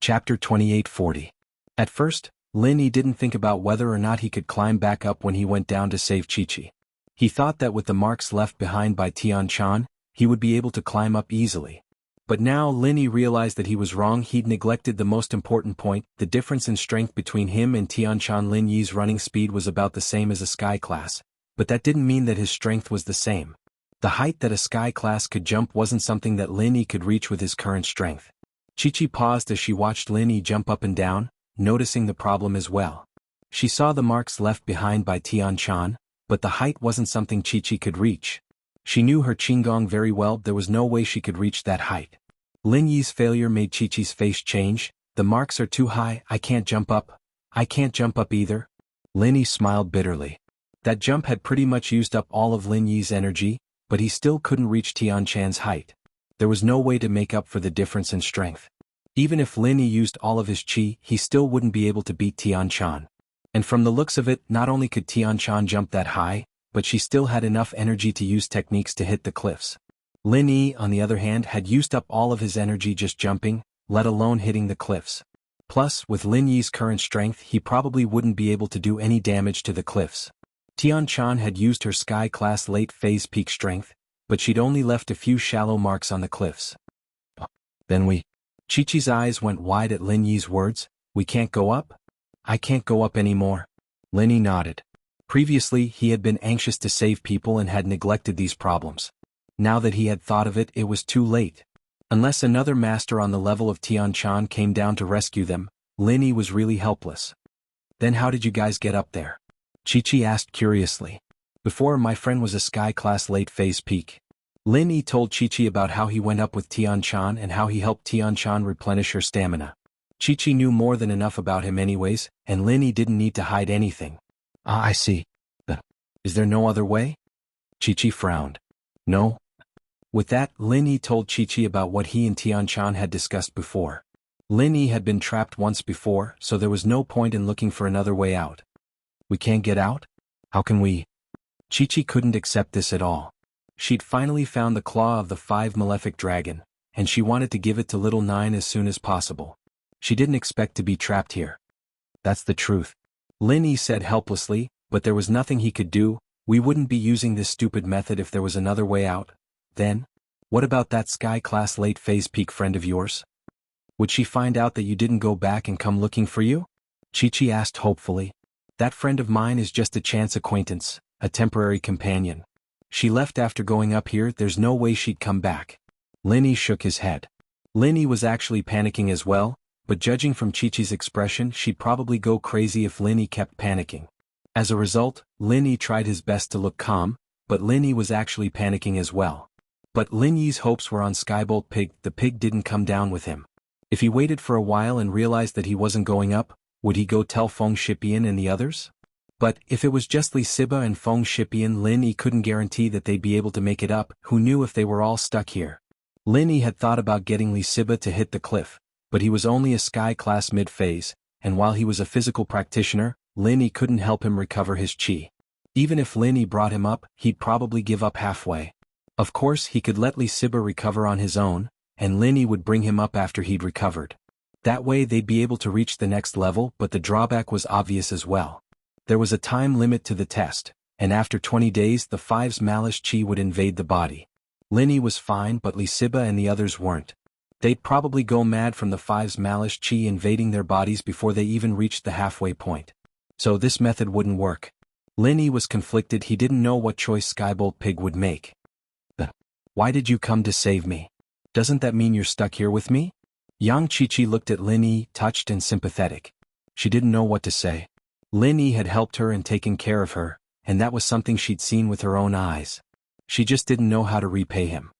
Chapter 2840. At first, Lin Yi didn't think about whether or not he could climb back up when he went down to save Chi-Chi. He thought that with the marks left behind by Tian-chan, he would be able to climb up easily. But now Lin Yi realized that he was wrong. He'd neglected the most important point: the difference in strength between him and Tian-chan. Lin Yi's running speed was about the same as a sky class, but that didn't mean that his strength was the same. The height that a sky class could jump wasn't something that Lin Yi could reach with his current strength. Chi-Chi paused as she watched Lin Yi jump up and down, noticing the problem as well. She saw the marks left behind by Tian-chan, but the height wasn't something Chi-Chi could reach. She knew her Qinggong very well. There was no way she could reach that height. Lin Yi's failure made Chi-Chi's face change. The marks are too high. I can't jump up. I can't jump up either. Lin Yi smiled bitterly. That jump had pretty much used up all of Lin Yi's energy, but he still couldn't reach Tian-chan's height. There was no way to make up for the difference in strength. Even if Lin Yi used all of his chi, he still wouldn't be able to beat Tian-chan. And from the looks of it, not only could Tian-chan jump that high, but she still had enough energy to use techniques to hit the cliffs. Lin Yi, on the other hand, had used up all of his energy just jumping, let alone hitting the cliffs. Plus, with Lin Yi's current strength, he probably wouldn't be able to do any damage to the cliffs. Tian-chan had used her sky class late phase peak strength, but she'd only left a few shallow marks on the cliffs. Then Chi-Chi's eyes went wide at Lin Yi's words. We can't go up? I can't go up anymore. Lin Yi nodded. Previously, he had been anxious to save people and had neglected these problems. Now that he had thought of it, it was too late. Unless another master on the level of Tian-chan came down to rescue them, Lin Yi was really helpless. Then how did you guys get up there? Chi-Chi asked curiously. Before, my friend was a sky class late phase peak. Lin Yi told Chi-Chi about how he went up with Tian-chan and how he helped Tian-chan replenish her stamina. Chi-Chi knew more than enough about him anyways, and Lin Yi didn't need to hide anything. Ah, I see. Is there no other way? Chi-Chi frowned. No. With that, Lin Yi told Chi-Chi about what he and Tian-chan had discussed before. Lin Yi had been trapped once before, so there was no point in looking for another way out. We can't get out? How can we? Chi-Chi couldn't accept this at all. She'd finally found the claw of the 5 malefic dragon, and she wanted to give it to little Nine as soon as possible. She didn't expect to be trapped here. That's the truth. Lin Yi said helplessly, but there was nothing he could do. We wouldn't be using this stupid method if there was another way out. Then? What about that sky class late phase peak friend of yours? Would she find out that you didn't go back and come looking for you? Chi-Chi asked hopefully. That friend of mine is just a chance acquaintance, a temporary companion. She left after going up here. There's no way she'd come back. Lin Yi shook his head. Lin Yi was actually panicking as well, but judging from Chi-Chi's expression, she'd probably go crazy if Lin Yi kept panicking. As a result, Lin Yi tried his best to look calm, but Lin Yi was actually panicking as well. But Lin Yi's hopes were on Skybolt Pig. The pig didn't come down with him. If he waited for a while and realized that he wasn't going up, would he go tell Feng Shipian and the others? But if it was just Li Siba and Feng Shipian, Lin Yi couldn't guarantee that they'd be able to make it up. Who knew if they were all stuck here? Lin Yi had thought about getting Li Siba to hit the cliff, but he was only a sky class mid-phase, and while he was a physical practitioner, Lin Yi couldn't help him recover his chi. Even if Lin Yi brought him up, he'd probably give up halfway. Of course, he could let Li Siba recover on his own, and Lin Yi would bring him up after he'd recovered. That way they'd be able to reach the next level, but the drawback was obvious as well. There was a time limit to the test, and after 20 days the 5's malice chi would invade the body. Lin Yi was fine, but Li Siba and the others weren't. They'd probably go mad from the 5's malice chi invading their bodies before they even reached the halfway point. So this method wouldn't work. Lin Yi was conflicted. He didn't know what choice Skybolt Pig would make. Why did you come to save me? Doesn't that mean you're stuck here with me? Young Chi-Chi looked at Lin Yi, touched and sympathetic. She didn't know what to say. Lin Yi had helped her and taken care of her, and that was something she'd seen with her own eyes. She just didn't know how to repay him.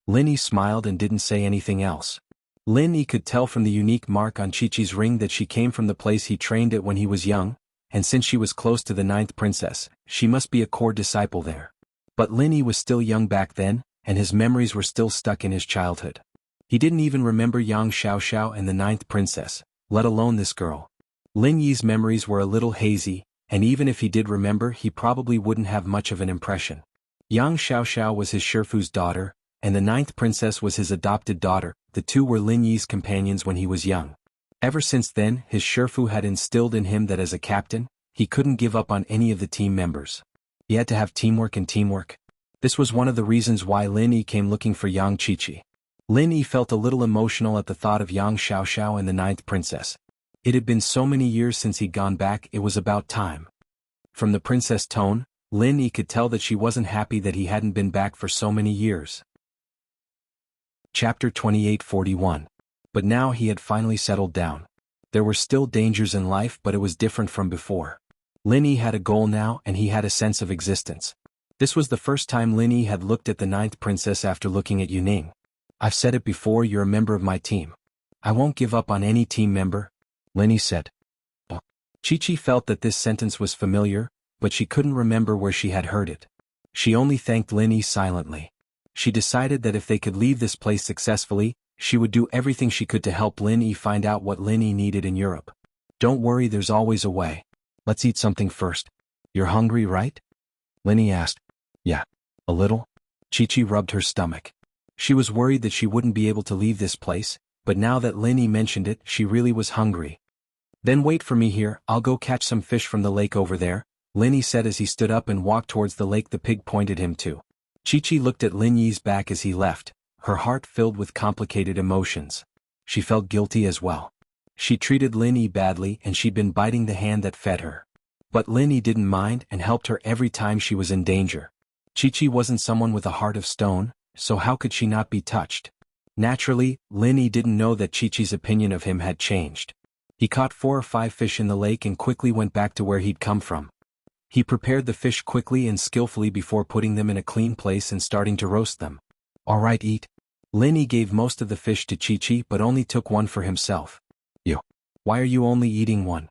Lin Yi smiled and didn't say anything else. Lin Yi could tell from the unique mark on Chi-Chi's ring that she came from the place he trained at when he was young, and since she was close to the 9th princess, she must be a core disciple there. But Lin Yi was still young back then, and his memories were still stuck in his childhood. He didn't even remember Yang Xiaoxiao and the 9th princess, let alone this girl. Lin Yi's memories were a little hazy, and even if he did remember, he probably wouldn't have much of an impression. Yang Xiaoxiao was his Shifu's daughter, and the ninth princess was his adopted daughter. The two were Lin Yi's companions when he was young. Ever since then, his Shifu had instilled in him that as a captain, he couldn't give up on any of the team members. He had to have teamwork and teamwork. This was one of the reasons why Lin Yi came looking for Yang Qiqi. Lin Yi felt a little emotional at the thought of Yang Xiaoxiao and the ninth princess. It had been so many years since he'd gone back, it was about time. From the princess' tone, Lin Yi could tell that she wasn't happy that he hadn't been back for so many years. Chapter 2841. But now he had finally settled down. There were still dangers in life, but it was different from before. Lin Yi had a goal now, and he had a sense of existence. This was the first time Lin Yi had looked at the ninth princess after looking at Yuning. "I've said it before, you're a member of my team. I won't give up on any team member," Lin Yi said. Qiqi felt that this sentence was familiar, but she couldn't remember where she had heard it. She only thanked Lin Yi silently. She decided that if they could leave this place successfully, she would do everything she could to help Lin Yi find out what Lin Yi needed in Europe. "Don't worry, there's always a way. Let's eat something first. You're hungry, right?" Lin Yi asked. "Yeah, a little." Qiqi rubbed her stomach. She was worried that she wouldn't be able to leave this place, but now that Lin Yi mentioned it, she really was hungry. "Then wait for me here, I'll go catch some fish from the lake over there," Lin Yi said as he stood up and walked towards the lake the pig pointed him to. Qiqi looked at Lin Yi's back as he left, her heart filled with complicated emotions. She felt guilty as well. She treated Lin Yi badly and she'd been biting the hand that fed her. But Lin Yi didn't mind and helped her every time she was in danger. Qiqi wasn't someone with a heart of stone, so how could she not be touched? Naturally, Lin Yi didn't know that Qiqi's opinion of him had changed. He caught 4 or 5 fish in the lake and quickly went back to where he'd come from. He prepared the fish quickly and skillfully before putting them in a clean place and starting to roast them. "All right, eat." Lin Yi gave most of the fish to Qiqi but only took one for himself. "You. Why are you only eating one?"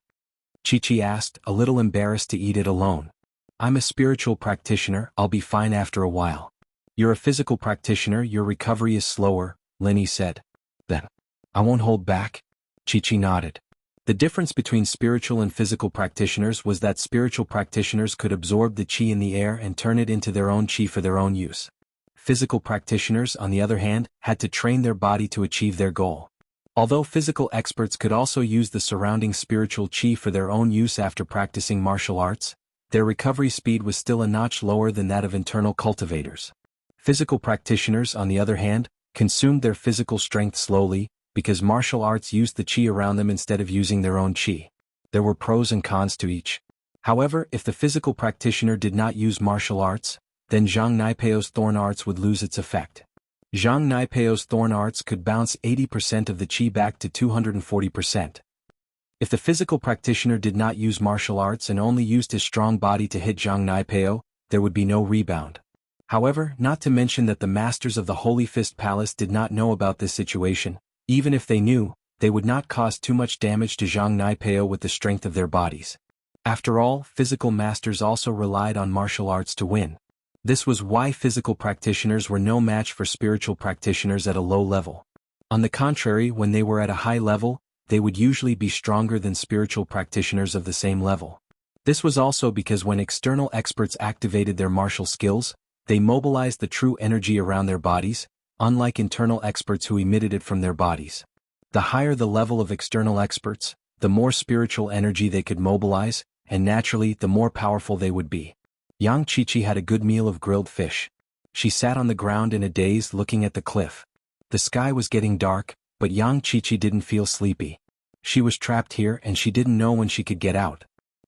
Qiqi asked, a little embarrassed to eat it alone. "I'm a spiritual practitioner, I'll be fine after a while." "You're a physical practitioner, your recovery is slower," Lin Yi said. "Then, I won't hold back." Qiqi nodded. The difference between spiritual and physical practitioners was that spiritual practitioners could absorb the qi in the air and turn it into their own qi for their own use. Physical practitioners, on the other hand, had to train their body to achieve their goal. Although physical experts could also use the surrounding spiritual qi for their own use after practicing martial arts, their recovery speed was still a notch lower than that of internal cultivators. Physical practitioners, on the other hand, consumed their physical strength slowly, because martial arts used the qi around them instead of using their own qi. There were pros and cons to each. However, if the physical practitioner did not use martial arts, then Zhang Naipeo's thorn arts would lose its effect. Zhang Naipeo's thorn arts could bounce 80% of the qi back to 240%. If the physical practitioner did not use martial arts and only used his strong body to hit Zhang Naipeo, there would be no rebound. However, not to mention that the masters of the Holy Fist Palace did not know about this situation. Even if they knew, they would not cause too much damage to Zhang Naipeo with the strength of their bodies. After all, physical masters also relied on martial arts to win. This was why physical practitioners were no match for spiritual practitioners at a low level. On the contrary, when they were at a high level, they would usually be stronger than spiritual practitioners of the same level. This was also because when external experts activated their martial skills, they mobilized the true energy around their bodies, unlike internal experts who emitted it from their bodies. The higher the level of external experts, the more spiritual energy they could mobilize, and naturally the more powerful they would be. Yang Qiqi had a good meal of grilled fish. She sat on the ground in a daze looking at the cliff. The sky was getting dark, but Yang Qiqi didn't feel sleepy. She was trapped here and she didn't know when she could get out.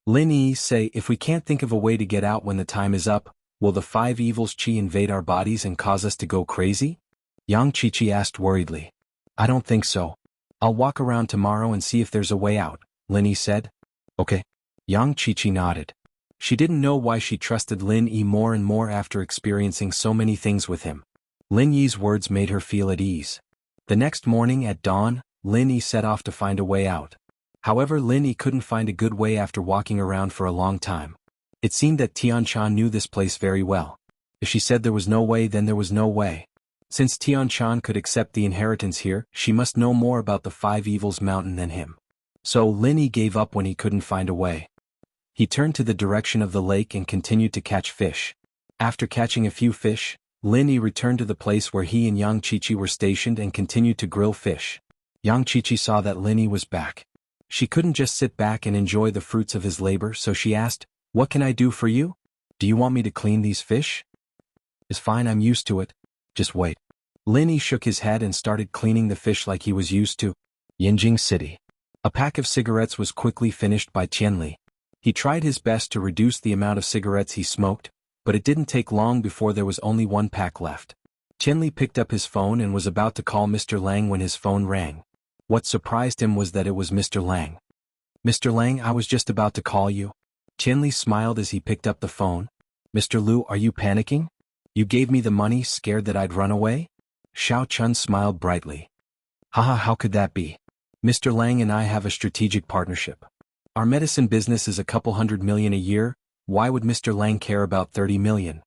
Lin Yi say, "If we can't think of a way to get out when the time is up, will the 5 evils qi invade our bodies and cause us to go crazy?" Yang Qiqi asked worriedly. "I don't think so. I'll walk around tomorrow and see if there's a way out," Lin Yi said. "Okay." Yang Qiqi nodded. She didn't know why she trusted Lin Yi more and more after experiencing so many things with him. Lin Yi's words made her feel at ease. The next morning at dawn, Lin Yi set off to find a way out. However, Lin Yi couldn't find a good way after walking around for a long time. It seemed that Tian Chan knew this place very well. If she said there was no way, then there was no way. Since Tian Chan could accept the inheritance here, she must know more about the 5 Evils Mountain than him. So Lin Yi gave up when he couldn't find a way. He turned to the direction of the lake and continued to catch fish. After catching a few fish, Lin Yi returned to the place where he and Yang Qiqi were stationed and continued to grill fish. Yang Qiqi saw that Lin Yi was back. She couldn't just sit back and enjoy the fruits of his labor, so she asked, "What can I do for you? Do you want me to clean these fish?" "It's fine, I'm used to it. Just wait." Lin Yi shook his head and started cleaning the fish like he was used to. Yinjing City. A pack of cigarettes was quickly finished by Qianli. He tried his best to reduce the amount of cigarettes he smoked, but it didn't take long before there was only one pack left. Qianli picked up his phone and was about to call Mr. Lang when his phone rang. What surprised him was that it was Mr. Lang. "Mr. Lang, I was just about to call you." Qianli smiled as he picked up the phone. "Mr. Lu, are you panicking? You gave me the money, scared that I'd run away?" Xiao Chun smiled brightly. "Haha, how could that be? Mr. Lang and I have a strategic partnership. Our medicine business is a couple $100 million a year. Why would Mr. Lang care about $30 million?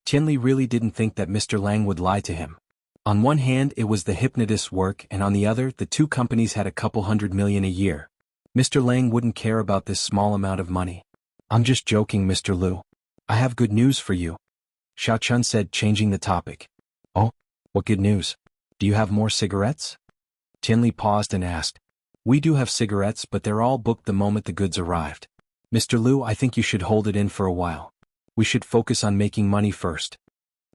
Qianli really didn't think that Mr. Lang would lie to him. On one hand, it was the hypnotist's work, and on the other, the two companies had a couple $100 million a year. Mr. Lang wouldn't care about this small amount of money. "I'm just joking, Mr. Lu. I have good news for you," Xiao Chun said, changing the topic. "Oh? What good news? Do you have more cigarettes?" Qianli paused and asked. "We do have cigarettes, but they're all booked the moment the goods arrived. Mr. Lu, I think you should hold it in for a while. We should focus on making money first,"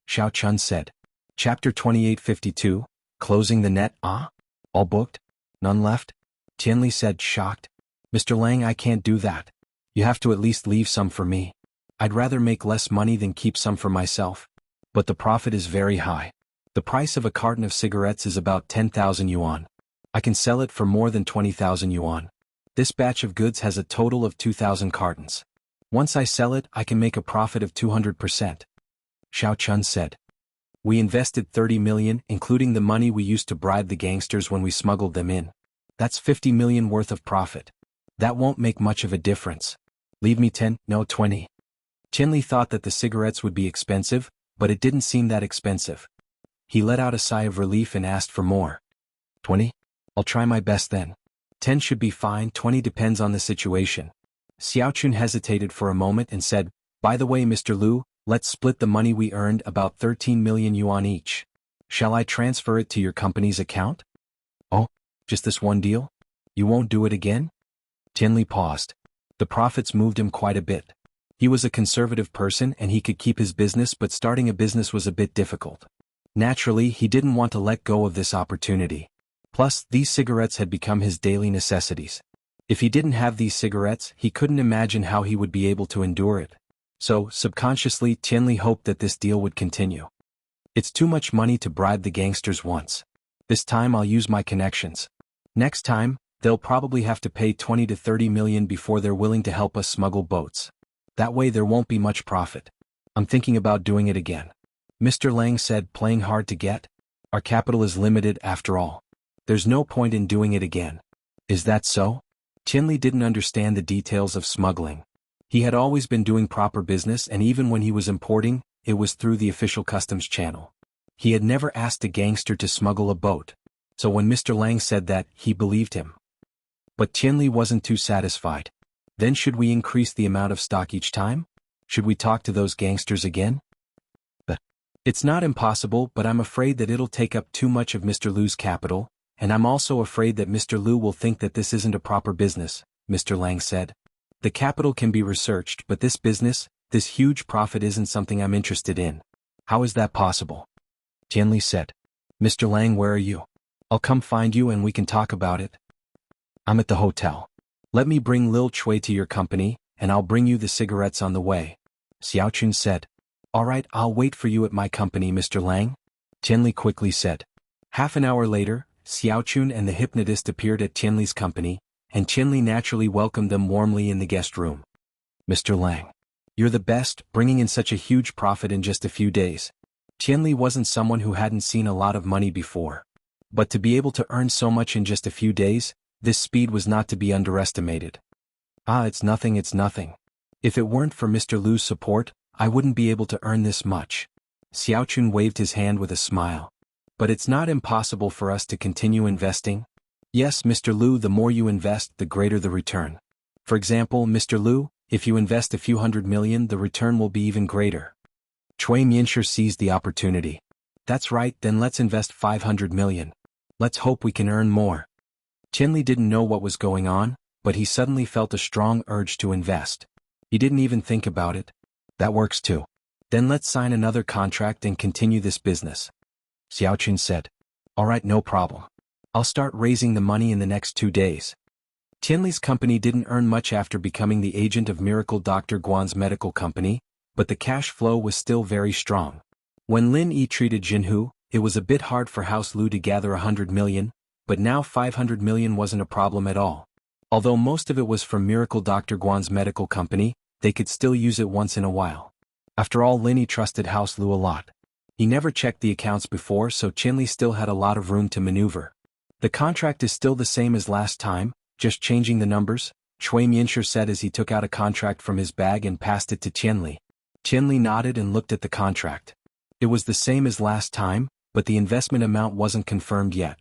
Xiao Chun said. Chapter 2852, Closing the Net. "Ah? All booked? None left?" Qianli said, shocked. "Mr. Lang, I can't do that. You have to at least leave some for me. I'd rather make less money than keep some for myself. But the profit is very high. The price of a carton of cigarettes is about 10,000 yuan. I can sell it for more than 20,000 yuan. This batch of goods has a total of 2,000 cartons. Once I sell it, I can make a profit of 200%. Xiao Chun said. "We invested 30 million, including the money we used to bribe the gangsters when we smuggled them in. That's 50 million worth of profit. That won't make much of a difference. Leave me 10, no 20. Qianli thought that the cigarettes would be expensive, but it didn't seem that expensive. He let out a sigh of relief and asked for more. 20? I'll try my best then. 10 should be fine, 20 depends on the situation. Xiao Chun hesitated for a moment and said, "By the way, Mr. Lu, let's split the money we earned, about 13 million yuan each. Shall I transfer it to your company's account?" "Oh, just this one deal? You won't do it again?" Qianli paused. The profits moved him quite a bit. He was a conservative person and he could keep his business, but starting a business was a bit difficult. Naturally, he didn't want to let go of this opportunity. Plus, these cigarettes had become his daily necessities. If he didn't have these cigarettes, he couldn't imagine how he would be able to endure it. So, subconsciously, Qianli hoped that this deal would continue. It's too much money to bribe the gangsters once. This time I'll use my connections. Next time, they'll probably have to pay 20 to 30 million before they're willing to help us smuggle boats. That way there won't be much profit. I'm thinking about doing it again. Mr. Lang said, playing hard to get? Our capital is limited after all. There's no point in doing it again. Is that so? Qianli didn't understand the details of smuggling. He had always been doing proper business, and even when he was importing, it was through the official customs channel. He had never asked a gangster to smuggle a boat. So when Mr. Lang said that, he believed him. But Qianli wasn't too satisfied. Then should we increase the amount of stock each time? Should we talk to those gangsters again? It's not impossible, but I'm afraid that it'll take up too much of Mr. Lu's capital, and I'm also afraid that Mr. Lu will think that this isn't a proper business, Mr. Lang said. The capital can be researched, but this business, this huge profit isn't something I'm interested in. How is that possible? Qianli said. Mr. Lang, where are you? I'll come find you and we can talk about it. I'm at the hotel. Let me bring Lil Chui to your company, and I'll bring you the cigarettes on the way, Xiao Chun said. All right, I'll wait for you at my company, Mr. Lang, Qianli quickly said. Half an hour later, Xiao Chun and the hypnotist appeared at Qianli's company, and Qianli naturally welcomed them warmly in the guest room. Mr. Lang, you're the best, bringing in such a huge profit in just a few days. Qianli wasn't someone who hadn't seen a lot of money before. But to be able to earn so much in just a few days, this speed was not to be underestimated. It's nothing, it's nothing. If it weren't for Mr. Lu's support, I wouldn't be able to earn this much. Xiao Chun waved his hand with a smile. But it's not impossible for us to continue investing. Yes, Mr. Lu, the more you invest, the greater the return. For example, Mr. Lu, if you invest a few $100 million, the return will be even greater. Chui Mianxue seized the opportunity. That's right, then let's invest 500 million. Let's hope we can earn more. Qianli didn't know what was going on, but he suddenly felt a strong urge to invest. He didn't even think about it. That works too. Then let's sign another contract and continue this business. Xiaoqun said. Alright, no problem. I'll start raising the money in the next 2 days. Qianli's company didn't earn much after becoming the agent of Miracle Dr. Guan's medical company, but the cash flow was still very strong. When Lin Yi treated Jinhu, it was a bit hard for House Lu to gather 100 million, but now 500 million wasn't a problem at all. Although most of it was from Miracle Dr. Guan's medical company, they could still use it once in a while. After all, Lin Yi trusted House Lu a lot. He never checked the accounts before, so Qianli still had a lot of room to maneuver. The contract is still the same as last time, just changing the numbers, Chui Mianxue said as he took out a contract from his bag and passed it to Qianli. Qianli nodded and looked at the contract. It was the same as last time, but the investment amount wasn't confirmed yet.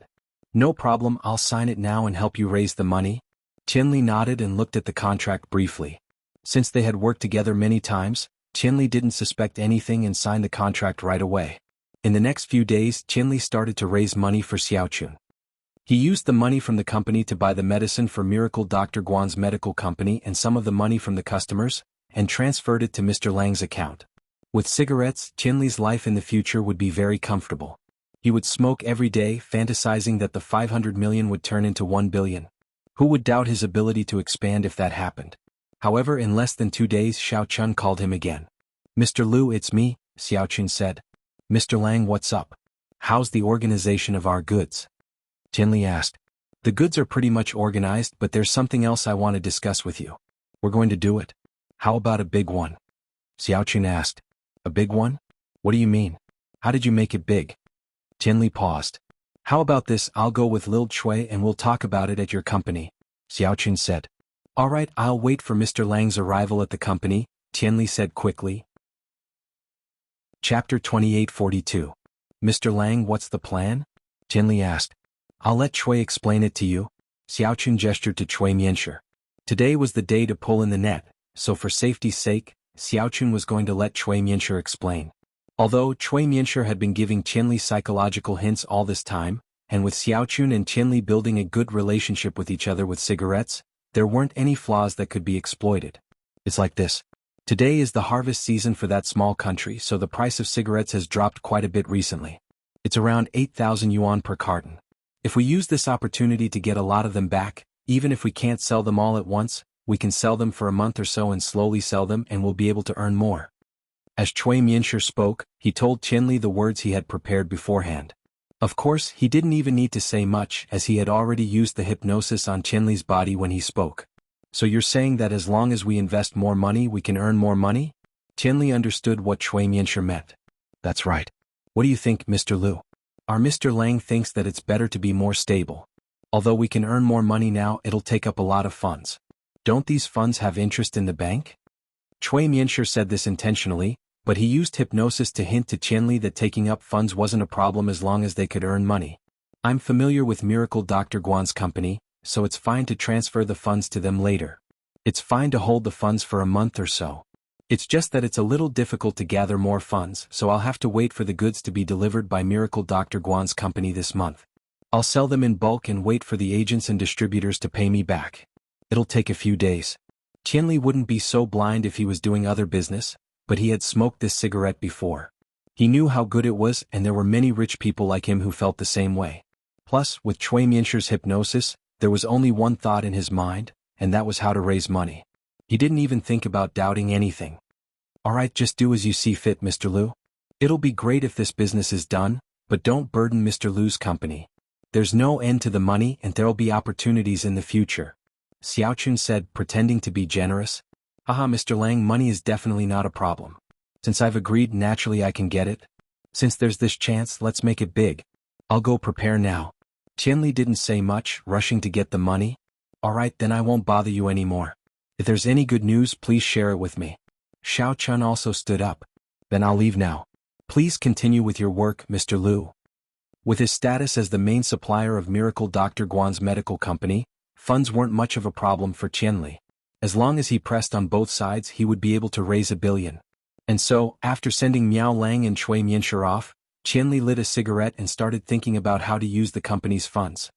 No problem, I'll sign it now and help you raise the money. Qianli nodded and looked at the contract briefly. Since they had worked together many times, Qianli didn't suspect anything and signed the contract right away. In the next few days, Qianli started to raise money for Xiaoqun. He used the money from the company to buy the medicine for Miracle Dr. Guan's medical company and some of the money from the customers, and transferred it to Mr. Lang's account. With cigarettes, Qianli's life in the future would be very comfortable. He would smoke every day, fantasizing that the 500 million would turn into 1 billion. Who would doubt his ability to expand if that happened? However, in less than 2 days, Xiaoqun called him again. Mr. Lu, it's me, Xiaoqun said. Mr. Lang, what's up? How's the organization of our goods? Qianli asked. The goods are pretty much organized, but there's something else I want to discuss with you. We're going to do it. How about a big one? Xiaoqun asked. A big one? What do you mean? How did you make it big? Qianli paused. How about this, I'll go with Lil Chui and we'll talk about it at your company, Xiaoqun said. Alright, I'll wait for Mr. Lang's arrival at the company, Qianli said quickly. Chapter 2842. Mr. Lang, what's the plan? Qianli asked. I'll let Chui explain it to you. Xiaoqun gestured to Chui Mianxue. Today was the day to pull in the net, so for safety's sake, Xiaoqun was going to let Chui Mianxue explain. Although Chui Mianxue had been giving Qianli psychological hints all this time, and with Xiaoqun and Qianli building a good relationship with each other with cigarettes, there weren't any flaws that could be exploited. It's like this. Today is the harvest season for that small country, so the price of cigarettes has dropped quite a bit recently. It's around 8,000 yuan per carton. If we use this opportunity to get a lot of them back, even if we can't sell them all at once, we can sell them for a month or so and slowly sell them and we'll be able to earn more. As Chui Mianxue spoke, he told Qianli the words he had prepared beforehand. Of course, he didn't even need to say much as he had already used the hypnosis on Qianli's body when he spoke. So you're saying that as long as we invest more money we can earn more money? Qianli understood what Chui Mianxue meant. That's right. What do you think, Mr. Lu? Our Mr. Lang thinks that it's better to be more stable. Although we can earn more money now, it'll take up a lot of funds. Don't these funds have interest in the bank? Chui Mianxue said this intentionally, but he used hypnosis to hint to Qianli that taking up funds wasn't a problem as long as they could earn money. I'm familiar with Miracle Dr. Guan's company, so it's fine to transfer the funds to them later. It's fine to hold the funds for a month or so. It's just that it's a little difficult to gather more funds, so I'll have to wait for the goods to be delivered by Miracle Dr. Guan's company this month. I'll sell them in bulk and wait for the agents and distributors to pay me back. It'll take a few days. Qianli wouldn't be so blind if he was doing other business, but he had smoked this cigarette before. He knew how good it was and there were many rich people like him who felt the same way. Plus, with Chui Mianxue's hypnosis, there was only one thought in his mind, and that was how to raise money. He didn't even think about doubting anything. Alright, just do as you see fit, Mr. Lu. It'll be great if this business is done, but don't burden Mr. Lu's company. There's no end to the money and there'll be opportunities in the future. Xiaoqun said, pretending to be generous. Haha, Mr. Lang, money is definitely not a problem. Since I've agreed, naturally I can get it. Since there's this chance, let's make it big. I'll go prepare now. Qianli didn't say much, rushing to get the money. Alright, then I won't bother you anymore. If there's any good news, please share it with me. Xiaoqun also stood up. Then I'll leave now. Please continue with your work, Mr. Lu. With his status as the main supplier of Miracle Dr. Guan's medical company, funds weren't much of a problem for Qianli. As long as he pressed on both sides, he would be able to raise 1 billion. And so, after sending Miao Lang and Chui Mianxia off, Qianli lit a cigarette and started thinking about how to use the company's funds.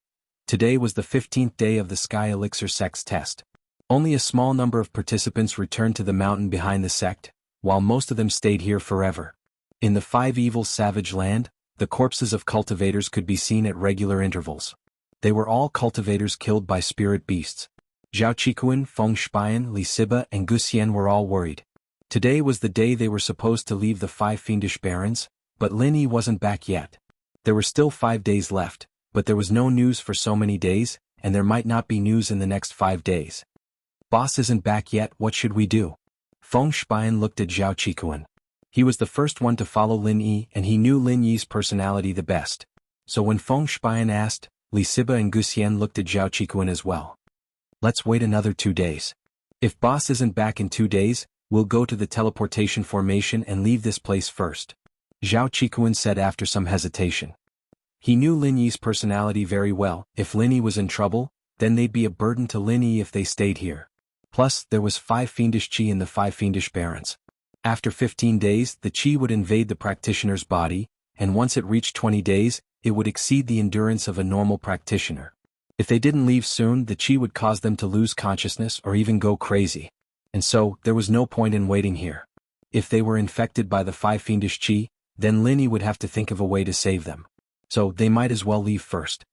Today was the 15th day of the Sky Elixir sect's test. Only a small number of participants returned to the mountain behind the sect, while most of them stayed here forever. In the Five Evils Savage Land, the corpses of cultivators could be seen at regular intervals. They were all cultivators killed by spirit beasts. Zhao Qikuan, Feng Shiban, Li Siba, and Gu Xian were all worried. Today was the day they were supposed to leave the 5 fiendish barons, but Lin Yi wasn't back yet. There were still 5 days left, but there was no news for so many days, and there might not be news in the next 5 days. Boss isn't back yet, what should we do? Feng Shiban looked at Zhao Qikuan. He was the first one to follow Lin Yi and he knew Lin Yi's personality the best. So when Feng Shiban asked, Li Siba and Gu Xian looked at Zhao Qikuan as well. Let's wait another 2 days. If boss isn't back in 2 days, we'll go to the teleportation formation and leave this place first. Zhao Qikuan said after some hesitation. He knew Lin Yi's personality very well. If Lin Yi was in trouble, then they'd be a burden to Lin Yi if they stayed here. Plus, there was 5 fiendish qi in the 5 fiendish barons. After 15 days, the qi would invade the practitioner's body, and once it reached 20 days, it would exceed the endurance of a normal practitioner. If they didn't leave soon, the qi would cause them to lose consciousness or even go crazy. And so, there was no point in waiting here. If they were infected by the 5 fiendish qi, then Lin Yi would have to think of a way to save them. So, they might as well leave first.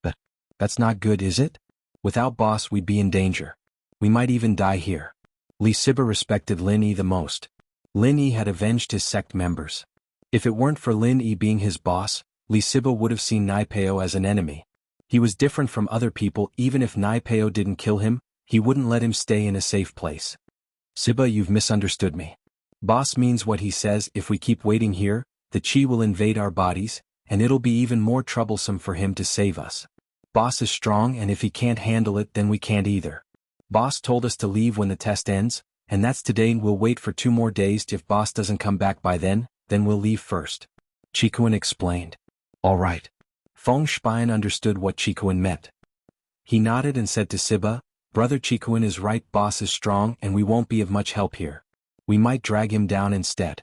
But that's not good, is it? Without boss, we'd be in danger. We might even die here. Li Siba respected Lin Yi the most. Lin Yi had avenged his sect members. If it weren't for Lin Yi being his boss, Li Siba would have seen Nai Peo as an enemy. He was different from other people. Even if Nai Peo didn't kill him, he wouldn't let him stay in a safe place. Siba, you've misunderstood me. Boss means what he says. If we keep waiting here, the qi will invade our bodies, and it'll be even more troublesome for him to save us. Boss is strong, and if he can't handle it, then we can't either. Boss told us to leave when the test ends, and that's today. We'll wait for 2 more days. If boss doesn't come back by then we'll leave first. Qikuan explained. All right. Feng Shiban understood what Qikuan meant. He nodded and said to Siba, Brother Qikuan is right, boss is strong and we won't be of much help here. We might drag him down instead.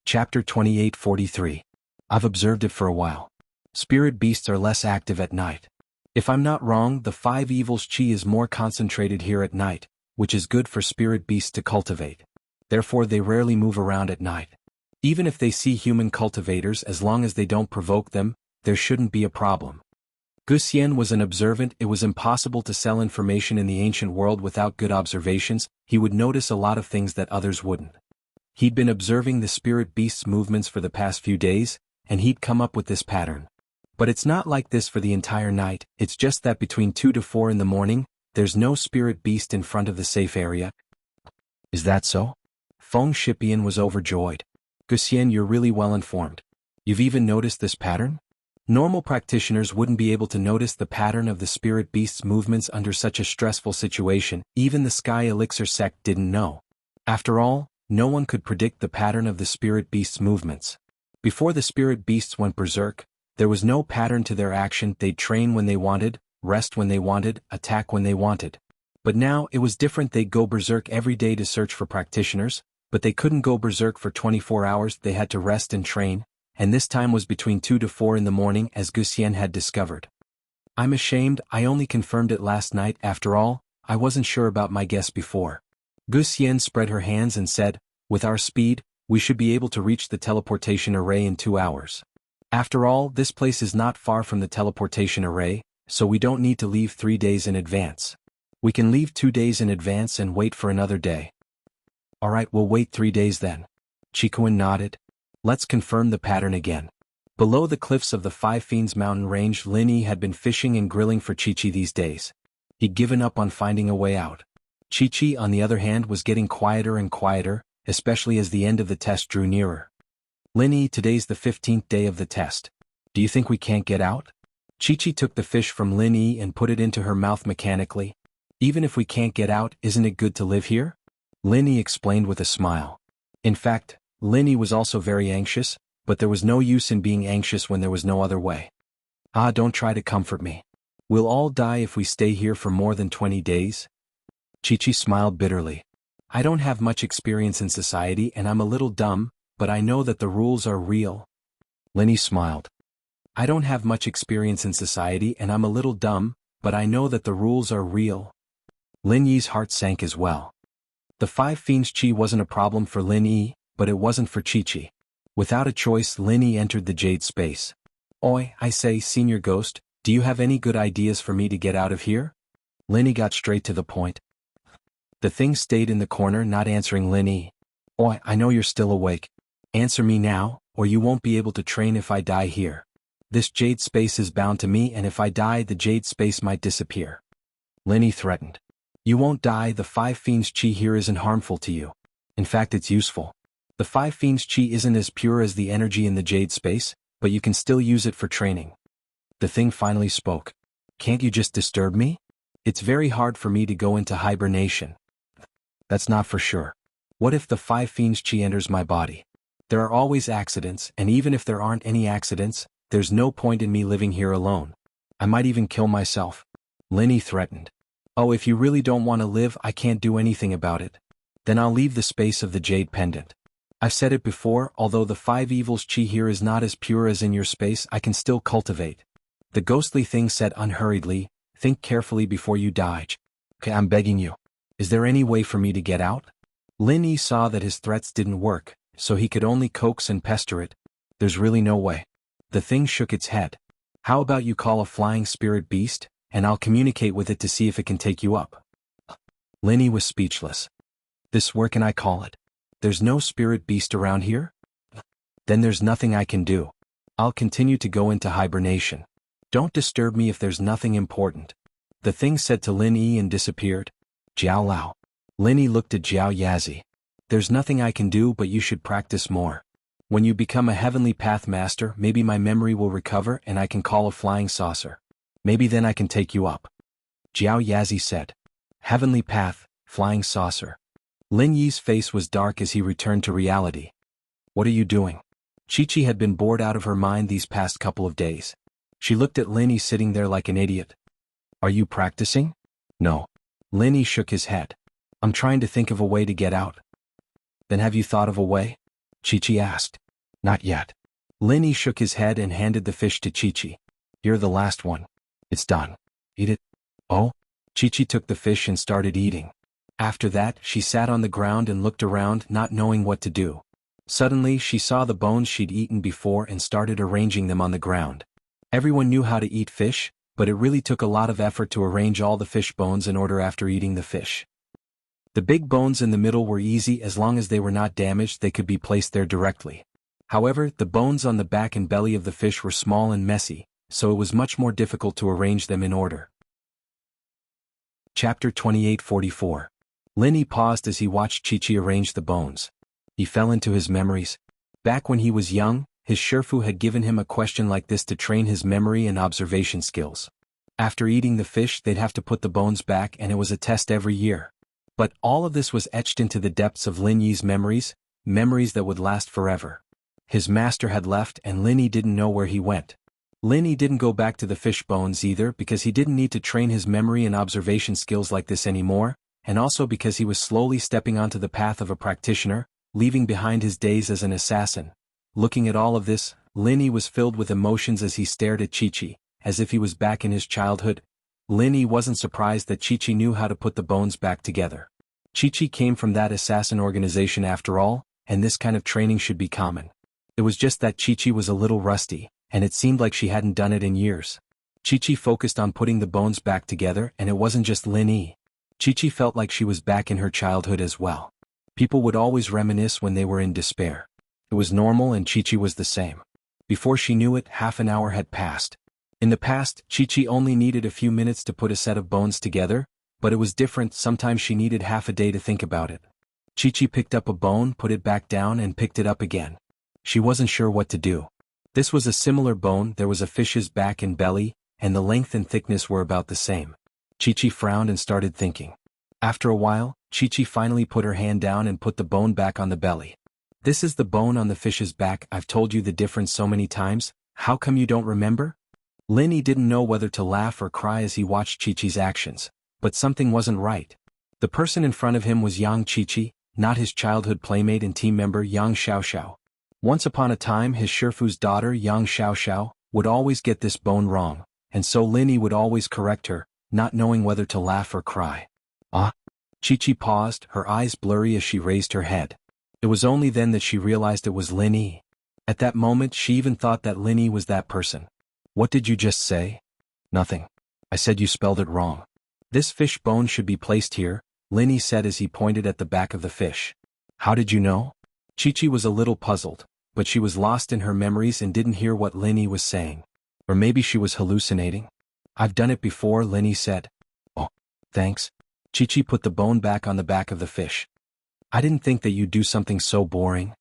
Chapter 28:43. I've observed it for a while. Spirit beasts are less active at night. If I'm not wrong, the 5 evils qi is more concentrated here at night, which is good for spirit beasts to cultivate. Therefore they rarely move around at night. Even if they see human cultivators, as long as they don't provoke them, there shouldn't be a problem. Gu Xian was an observant. It was impossible to sell information in the ancient world without good observations. He would notice a lot of things that others wouldn't. He'd been observing the spirit beast's movements for the past few days, and he'd come up with this pattern. But it's not like this for the entire night. It's just that between 2 to 4 in the morning, there's no spirit beast in front of the safe area. Is that so? Feng Shipian was overjoyed. Gu Xian, you're really well informed. You've even noticed this pattern? Normal practitioners wouldn't be able to notice the pattern of the spirit beast's movements under such a stressful situation. Even the Sky Elixir sect didn't know. After all, no one could predict the pattern of the spirit beast's movements. Before the spirit beasts went berserk, there was no pattern to their action. They'd train when they wanted, rest when they wanted, attack when they wanted. But now it was different. They'd go berserk every day to search for practitioners, but they couldn't go berserk for 24 hours. They had to rest and train, and this time was between 2 to 4 in the morning, as Gu Xian had discovered. I'm ashamed, I only confirmed it last night. After all, I wasn't sure about my guess before. Gu Xian spread her hands and said, with our speed, we should be able to reach the teleportation array in 2 hours. After all, this place is not far from the teleportation array, so we don't need to leave 3 days in advance. We can leave 2 days in advance and wait for another day. Alright, we'll wait 3 days then. Qikuan nodded. Let's confirm the pattern again. Below the cliffs of the 5 Fiends mountain range, Lin Yi had been fishing and grilling for Chi-Chi these days. He'd given up on finding a way out. Chi-Chi, on the other hand, was getting quieter and quieter, especially as the end of the test drew nearer. Lin Yi, today's the 15th day of the test. Do you think we can't get out? Chi-Chi took the fish from Lin Yi and put it into her mouth mechanically. Even if we can't get out, isn't it good to live here? Lin Yi explained with a smile. In fact, Lin Yi was also very anxious, but there was no use in being anxious when there was no other way. Ah, don't try to comfort me. We'll all die if we stay here for more than 20 days. Chi-Chi smiled bitterly. I don't have much experience in society and I'm a little dumb, but I know that the rules are real. Linny smiled. I don't have much experience in society and I'm a little dumb, but I know that the rules are real. Lin Yi's heart sank as well. The five fiends' chi wasn't a problem for Lin Yi, but it wasn't for Chi-Chi. Without a choice, Lin Yi entered the jade space. Oi, I say, Senior Ghost, do you have any good ideas for me to get out of here? Lin Yi got straight to the point. The thing stayed in the corner, not answering Lin Yi. Oi, I know you're still awake. Answer me now, or you won't be able to train if I die here. This jade space is bound to me, and if I die, the jade space might disappear. Lin Yi threatened. You won't die, the five fiends' chi here isn't harmful to you. In fact, it's useful. The five fiends' chi isn't as pure as the energy in the jade space, but you can still use it for training. The thing finally spoke. Can't you just disturb me? It's very hard for me to go into hibernation. That's not for sure. What if the five fiends' chi enters my body? There are always accidents, and even if there aren't any accidents, there's no point in me living here alone. I might even kill myself. Lin Yi threatened. Oh, if you really don't want to live, I can't do anything about it. Then I'll leave the space of the jade pendant. I've said it before, although the five evils chi here is not as pure as in your space, I can still cultivate. The ghostly thing said unhurriedly, think carefully before you die. Okay, I'm begging you. Is there any way for me to get out? Lin Yi saw that his threats didn't work, so he could only coax and pester it. There's really no way. The thing shook its head. How about you call a flying spirit beast, and I'll communicate with it to see if it can take you up. Lin Yi was speechless. Where can I call it? There's no spirit beast around here? Then there's nothing I can do. I'll continue to go into hibernation. Don't disturb me if there's nothing important. The thing said to Lin Yi and disappeared. Jiao Lao. Lin Yi looked at Jiao Yazi. There's nothing I can do, but you should practice more. When you become a heavenly path master, maybe my memory will recover and I can call a flying saucer. Maybe then I can take you up. Jiao Yazi said. Heavenly path, flying saucer. Lin Yi's face was dark as he returned to reality. What are you doing? Chi-Chi had been bored out of her mind these past couple of days. She looked at Lin Yi sitting there like an idiot. Are you practicing? No. Lin Yi shook his head. I'm trying to think of a way to get out. Then have you thought of a way? Chi-Chi asked. Not yet. Lin Yi shook his head and handed the fish to Chi-Chi. You're the last one. It's done. Eat it. Oh? Chi-Chi took the fish and started eating. After that, she sat on the ground and looked around, not knowing what to do. Suddenly, she saw the bones she'd eaten before and started arranging them on the ground. Everyone knew how to eat fish, but it really took a lot of effort to arrange all the fish bones in order after eating the fish. The big bones in the middle were easy as long as they were not damaged, they could be placed there directly. However, the bones on the back and belly of the fish were small and messy, so it was much more difficult to arrange them in order. Chapter 2844. Lin Yi paused as he watched Chi-Chi arrange the bones. He fell into his memories. Back when he was young, his Shifu had given him a question like this to train his memory and observation skills. After eating the fish, they'd have to put the bones back, and it was a test every year. But all of this was etched into the depths of Lin Yi's memories that would last forever. His master had left and Lin Yi didn't know where he went. Lin Yi didn't go back to the fish bones either because he didn't need to train his memory and observation skills like this anymore, and also because he was slowly stepping onto the path of a practitioner, leaving behind his days as an assassin. Looking at all of this, Lin Yi was filled with emotions as he stared at Chi-Chi, as if he was back in his childhood. Lin Yi wasn't surprised that Chi-Chi knew how to put the bones back together. Chi-Chi came from that assassin organization after all, and this kind of training should be common. It was just that Chi-Chi was a little rusty, and it seemed like she hadn't done it in years. Chi-Chi focused on putting the bones back together, and it wasn't just Lin Yi. Chi-Chi felt like she was back in her childhood as well. People would always reminisce when they were in despair. It was normal and Chi-Chi was the same. Before she knew it, half an hour had passed. In the past, Chi-Chi only needed a few minutes to put a set of bones together, but it was different. Sometimes she needed half a day to think about it. Chi-Chi picked up a bone, put it back down and picked it up again. She wasn't sure what to do. This was a similar bone, there was a fish's back and belly, and the length and thickness were about the same. Chi-Chi frowned and started thinking. After a while, Chi-Chi finally put her hand down and put the bone back on the belly. This is the bone on the fish's back. I've told you the difference so many times, how come you don't remember? Lin Yi didn't know whether to laugh or cry as he watched Chi-Chi's actions, but something wasn't right. The person in front of him was Yang Qiqi, not his childhood playmate and team member Yang Xiaoxiao. Once upon a time his Shifu's daughter Yang Xiaoxiao would always get this bone wrong, and so Linny would always correct her, not knowing whether to laugh or cry. Ah? Qiqi paused, her eyes blurry as she raised her head. It was only then that she realized it was Linny. At that moment she even thought that Linny was that person. What did you just say? Nothing. I said you spelled it wrong. This fish bone should be placed here, Linny said as he pointed at the back of the fish. How did you know? Qiqi was a little puzzled, but she was lost in her memories and didn't hear what Linny was saying. Or maybe she was hallucinating? I've done it before, Linny said. Oh, thanks. Qiqi put the bone back on the back of the fish. I didn't think that you'd do something so boring.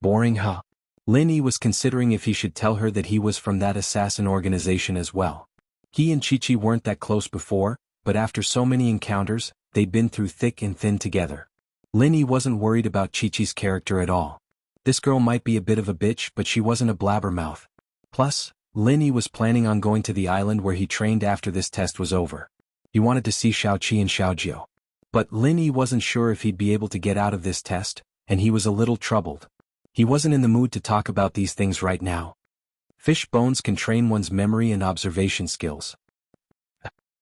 Boring, huh? Linny was considering if he should tell her that he was from that assassin organization as well. He and Qiqi weren't that close before, but after so many encounters, they'd been through thick and thin together. Linny wasn't worried about Qiqi's character at all. This girl might be a bit of a bitch, but she wasn't a blabbermouth. Plus, Linny was planning on going to the island where he trained after this test was over. He wanted to see Xiaoqi and Xiaojiu. But Linny wasn't sure if he'd be able to get out of this test, and he was a little troubled. He wasn't in the mood to talk about these things right now. Fish bones can train one's memory and observation skills.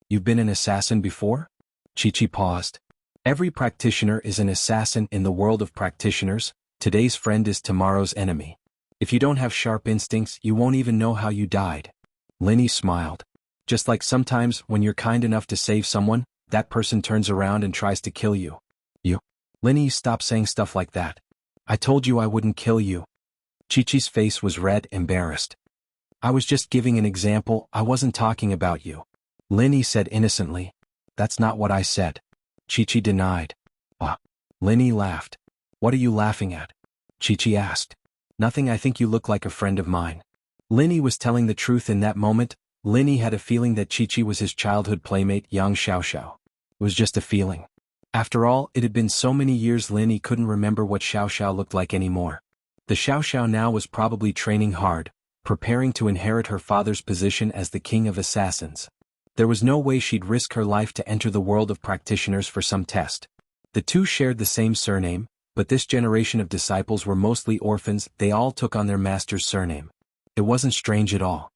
You've been an assassin before? Qiqi paused. Every practitioner is an assassin in the world of practitioners. Today's friend is tomorrow's enemy. If you don't have sharp instincts, you won't even know how you died. Linny smiled. Just like sometimes when you're kind enough to save someone, that person turns around and tries to kill you. You? Linny, stop saying stuff like that. I told you I wouldn't kill you. Qiqi's face was red, embarrassed. I was just giving an example, I wasn't talking about you. Linny said innocently. That's not what I said. Qiqi denied. Ah. Linny laughed. What are you laughing at? Qiqi asked. Nothing, I think you look like a friend of mine. Linny was telling the truth in that moment. Linny had a feeling that Qiqi was his childhood playmate Yang Xiaoxiao. It was just a feeling. After all, it had been so many years Linny couldn't remember what Xiaoxiao looked like anymore. The Xiaoxiao now was probably training hard, preparing to inherit her father's position as the king of assassins. There was no way she'd risk her life to enter the world of practitioners for some test. The two shared the same surname, but this generation of disciples were mostly orphans, they all took on their master's surname. It wasn't strange at all.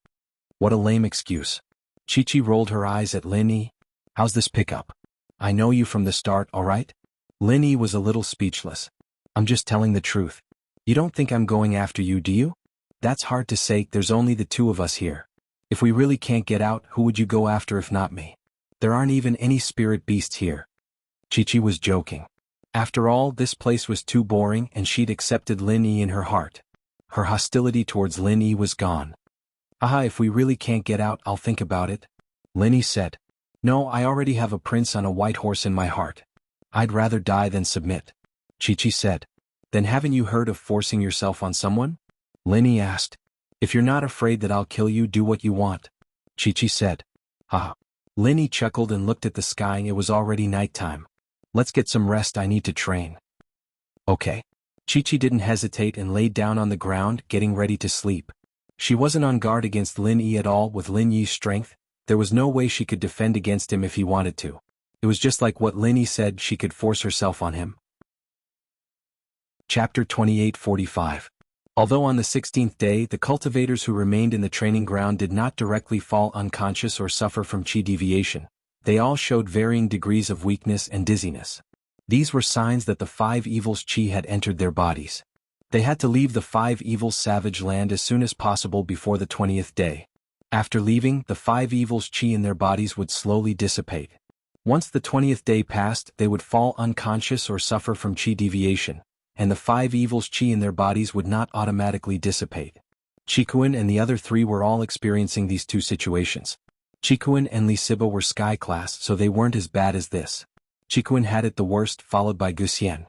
What a lame excuse. Qiqi rolled her eyes at Linny. How's this pickup? I know you from the start, alright? Linny was a little speechless. I'm just telling the truth. You don't think I'm going after you, do you? That's hard to say, there's only the two of us here. If we really can't get out, who would you go after if not me? There aren't even any spirit beasts here. Qiqi was joking. After all, this place was too boring and she'd accepted Linny in her heart. Her hostility towards Linny was gone. Aha, if we really can't get out, I'll think about it. Linny said. No, I already have a prince on a white horse in my heart. I'd rather die than submit. Qiqi said. Then haven't you heard of forcing yourself on someone? Linny asked. If you're not afraid that I'll kill you, do what you want. Qiqi said. Haha. Linny chuckled and looked at the sky. It was already nighttime. Let's get some rest, I need to train. Okay. Qiqi didn't hesitate and laid down on the ground, getting ready to sleep. She wasn't on guard against Lin Yi at all. With Lin Yi's strength, there was no way she could defend against him if he wanted to. It was just like what Lin Yi said, she could force herself on him. Chapter 28:45. Although on the 16th day the cultivators who remained in the training ground did not directly fall unconscious or suffer from qi deviation, they all showed varying degrees of weakness and dizziness. These were signs that the five evils qi had entered their bodies. They had to leave the five evils savage land as soon as possible before the 20th day. After leaving, the five evils qi in their bodies would slowly dissipate. Once the 20th day passed, they would fall unconscious or suffer from qi deviation, and the five evils qi in their bodies would not automatically dissipate. Qikuan and the other three were all experiencing these two situations. Qikuan and Li Siba were sky class, so they weren't as bad as this. Qikuan had it the worst, followed by Guxian.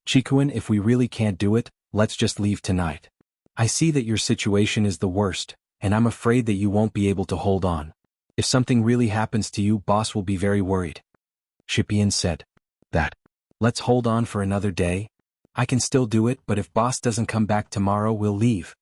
Qikuan, if we really can't do it, let's just leave tonight. I see that your situation is the worst, and I'm afraid that you won't be able to hold on. If something really happens to you, boss will be very worried. Shipian said. Let's hold on for another day. I can still do it, but if boss doesn't come back tomorrow, we'll leave.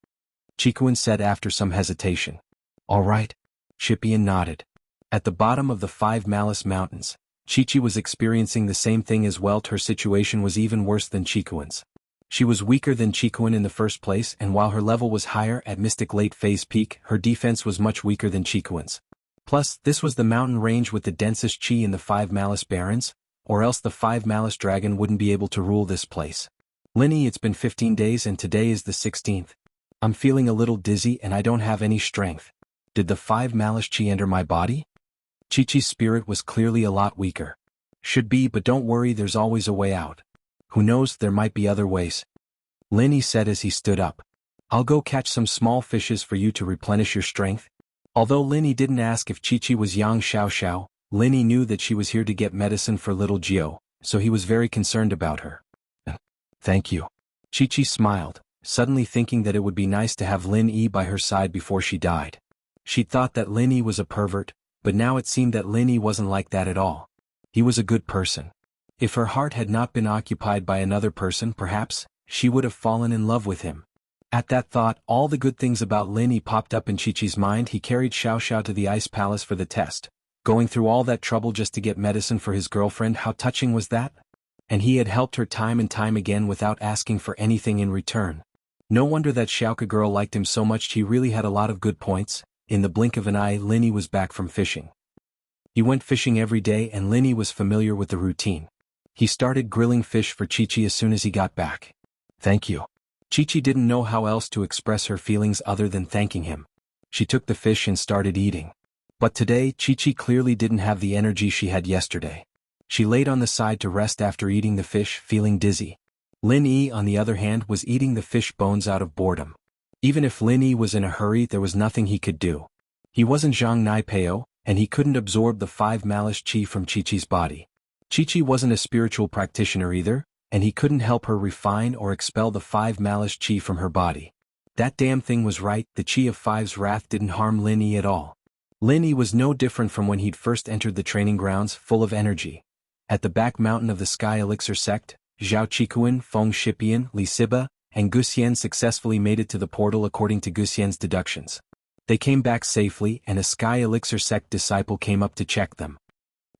Qikuan said after some hesitation. All right. Shipian nodded. At the bottom of the five Malice Mountains, Chi-Chi was experiencing the same thing as well. Her situation was even worse than Chikuan's. She was weaker than Chikuan in the first place, and while her level was higher at Mystic Late Phase Peak, her defense was much weaker than Chikuan's. Plus, this was the mountain range with the densest chi in the 5 Malice Barons, or else the 5 Malice Dragon wouldn't be able to rule this place. Linny, it's been 15 days and today is the 16th. I'm feeling a little dizzy and I don't have any strength. Did the 5 Malice chi enter my body? Chi-Chi's spirit was clearly a lot weaker. Should be, but don't worry, there's always a way out. Who knows, there might be other ways. Linny said as he stood up. I'll go catch some small fishes for you to replenish your strength. Although Linny didn't ask if Chi-Chi was Yang Xiao, Linny knew that she was here to get medicine for little Gio, so he was very concerned about her. Thank you. Chi-Chi smiled, suddenly thinking that it would be nice to have Lin Yi by her side before she died. She'd thought that Lin Yi was a pervert, but now it seemed that Lin Yi wasn't like that at all. He was a good person. If her heart had not been occupied by another person, perhaps, she would have fallen in love with him. At that thought, all the good things about Lin Yi popped up in Chi-Chi's mind. He carried Xiao to the Ice Palace for the test. Going through all that trouble just to get medicine for his girlfriend, how touching was that? And he had helped her time and time again without asking for anything in return. No wonder that Xiaoka girl liked him so much. He really had a lot of good points. In the blink of an eye, Lin Yi was back from fishing. He went fishing every day and Lin Yi was familiar with the routine. He started grilling fish for Chi-Chi as soon as he got back. Thank you. Chi-Chi didn't know how else to express her feelings other than thanking him. She took the fish and started eating. But today, Chi-Chi clearly didn't have the energy she had yesterday. She laid on the side to rest after eating the fish, feeling dizzy. Lin Yi, on the other hand, was eating the fish bones out of boredom. Even if Lin Yi was in a hurry, there was nothing he could do. He wasn't Zhang Naipeo, and he couldn't absorb the 5 Malice Chi from Chi-Chi's body. Chi-Chi wasn't a spiritual practitioner either, and he couldn't help her refine or expel the 5 Malice Chi from her body. That damn thing was right, the Chi of 5's wrath didn't harm Lin Yi at all. Lin Yi was no different from when he'd first entered the training grounds, full of energy. At the back mountain of the Sky Elixir sect, Zhao Qikuan, Feng Shipian, Li Siba, and Guxian successfully made it to the portal according to Guxian's deductions. They came back safely and a Sky Elixir sect disciple came up to check them.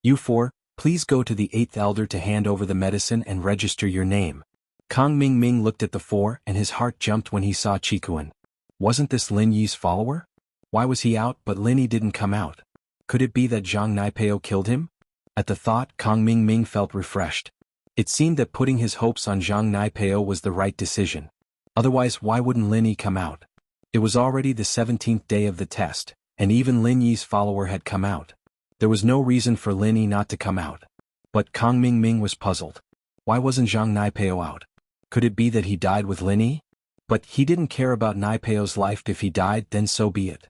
You 4, please go to the 8th elder to hand over the medicine and register your name. Kang Ming looked at the 4 and his heart jumped when he saw Qikuan. Wasn't this Lin Yi's follower? Why was he out but Lin Yi didn't come out? Could it be that Zhang Naipeo killed him? At the thought, Kang Ming felt refreshed. It seemed that putting his hopes on Zhang Naipeo was the right decision. Otherwise, why wouldn't Lin Yi come out? It was already the 17th day of the test, and even Lin Yi's follower had come out. There was no reason for Lin Yi not to come out. But Kang Ming was puzzled. Why wasn't Zhang Naipeo out? Could it be that he died with Lin Yi? But he didn't care about Naipeo's life. If he died, then so be it.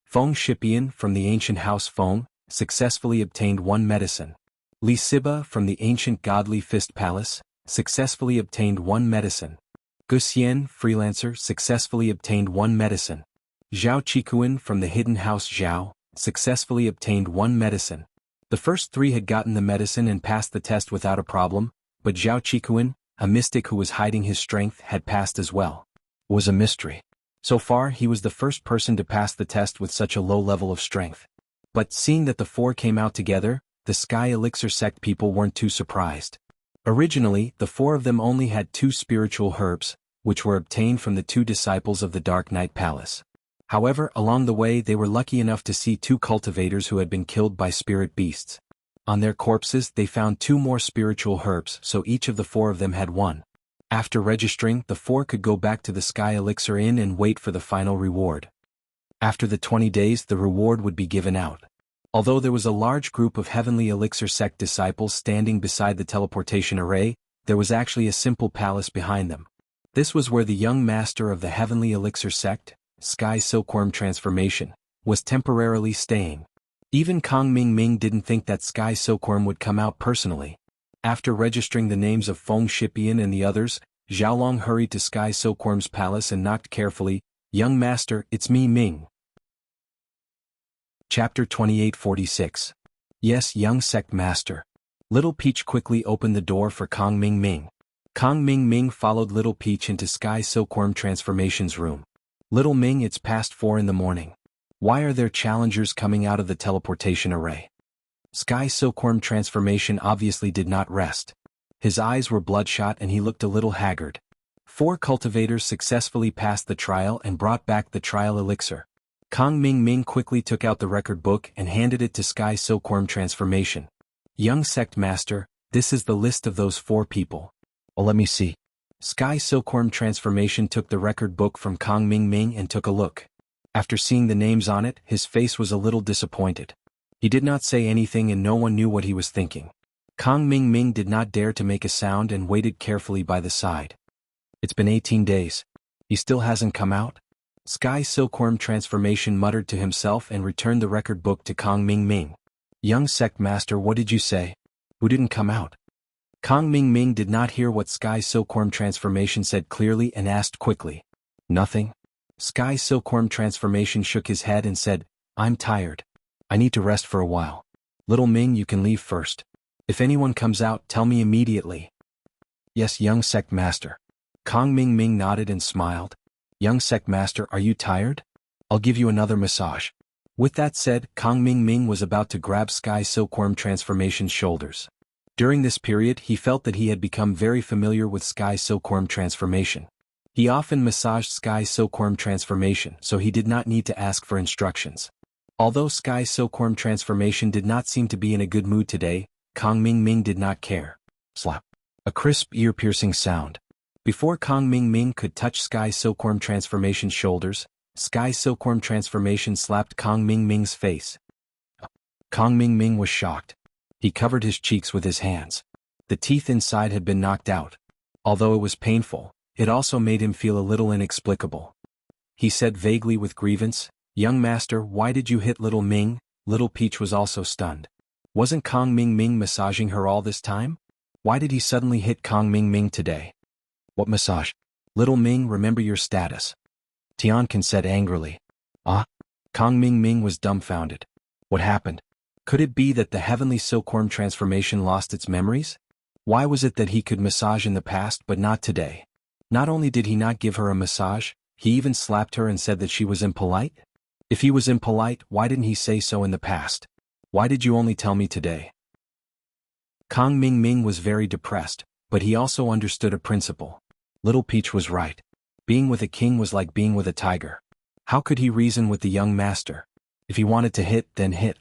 Feng Shipian, from the ancient house Feng, successfully obtained 1 medicine. Li Siba, from the ancient godly Fist Palace, successfully obtained 1 medicine. Guxian, freelancer, successfully obtained 1 medicine. Zhao Qikuan, from the hidden house Zhao, successfully obtained 1 medicine. The first 3 had gotten the medicine and passed the test without a problem, but Zhao Qikuan, a mystic who was hiding his strength, had passed as well. It was a mystery. So far, he was the first person to pass the test with such a low level of strength. But seeing that the 4 came out together, the Sky Elixir sect people weren't too surprised. Originally, the 4 of them only had 2 spiritual herbs, which were obtained from the 2 disciples of the Dark Knight Palace. However, along the way they were lucky enough to see 2 cultivators who had been killed by spirit beasts. On their corpses they found 2 more spiritual herbs, so each of the 4 of them had 1. After registering, the 4 could go back to the Sky Elixir Inn and wait for the final reward. After the 20 days the reward would be given out. Although there was a large group of Heavenly Elixir sect disciples standing beside the teleportation array, there was actually a simple palace behind them. This was where the young master of the Heavenly Elixir sect, Sky Silkworm Transformation, was temporarily staying. Even Kang Ming didn't think that Sky Silkworm would come out personally. After registering the names of Feng Shipian and the others, Xiaolong hurried to Sky Silkworm's palace and knocked carefully. "Young master, it's me Ming." Chapter 2846. Yes, young sect master. Little Peach quickly opened the door for Kang Ming. Kang Ming followed Little Peach into Sky Silkworm Transformation's room. "Little Ming, it's past 4 in the morning. Why are there challengers coming out of the teleportation array?" Sky Silkworm transformation obviously did not rest. His eyes were bloodshot and he looked a little haggard. 4 cultivators successfully passed the trial and brought back the trial elixir. Kong Ming Ming quickly took out the record book and handed it to Sky Silkworm transformation. Young Sect Master, this is the list of those 4 people. Well, let me see. Sky Silkworm transformation took the record book from Kong Ming Ming and took a look. After seeing the names on it, his face was a little disappointed. He did not say anything and no one knew what he was thinking. Kong Ming Ming did not dare to make a sound and waited carefully by the side. It's been 18 days. He still hasn't come out? Sky Silkworm transformation muttered to himself and returned the record book to Kong Ming Ming. Young Sect Master, what did you say? Who didn't come out? Kong Ming Ming did not hear what Sky Silkworm transformation said clearly and asked quickly. Nothing? Sky Silkworm transformation shook his head and said, I'm tired. I need to rest for a while. Little Ming, you can leave first. If anyone comes out, tell me immediately. Yes, Young Sect Master. Kong Ming Ming nodded and smiled. Young Sect Master, are you tired? I'll give you another massage. With that said, Kong Ming Ming was about to grab Sky Silkworm transformation's shoulders. During this period, he felt that he had become very familiar with Sky Silkworm transformation. He often massaged Sky Silkworm transformation, so he did not need to ask for instructions. Although Sky Silkworm transformation did not seem to be in a good mood today, Kong Ming Ming did not care. Slap. A crisp, ear-piercing sound. Before Kong Ming Ming could touch Sky Silkworm transformation's shoulders, Sky Silkworm transformation slapped Kong Ming Ming's face. Kong Ming Ming was shocked. He covered his cheeks with his hands. The teeth inside had been knocked out. Although it was painful, it also made him feel a little inexplicable. He said vaguely with grievance, Young Master, why did you hit Little Ming? Little Peach was also stunned. Wasn't Kong Ming Ming massaging her all this time? Why did he suddenly hit Kong Ming Ming today? What massage? Little Ming, remember your status. Tiankin said angrily. Ah? Kong Ming Ming was dumbfounded. What happened? Could it be that the heavenly silkworm transformation lost its memories? Why was it that he could massage in the past but not today? Not only did he not give her a massage, he even slapped her and said that she was impolite? If he was impolite, why didn't he say so in the past? Why did you only tell me today? Kong Ming Ming was very depressed, but he also understood a principle. Little Peach was right. Being with a king was like being with a tiger. How could he reason with the young master? If he wanted to hit, then hit.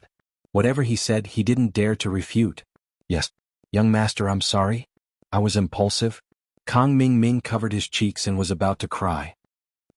Whatever he said, he didn't dare to refute. Yes, young master, I'm sorry. I was impulsive. Kong Ming Ming covered his cheeks and was about to cry.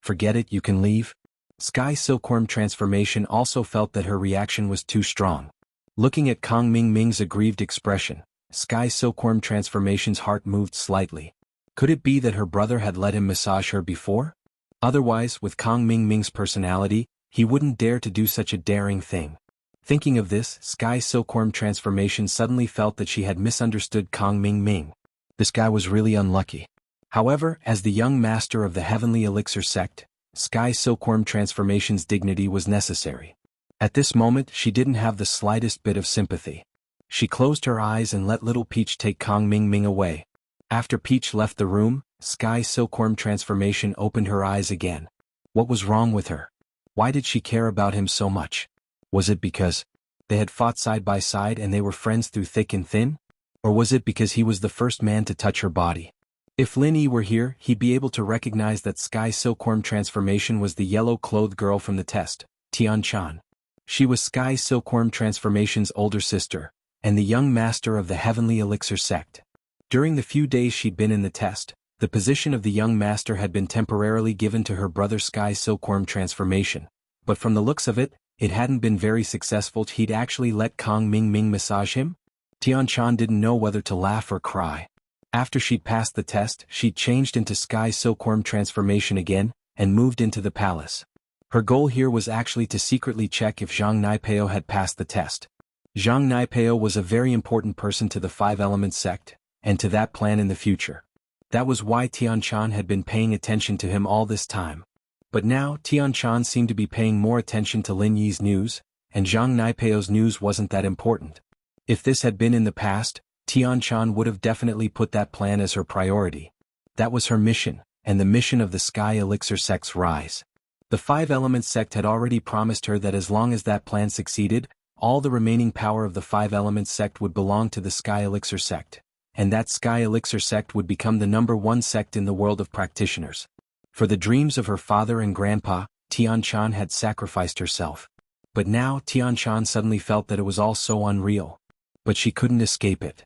Forget it, you can leave. Sky Silkworm transformation also felt that her reaction was too strong. Looking at Kong Ming Ming's aggrieved expression, Sky Silkworm transformation's heart moved slightly. Could it be that her brother had let him massage her before? Otherwise, with Kong Ming Ming's personality, he wouldn't dare to do such a daring thing. Thinking of this, Sky Silkworm transformation suddenly felt that she had misunderstood Kong Ming Ming. This guy was really unlucky. However, as the young master of the Heavenly Elixir sect, Sky Silkworm transformation's dignity was necessary. At this moment, she didn't have the slightest bit of sympathy. She closed her eyes and let Little Peach take Kong Ming Ming away. After Peach left the room, Sky Silkworm transformation opened her eyes again. What was wrong with her? Why did she care about him so much? Was it because they had fought side by side and they were friends through thick and thin? Or was it because he was the first man to touch her body? If Lin Yi were here, he'd be able to recognize that Sky Silkworm transformation was the yellow-clothed girl from the test, Tian Chan. She was Sky Silkworm transformation's older sister, and the young master of the Heavenly Elixir sect. During the few days she'd been in the test, the position of the young master had been temporarily given to her brother Sky Silkworm transformation, but from the looks of it, it hadn't been very successful. He'd actually let Kong Ming Ming massage him? Tian Chan didn't know whether to laugh or cry. After she'd passed the test, she'd changed into Sky Silkworm transformation again, and moved into the palace. Her goal here was actually to secretly check if Zhang Naipeo had passed the test. Zhang Naipeo was a very important person to the Five Elements sect, and to that plan in the future. That was why Tian Chan had been paying attention to him all this time. But now, Tian Chan seemed to be paying more attention to Lin Yi's news, and Zhang Naipeo's news wasn't that important. If this had been in the past, Tian Chan would have definitely put that plan as her priority. That was her mission, and the mission of the Sky Elixir sect's rise. The Five Elements sect had already promised her that as long as that plan succeeded, all the remaining power of the Five Elements sect would belong to the Sky Elixir sect, and that Sky Elixir sect would become the #1 sect in the world of practitioners. For the dreams of her father and grandpa, Tian-chan had sacrificed herself. But now Tian-chan suddenly felt that it was all so unreal. But she couldn't escape it.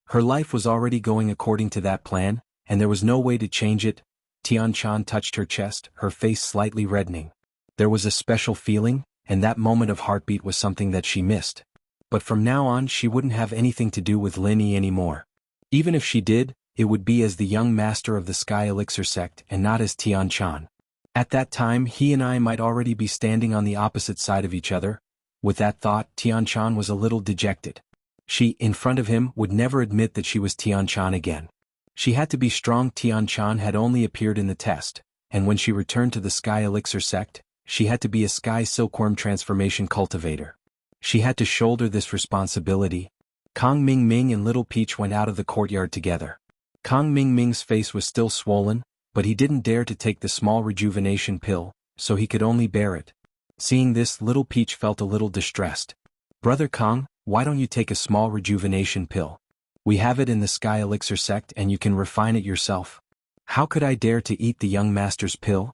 Her life was already going according to that plan, and there was no way to change it. Tian-chan touched her chest, her face slightly reddening. There was a special feeling, and that moment of heartbeat was something that she missed. But from now on she wouldn't have anything to do with Lin Yi anymore. Even if she did, it would be as the young master of the Sky Elixir sect and not as Tian-chan. At that time he and I might already be standing on the opposite side of each other. With that thought, Tian-chan was a little dejected. She, in front of him, would never admit that she was Tian-chan again. She had to be strong. Tian-chan had only appeared in the test, and when she returned to the Sky Elixir sect, she had to be a Sky Silkworm transformation cultivator. She had to shoulder this responsibility. Kong Ming and Little Peach went out of the courtyard together. Kong Ming's face was still swollen, but he didn't dare to take the small rejuvenation pill, so he could only bear it. Seeing this, Little Peach felt a little distressed. "Brother Kong, why don't you take a small rejuvenation pill? We have it in the Sky Elixir sect and you can refine it yourself." "How could I dare to eat the young master's pill?"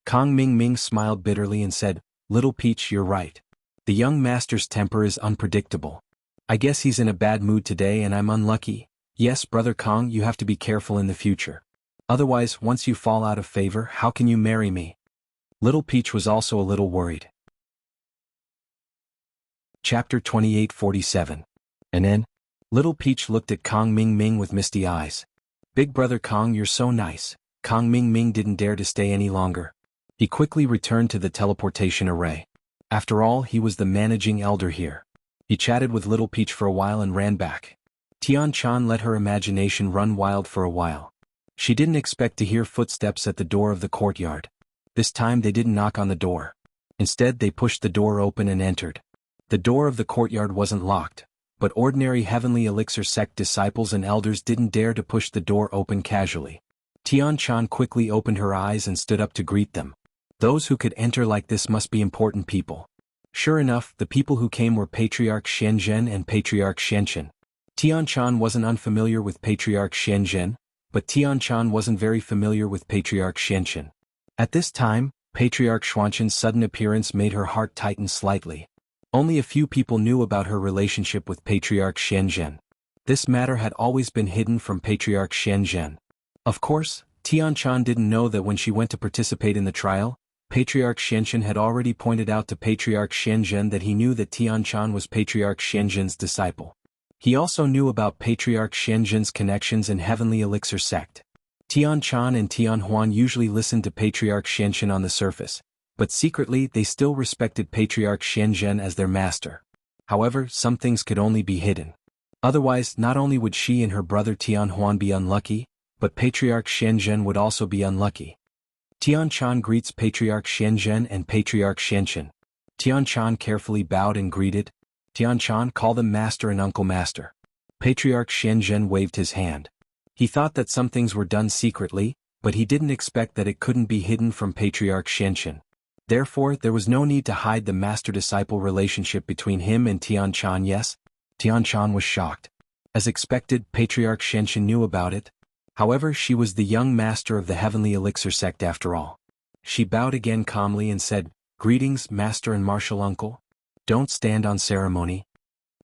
Kong Ming smiled bitterly and said, "Little Peach, you're right. The young master's temper is unpredictable. I guess he's in a bad mood today and I'm unlucky. Yes, Brother Kong, you have to be careful in the future. Otherwise, once you fall out of favor, how can you marry me?" Little Peach was also a little worried. Chapter 2847. And then, Little Peach looked at Kong Ming with misty eyes. "Big Brother Kong, you're so nice." Kong Ming didn't dare to stay any longer. He quickly returned to the teleportation array. After all, he was the managing elder here. He chatted with Little Peach for a while and ran back. Tian-chan let her imagination run wild for a while. She didn't expect to hear footsteps at the door of the courtyard. This time they didn't knock on the door. Instead they pushed the door open and entered. The door of the courtyard wasn't locked, but ordinary Heavenly Elixir sect disciples and elders didn't dare to push the door open casually. Tian-chan quickly opened her eyes and stood up to greet them. Those who could enter like this must be important people. Sure enough, the people who came were Patriarch Xianzhen and Patriarch Xianchen. Tian-chan wasn't unfamiliar with Patriarch Xianzhen, but Tian-chan wasn't very familiar with Patriarch Xianchen. At this time, Patriarch Xuanchen's sudden appearance made her heart tighten slightly. Only a few people knew about her relationship with Patriarch Xianzhen. This matter had always been hidden from Patriarch Xianzhen. Of course, Tian-chan didn't know that when she went to participate in the trial, Patriarch Xianchen had already pointed out to Patriarch Xianzhen that he knew that Tian-chan was Patriarch Xianzhen's disciple. He also knew about Patriarch Xianzhen's connections in Heavenly Elixir sect. Tian-chan and Tian-huan usually listened to Patriarch Xianzhen on the surface, but secretly they still respected Patriarch Xianzhen as their master. However, some things could only be hidden. Otherwise, not only would she and her brother Tian-huan be unlucky, but Patriarch Xianzhen would also be unlucky. Tian-chan greets Patriarch Xianzhen and Patriarch Xianchen. Tian-chan carefully bowed and greeted. Tian-chan, call them Master and Uncle Master. Patriarch Xianzhen waved his hand. He thought that some things were done secretly, but he didn't expect that it couldn't be hidden from Patriarch Xianchen. Therefore, there was no need to hide the master-disciple relationship between him and Tian-chan. Yes? Tian-chan was shocked. As expected, Patriarch Xianchen knew about it. However, she was the young master of the Heavenly Elixir sect after all. She bowed again calmly and said, "Greetings, Master and Martial Uncle. Don't stand on ceremony."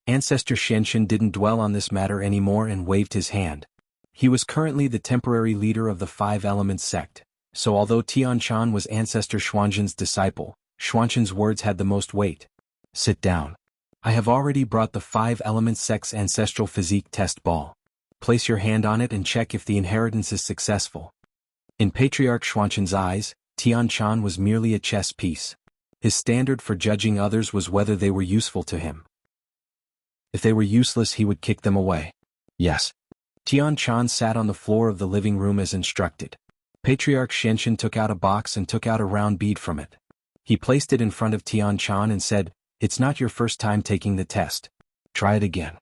Ancestor Xianchen didn't dwell on this matter anymore and waved his hand. He was currently the temporary leader of the Five Elements sect, so although Tian-chan was Ancestor Xuanzhen's disciple, Xuanzhen's words had the most weight. "Sit down. I have already brought the Five Elements sect's ancestral physique test ball. Place your hand on it and check if the inheritance is successful." In Patriarch Xuanchen's eyes, Tian-chan was merely a chess piece. His standard for judging others was whether they were useful to him. If they were useless, he would kick them away. Yes. Tian-chan sat on the floor of the living room as instructed. Patriarch Xianchen took out a box and took out a round bead from it. He placed it in front of Tian-chan and said, "It's not your first time taking the test. Try it again."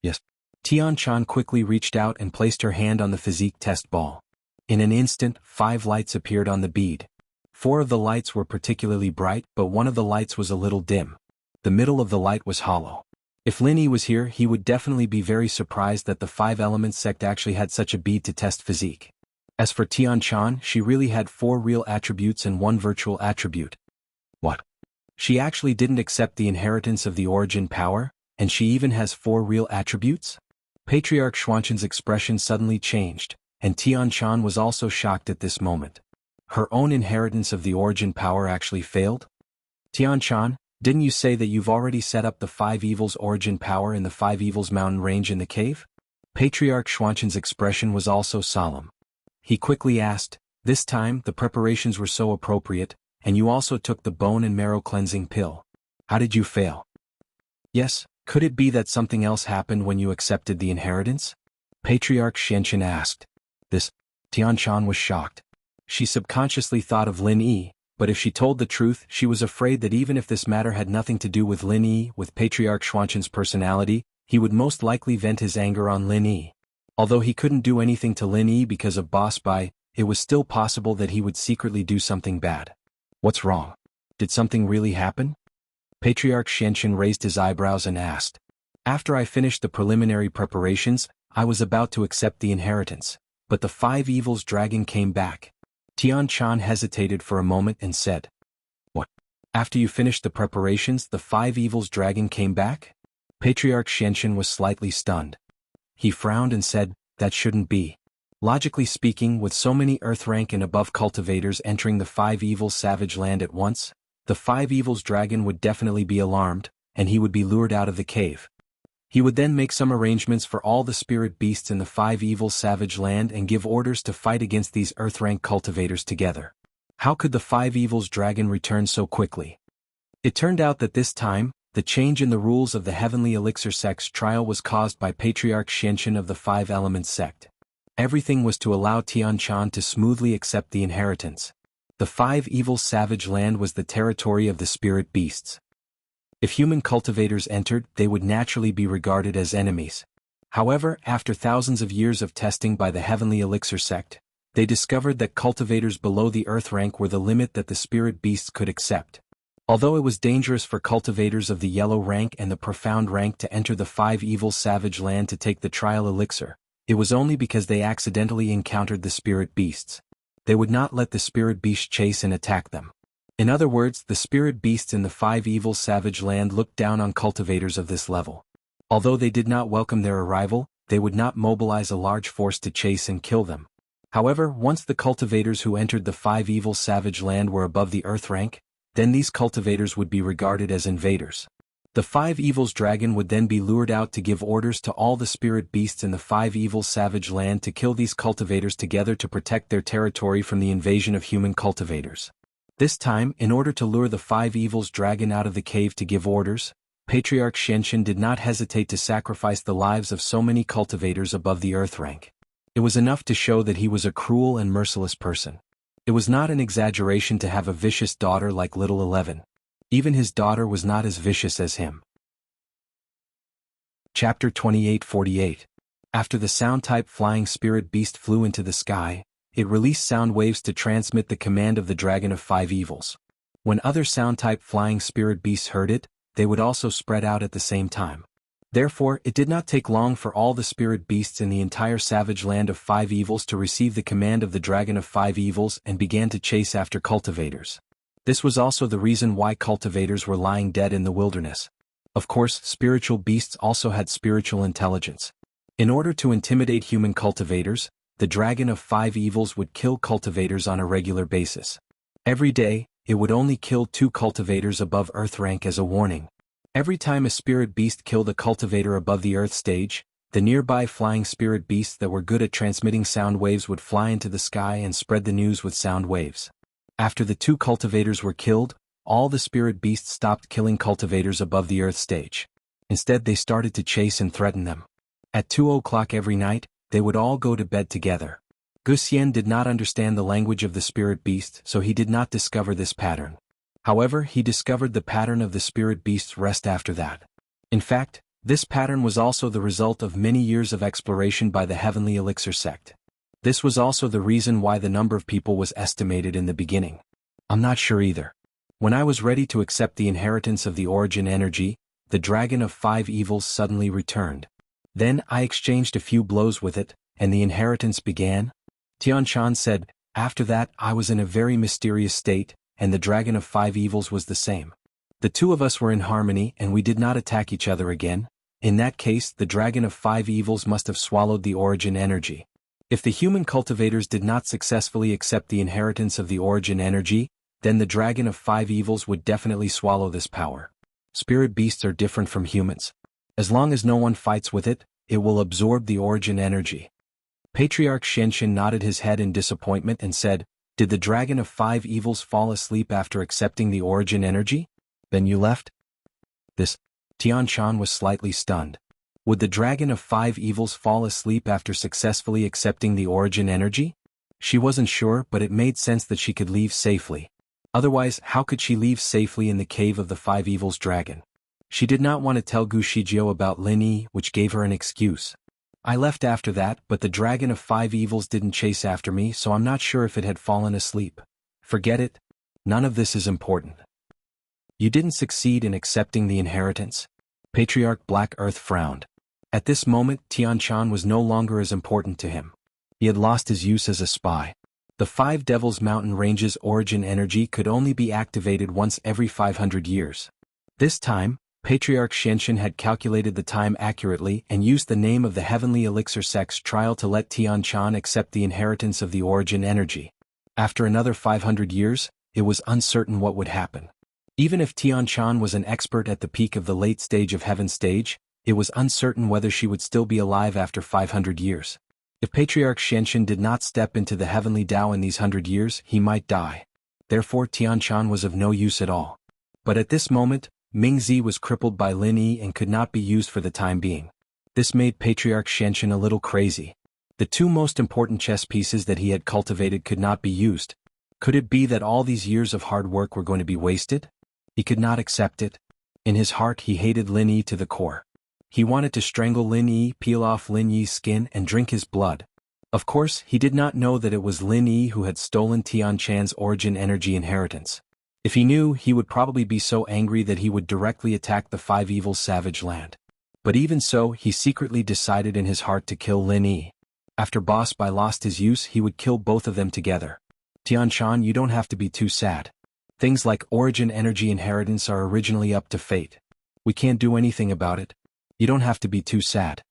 Yes. Tian-chan quickly reached out and placed her hand on the physique test ball. In an instant, 5 lights appeared on the bead. 4 of the lights were particularly bright, but one of the lights was a little dim. The middle of the light was hollow. If Lin Yi was here, he would definitely be very surprised that the Five Elements sect actually had such a bead to test physique. As for Tian Chan, she really had 4 real attributes and 1 virtual attribute. What? She actually didn't accept the inheritance of the origin power, and she even has 4 real attributes? Patriarch Xuanqin's expression suddenly changed, and Tian Chan was also shocked at this moment. Her own inheritance of the origin power actually failed? Tian Chan, didn't you say that you've already set up the 5 evils origin power in the 5 evils mountain range in the cave? Patriarch Xuanqin's expression was also solemn. He quickly asked, this time the preparations were so appropriate, and you also took the bone and marrow cleansing pill. How did you fail? Yes, could it be that something else happened when you accepted the inheritance? Patriarch Xianqin asked. Tian Chan was shocked. She subconsciously thought of Lin Yi, but if she told the truth, she was afraid that even if this matter had nothing to do with Lin Yi, with Patriarch Xuanqin's personality, he would most likely vent his anger on Lin Yi. Although he couldn't do anything to Lin Yi because of Boss Bai, it was still possible that he would secretly do something bad. What's wrong? Did something really happen? Patriarch Xianqin raised his eyebrows and asked. After I finished the preliminary preparations, I was about to accept the inheritance, but the 5 evils dragon came back. Tian Chan hesitated for a moment and said, what? After you finished the preparations, the 5 evils dragon came back? Patriarch Xianqin was slightly stunned. He frowned and said, that shouldn't be. Logically speaking, with so many earth rank and above cultivators entering the 5 evils savage land at once, the 5 evils dragon would definitely be alarmed, and he would be lured out of the cave. He would then make some arrangements for all the spirit beasts in the 5 evils savage land and give orders to fight against these earth rank cultivators together. How could the 5 evils dragon return so quickly? It turned out that this time, the change in the rules of the Heavenly Elixir sect's trial was caused by Patriarch Xianqin of the 5 Elements sect. Everything was to allow Tian Chan to smoothly accept the inheritance. The 5 evils savage land was the territory of the spirit beasts. If human cultivators entered, they would naturally be regarded as enemies. However, after thousands of years of testing by the Heavenly Elixir sect, they discovered that cultivators below the earth rank were the limit that the spirit beasts could accept. Although it was dangerous for cultivators of the yellow rank and the profound rank to enter the 5 evils savage land to take the trial elixir, it was only because they accidentally encountered the spirit beasts. They would not let the spirit beasts chase and attack them. In other words, the spirit beasts in the 5 evils savage land looked down on cultivators of this level. Although they did not welcome their arrival, they would not mobilize a large force to chase and kill them. However, once the cultivators who entered the 5 evils savage land were above the earth rank, then these cultivators would be regarded as invaders. The 5 evils dragon would then be lured out to give orders to all the spirit beasts in the 5 evils savage land to kill these cultivators together to protect their territory from the invasion of human cultivators. This time, in order to lure the 5 evils dragon out of the cave to give orders, Patriarch Xianqin did not hesitate to sacrifice the lives of so many cultivators above the earth rank. It was enough to show that he was a cruel and merciless person. It was not an exaggeration to have a vicious daughter like Little 11. Even his daughter was not as vicious as him. Chapter 28:48. After the sound-type flying spirit beast flew into the sky, it released sound waves to transmit the command of the Dragon of 5 Evils. When other sound-type flying spirit beasts heard it, they would also spread out at the same time. Therefore, it did not take long for all the spirit beasts in the entire savage land of 5 Evils to receive the command of the Dragon of 5 Evils and began to chase after cultivators. This was also the reason why cultivators were lying dead in the wilderness. Of course, spiritual beasts also had spiritual intelligence. In order to intimidate human cultivators, the Dragon of 5 Evils would kill cultivators on a regular basis. Every day, it would only kill 2 cultivators above earth rank as a warning. Every time a spirit beast killed a cultivator above the earth stage, the nearby flying spirit beasts that were good at transmitting sound waves would fly into the sky and spread the news with sound waves. After the 2 cultivators were killed, all the spirit beasts stopped killing cultivators above the earth stage. Instead, they started to chase and threaten them. At 2 o'clock every night, they would all go to bed together. Guxian did not understand the language of the spirit beast, so he did not discover this pattern. However, he discovered the pattern of the spirit beast's rest after that. In fact, this pattern was also the result of many years of exploration by the Heavenly Elixir sect. This was also the reason why the number of people was estimated in the beginning. I'm not sure either. When I was ready to accept the inheritance of the origin energy, the dragon of 5 evils suddenly returned. Then I exchanged a few blows with it, and the inheritance began. Tianshan said, after that I was in a very mysterious state, and the dragon of 5 evils was the same. The two of us were in harmony and we did not attack each other again. In that case, the dragon of 5 evils must have swallowed the origin energy. If the human cultivators did not successfully accept the inheritance of the origin energy, then the dragon of 5 evils would definitely swallow this power. Spirit beasts are different from humans. As long as no one fights with it, it will absorb the origin energy. Patriarch Xianxin nodded his head in disappointment and said, did the dragon of 5 evils fall asleep after accepting the origin energy? Then you left? Tianshan was slightly stunned. Would the dragon of 5 evils fall asleep after successfully accepting the origin energy? She wasn't sure, but it made sense that she could leave safely. Otherwise, how could she leave safely in the cave of the 5 evils dragon? She did not want to tell Gu Shijiao about Lin Yi, which gave her an excuse. I left after that, but the dragon of 5 evils didn't chase after me, so I'm not sure if it had fallen asleep. Forget it. None of this is important. You didn't succeed in accepting the inheritance. Patriarch Black Earth frowned. At this moment, Tianshan was no longer as important to him. He had lost his use as a spy. The 5 Devils Mountain Range's origin energy could only be activated once every 500 years. This time, Patriarch Xianxin had calculated the time accurately and used the name of the Heavenly Elixir Sect's trial to let Tianshan accept the inheritance of the origin energy. After another 500 years, it was uncertain what would happen. Even if Tianshan was an expert at the peak of the late stage of Heaven stage, it was uncertain whether she would still be alive after 500 years. If Patriarch Xianxin did not step into the Heavenly Tao in these 100 years, he might die. Therefore Tianshan was of no use at all. But at this moment, Mingzi was crippled by Lin Yi and could not be used for the time being. This made Patriarch Xianxin a little crazy. The 2 most important chess pieces that he had cultivated could not be used. Could it be that all these years of hard work were going to be wasted? He could not accept it. In his heart he hated Lin Yi to the core. He wanted to strangle Lin Yi, peel off Lin Yi's skin and drink his blood. Of course, he did not know that it was Lin Yi who had stolen Tianshan's origin energy inheritance. If he knew, he would probably be so angry that he would directly attack the 5 evils savage land. But even so, he secretly decided in his heart to kill Lin Yi. After Boss Bai lost his use, he would kill both of them together. Tianshan, you don't have to be too sad. Things like origin energy inheritance are originally up to fate. We can't do anything about it. You don't have to be too sad.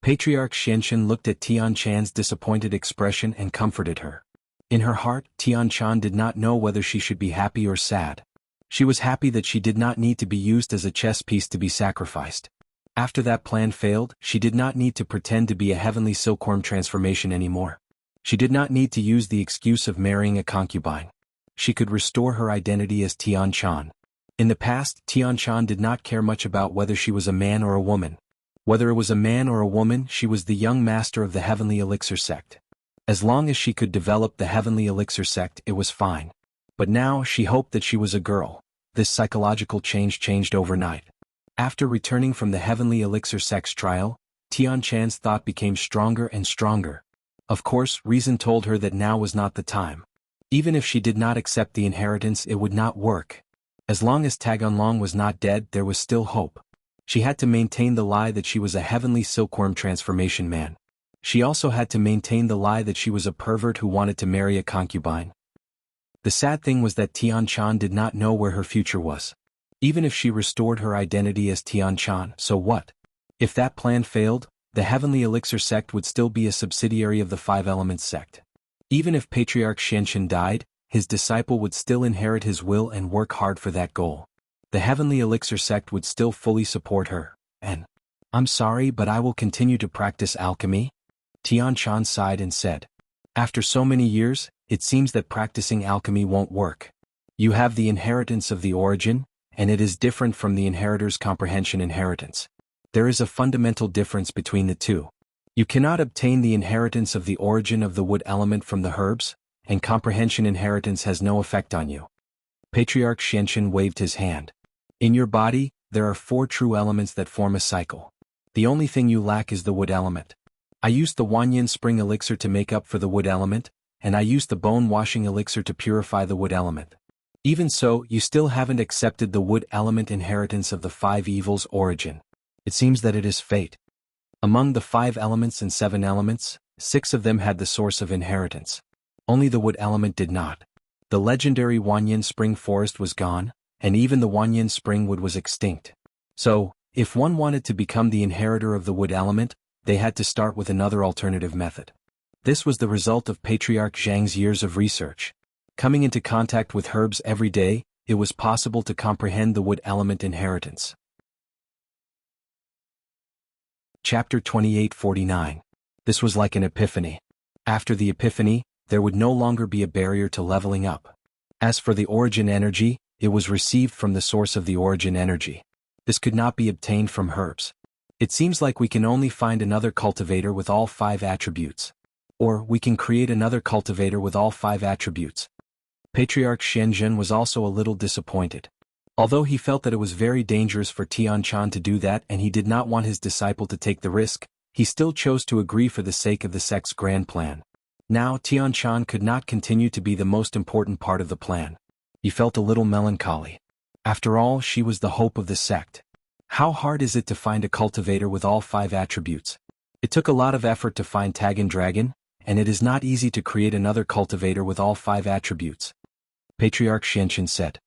Patriarch Xianxin looked at Tianshan's disappointed expression and comforted her. In her heart, Tianshan did not know whether she should be happy or sad. She was happy that she did not need to be used as a chess piece to be sacrificed. After that plan failed, she did not need to pretend to be a heavenly silkworm transformation anymore. She did not need to use the excuse of marrying a concubine. She could restore her identity as Tianshan. In the past, Tianshan did not care much about whether she was a man or a woman. Whether it was a man or a woman, she was the young master of the Heavenly Elixir Sect. As long as she could develop the Heavenly Elixir Sect, it was fine. But now she hoped that she was a girl. This psychological change changed overnight. After returning from the Heavenly Elixir Sect's trial, Tianshan's thought became stronger and stronger. Of course, reason told her that now was not the time. Even if she did not accept the inheritance, it would not work. As long as Taganlong was not dead, there was still hope. She had to maintain the lie that she was a heavenly silkworm transformation man. She also had to maintain the lie that she was a pervert who wanted to marry a concubine. The sad thing was that Tianshan did not know where her future was. Even if she restored her identity as Tianshan, so what? If that plan failed, the Heavenly Elixir Sect would still be a subsidiary of the 5 Elements Sect. Even if Patriarch Xianxin died, his disciple would still inherit his will and work hard for that goal. The Heavenly Elixir Sect would still fully support her, and, I'm sorry, but I will continue to practice alchemy. Tianshan sighed and said, after so many years, it seems that practicing alchemy won't work. You have the inheritance of the origin, and it is different from the inheritor's comprehension inheritance. There is a fundamental difference between the two. You cannot obtain the inheritance of the origin of the wood element from the herbs, and comprehension inheritance has no effect on you. Patriarch Xianxin waved his hand. In your body, there are 4 true elements that form a cycle. The only thing you lack is the wood element. I used the Wanyin Spring Elixir to make up for the wood element, and I used the Bone Washing Elixir to purify the wood element. Even so, you still haven't accepted the wood element inheritance of the 5 evils origin. It seems that it is fate. Among the 5 elements and 7 elements, 6 of them had the source of inheritance. Only the wood element did not. The legendary Wanyan Spring Forest was gone, and even the Wanyan Spring Wood was extinct. So, if one wanted to become the inheritor of the wood element, they had to start with another alternative method. This was the result of Patriarch Zhang's years of research. Coming into contact with herbs every day, it was possible to comprehend the wood element inheritance. Chapter 2849. This was like an epiphany. After the epiphany, there would no longer be a barrier to leveling up. As for the origin energy, it was received from the source of the origin energy. This could not be obtained from herbs. It seems like we can only find another cultivator with all 5 attributes. Or we can create another cultivator with all 5 attributes. Patriarch Xianzhen was also a little disappointed. Although he felt that it was very dangerous for Tianchan to do that and he did not want his disciple to take the risk, he still chose to agree for the sake of the sect's grand plan. Now Tianchan could not continue to be the most important part of the plan. He felt a little melancholy. After all, she was the hope of the sect. How hard is it to find a cultivator with all 5 attributes? It took a lot of effort to find Tagan Dragon, and it is not easy to create another cultivator with all 5 attributes. Patriarch Xianzhen said.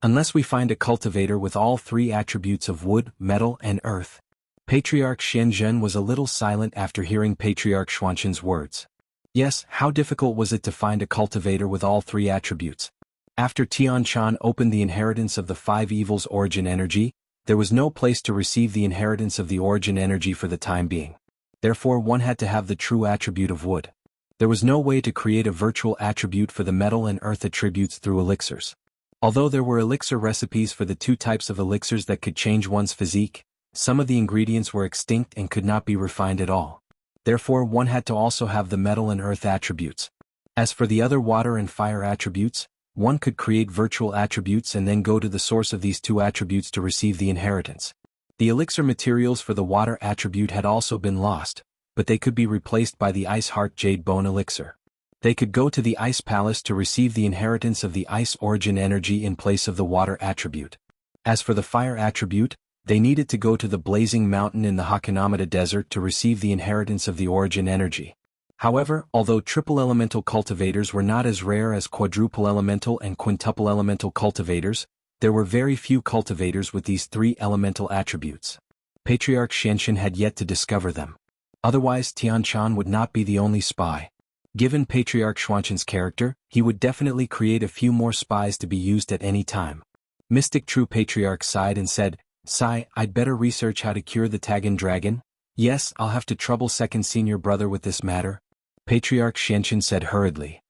Unless we find a cultivator with all 3 attributes of wood, metal, and earth. Patriarch Xianzhen was a little silent after hearing Patriarch Xuanzhen's words. Yes, how difficult was it to find a cultivator with all 3 attributes? After Tianchan opened the inheritance of the 5 evils origin energy, there was no place to receive the inheritance of the origin energy for the time being. Therefore one had to have the true attribute of wood. There was no way to create a virtual attribute for the metal and earth attributes through elixirs. Although there were elixir recipes for the 2 types of elixirs that could change one's physique, some of the ingredients were extinct and could not be refined at all. Therefore one had to also have the metal and earth attributes. As for the other water and fire attributes, one could create virtual attributes and then go to the source of these 2 attributes to receive the inheritance. The elixir materials for the water attribute had also been lost, but they could be replaced by the Ice Heart Jade Bone elixir. They could go to the Ice Palace to receive the inheritance of the ice origin energy in place of the water attribute. As for the fire attribute, they needed to go to the Blazing Mountain in the Hakanamata Desert to receive the inheritance of the origin energy. However, although triple elemental cultivators were not as rare as quadruple elemental and quintuple elemental cultivators, there were very few cultivators with these 3 elemental attributes. Patriarch Xianzhen had yet to discover them. Otherwise Tianchan would not be the only spy. Given Patriarch Xuanzhen's character, he would definitely create a few more spies to be used at any time. Mystic True Patriarch sighed and said, "Sai, I'd better research how to cure the Tagan Dragon. Yes, I'll have to trouble second senior brother with this matter." Patriarch Xianzhen said hurriedly.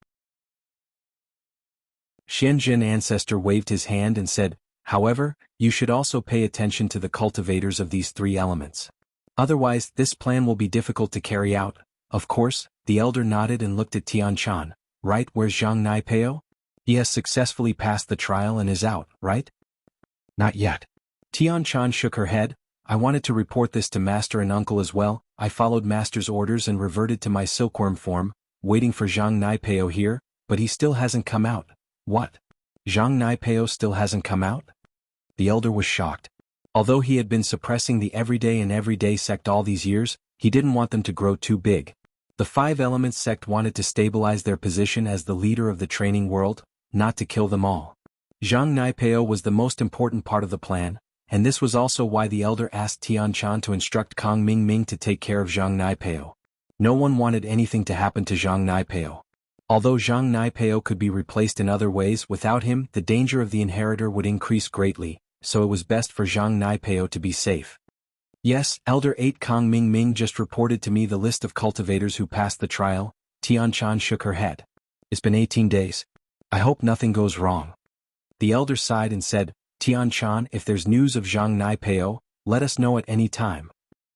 Xianzhen Ancestor waved his hand and said, "However, you should also pay attention to the cultivators of these 3 elements. Otherwise, this plan will be difficult to carry out." Of course, the elder nodded and looked at Tianchan. "Right, where's Zhang Naipeo? He has successfully passed the trial and is out, right?" "Not yet." Tianchan shook her head. "I wanted to report this to Master and Uncle as well. I followed Master's orders and reverted to my silkworm form, waiting for Zhang Naipeo here, but he still hasn't come out." "What? Zhang Naipeo still hasn't come out?" The elder was shocked. Although he had been suppressing the everyday sect all these years, he didn't want them to grow too big. The 5 Elements sect wanted to stabilize their position as the leader of the training world, not to kill them all. Zhang Naipeo was the most important part of the plan, and this was also why the elder asked Tianchan to instruct Kong Mingming to take care of Zhang Naipeo. No one wanted anything to happen to Zhang Naipeo. Although Zhang Naipeo could be replaced in other ways, without him the danger of the inheritor would increase greatly, so it was best for Zhang Naipeo to be safe. "Yes, Elder 8 Kong Mingming just reported to me the list of cultivators who passed the trial." Tianchan shook her head. "It's been 18 days. I hope nothing goes wrong." The elder sighed and said, "Tianchan, if there's news of Zhang Naipeo, let us know at any time."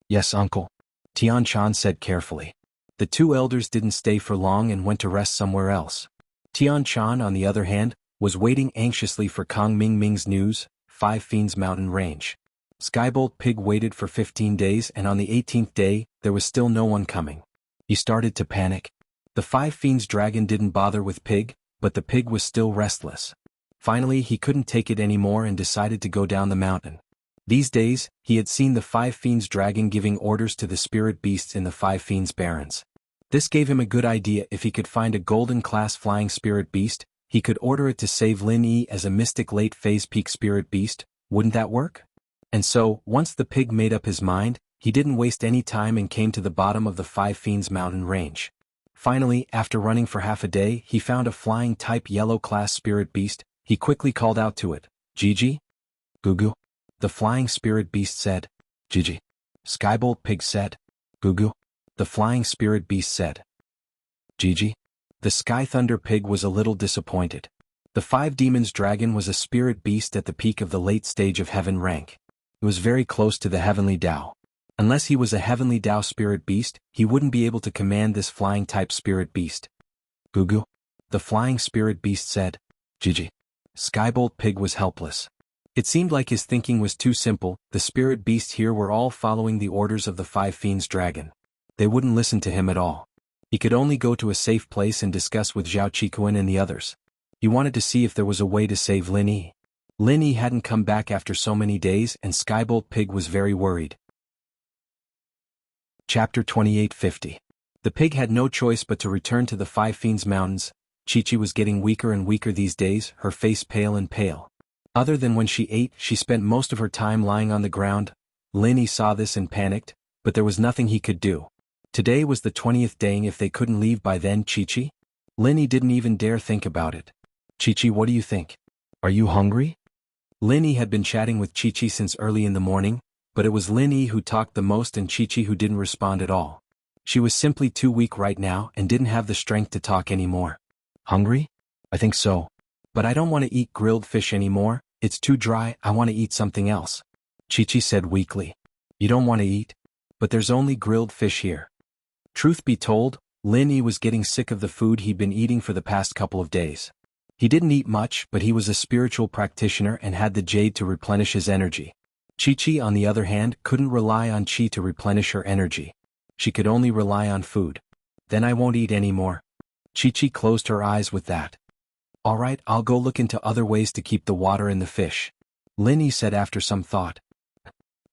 "Yes, uncle," Tianchan said carefully. The 2 elders didn't stay for long and went to rest somewhere else. Tianchan, on the other hand, was waiting anxiously for Kong Mingming's news. 5 Fiends Mountain Range. Skybolt Pig waited for 15 days and on the 18th day, there was still no one coming. He started to panic. The 5 Fiends Dragon didn't bother with Pig, but the pig was still restless. Finally he couldn't take it anymore and decided to go down the mountain. These days, he had seen the 5 Fiends dragon giving orders to the spirit beasts in the 5 Fiends barons. This gave him a good idea. If he could find a golden class flying spirit beast, he could order it to save Lin Yi as a mystic late phase peak spirit beast. Wouldn't that work? And so, once the pig made up his mind, he didn't waste any time and came to the bottom of the 5 Fiends mountain range. Finally, after running for half a day, he found a flying type yellow class spirit beast. He quickly called out to it, "Gigi? Gugu?" The flying spirit beast said, "Gigi." Skybolt pig said, "Gugu." The flying spirit beast said, "Gigi." The sky thunder pig was a little disappointed. The 5 demons dragon was a spirit beast at the peak of the late stage of heaven rank. It was very close to the heavenly Tao. Unless he was a heavenly Tao spirit beast, he wouldn't be able to command this flying type spirit beast. "Gugu." The flying spirit beast said, "Gigi." Skybolt pig was helpless. It seemed like his thinking was too simple. The spirit beasts here were all following the orders of the 5 Fiends dragon. They wouldn't listen to him at all. He could only go to a safe place and discuss with Zhao Qikuan and the others. He wanted to see if there was a way to save Lin Yi. Lin Yi hadn't come back after so many days and Skybolt pig was very worried. Chapter 2850. The pig had no choice but to return to the 5 Fiends mountains. Chi-Chi was getting weaker and weaker these days, her face pale and pale. Other than when she ate, she spent most of her time lying on the ground. Lin Yi saw this and panicked, but there was nothing he could do. Today was the 20th day, and if they couldn't leave by then, Chi-Chi? Lin Yi didn't even dare think about it. "Chi-Chi, what do you think? Are you hungry?" Lin Yi had been chatting with Chi-Chi since early in the morning, but it was Lin Yi who talked the most and Chi-Chi who didn't respond at all. She was simply too weak right now and didn't have the strength to talk anymore. "Hungry? I think so. But I don't want to eat grilled fish anymore, it's too dry, I want to eat something else," Chi-Chi said weakly. "You don't want to eat? But there's only grilled fish here." Truth be told, Lin Yi was getting sick of the food he'd been eating for the past couple of days. He didn't eat much, but he was a spiritual practitioner and had the jade to replenish his energy. Chi-Chi, on the other hand, couldn't rely on Chi to replenish her energy. She could only rely on food. "Then I won't eat anymore." Chi-Chi closed her eyes with that. "All right, I'll go look into other ways to keep the water in the fish," Lin Yi said after some thought.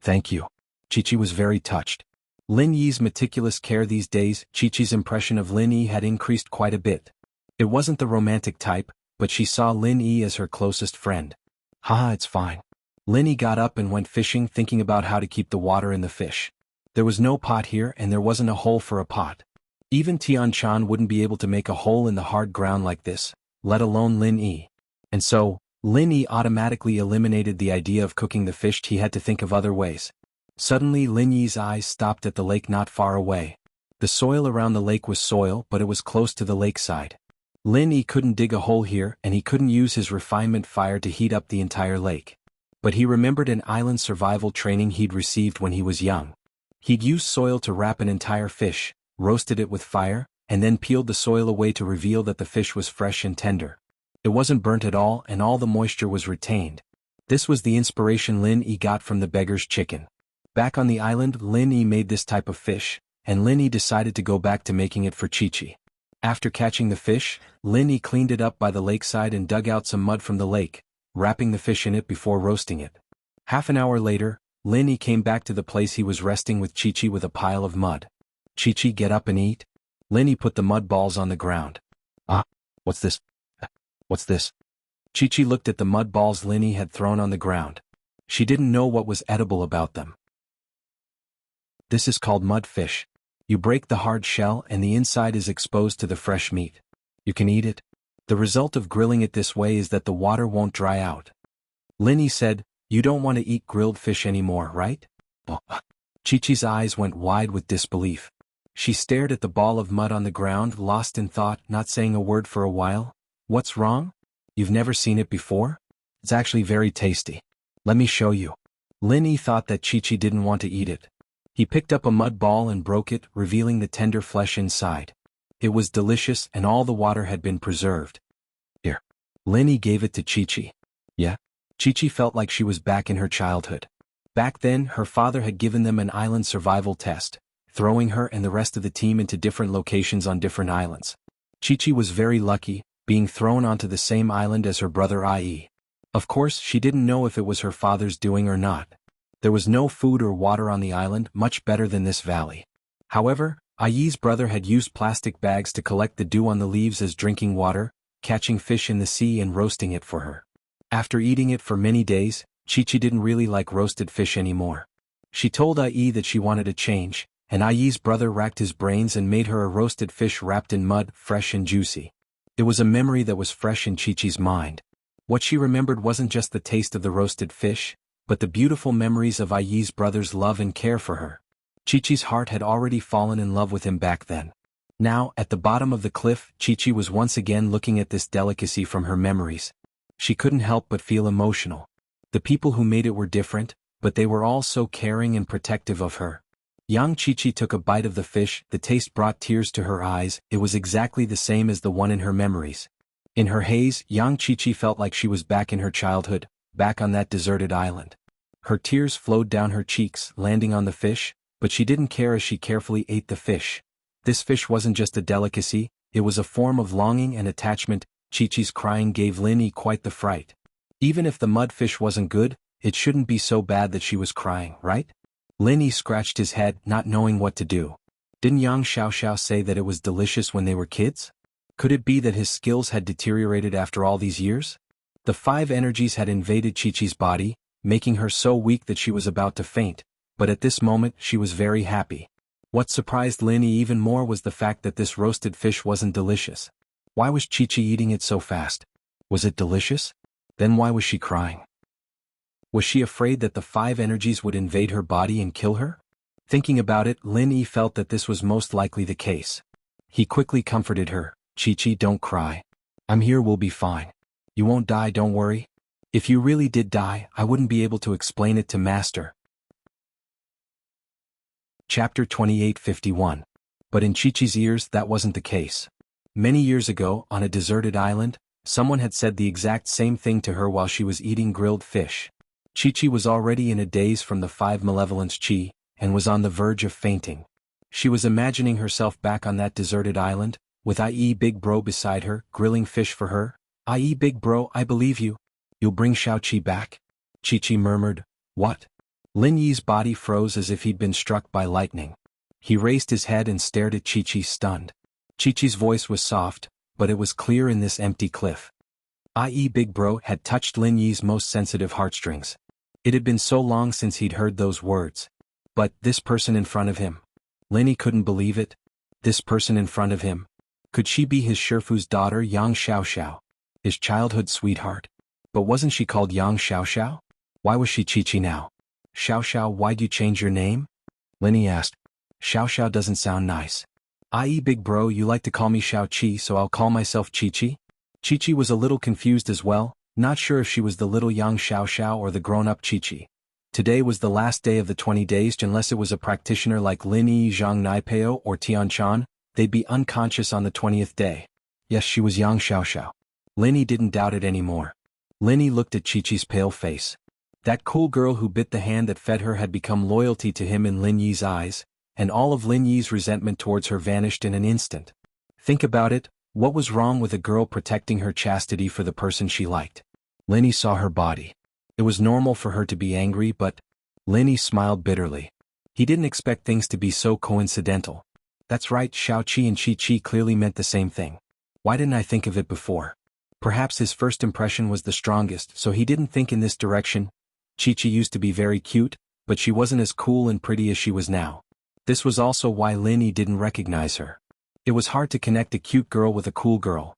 "Thank you." Chi-Chi was very touched. Lin Yi's meticulous care these days, Chi-Chi's impression of Lin Yi had increased quite a bit. It wasn't the romantic type, but she saw Lin Yi as her closest friend. "Haha, it's fine." Lin Yi got up and went fishing, thinking about how to keep the water in the fish. There was no pot here and there wasn't a hole for a pot. Even Tian-chan wouldn't be able to make a hole in the hard ground like this, let alone Lin Yi. And so, Lin Yi automatically eliminated the idea of cooking the fish. He had to think of other ways. Suddenly Lin Yi's eyes stopped at the lake not far away. The soil around the lake was soil, but it was close to the lakeside. Lin Yi couldn't dig a hole here and he couldn't use his refinement fire to heat up the entire lake. But he remembered an island survival training he'd received when he was young. He'd used soil to wrap an entire fish, roasted it with fire, and then peeled the soil away to reveal that the fish was fresh and tender. It wasn't burnt at all and all the moisture was retained. This was the inspiration Lin Yi got from the beggar's chicken. Back on the island, Lin Yi made this type of fish, and Lin Yi decided to go back to making it for Chi-Chi. After catching the fish, Lin Yi cleaned it up by the lakeside and dug out some mud from the lake, wrapping the fish in it before roasting it. Half an hour later, Lin Yi came back to the place he was resting with Chi-Chi with a pile of mud. "Chi-Chi, get up and eat." Lin Yi put the mud balls on the ground. "Ah, what's this? What's this?" Chi-Chi looked at the mud balls Lin Yi had thrown on the ground. She didn't know what was edible about them. "This is called mud fish. You break the hard shell and the inside is exposed to the fresh meat. You can eat it. The result of grilling it this way is that the water won't dry out." Lin Yi said, "You don't want to eat grilled fish anymore, right?" Chi-Chi's eyes went wide with disbelief. She stared at the ball of mud on the ground, lost in thought, not saying a word for a while. "What's wrong? You've never seen it before? It's actually very tasty. Let me show you." Lin Yi thought that Chi-Chi didn't want to eat it. He picked up a mud ball and broke it, revealing the tender flesh inside. It was delicious and all the water had been preserved. "Here." Lin Yi gave it to Chi-Chi. "Yeah?" Chi-Chi felt like she was back in her childhood. Back then, her father had given them an island survival test, throwing her and the rest of the team into different locations on different islands. Chi-Chi was very lucky, being thrown onto the same island as her brother Ai. Of course, she didn't know if it was her father's doing or not. There was no food or water on the island, much better than this valley. However, Ai's brother had used plastic bags to collect the dew on the leaves as drinking water, catching fish in the sea and roasting it for her. After eating it for many days, Chi-Chi didn't really like roasted fish anymore. She told Ai that she wanted a change, and Ai's brother racked his brains and made her a roasted fish wrapped in mud, fresh and juicy. It was a memory that was fresh in Chi-Chi's mind. What she remembered wasn't just the taste of the roasted fish, but the beautiful memories of Ai's brother's love and care for her. Chi-Chi's heart had already fallen in love with him back then. Now, at the bottom of the cliff, Chi-Chi was once again looking at this delicacy from her memories. She couldn't help but feel emotional. The people who made it were different, but they were all so caring and protective of her. Young Chi-Chi took a bite of the fish, the taste brought tears to her eyes, it was exactly the same as the one in her memories. In her haze, young Chi-Chi felt like she was back in her childhood, back on that deserted island. Her tears flowed down her cheeks, landing on the fish, but she didn't care as she carefully ate the fish. This fish wasn't just a delicacy, it was a form of longing and attachment. Chi-Chi's crying gave Lin-Yi quite the fright. Even if the mudfish wasn't good, it shouldn't be so bad that she was crying, right? Lin-Yi scratched his head, not knowing what to do. Didn't Yang Xiaoxiao say that it was delicious when they were kids? Could it be that his skills had deteriorated after all these years? The 5 energies had invaded Chi-Chi's body, making her so weak that she was about to faint, but at this moment she was very happy. What surprised Lin-Yi even more was the fact that this roasted fish wasn't delicious. Why was Chi-Chi eating it so fast? Was it delicious? Then why was she crying? Was she afraid that the 5 energies would invade her body and kill her? Thinking about it, Lin-Yi felt that this was most likely the case. He quickly comforted her. Chi-Chi, don't cry. I'm here, we'll be fine. You won't die, don't worry. If you really did die, I wouldn't be able to explain it to Master. Chapter 28:51. But in Chi-Chi's ears that wasn't the case. Many years ago, on a deserted island, someone had said the exact same thing to her while she was eating grilled fish. Chi-Chi was already in a daze from the 5 malevolence chi, and was on the verge of fainting. She was imagining herself back on that deserted island, with IE Big Bro beside her, grilling fish for her. IE Big Bro, I believe you. You'll bring Xiao-Chi back? Chi-Chi murmured. What? Lin-Yi's body froze as if he'd been struck by lightning. He raised his head and stared at Chi-Chi stunned. Chi-Chi's voice was soft, but it was clear in this empty cliff. IE Big Bro had touched Lin-Yi's most sensitive heartstrings. It had been so long since he'd heard those words. But this person in front of him. Lin-Yi couldn't believe it. This person in front of him. Could she be his Shifu's daughter Yang Xiaoxiao? His childhood sweetheart? But wasn't she called Yang Xiaoxiao? Why was she Chi-Chi now? Xiaoxiao, why'd you change your name? Lin-Yi asked. Xiaoxiao doesn't sound nice. IE Big Bro, you like to call me Xiao-Chi, so I'll call myself Chi-Chi? Chi-Chi was a little confused as well, not sure if she was the little Yang Xiaoxiao or the grown-up Chi-Chi. Today was the last day of the 20 days, unless it was a practitioner like Lin-Yi, Zhang Naipeo, or Tianchan, they'd be unconscious on the 20th day. Yes, she was Yang Xiaoxiao. Lin-Yi didn't doubt it anymore. Lin-Yi looked at Chi-Chi's pale face. That cool girl who bit the hand that fed her had become loyalty to him in Lin-Yi's eyes, and all of Lin-Yi's resentment towards her vanished in an instant. Think about it, what was wrong with a girl protecting her chastity for the person she liked? Lin-Yi saw her body. It was normal for her to be angry, but Lin-Yi smiled bitterly. He didn't expect things to be so coincidental. That's right, Xiao-Chi and Chi-Chi clearly meant the same thing. Why didn't I think of it before? Perhaps his first impression was the strongest, so he didn't think in this direction. Chi-Chi used to be very cute, but she wasn't as cool and pretty as she was now. This was also why Lin-Yi didn't recognize her. It was hard to connect a cute girl with a cool girl.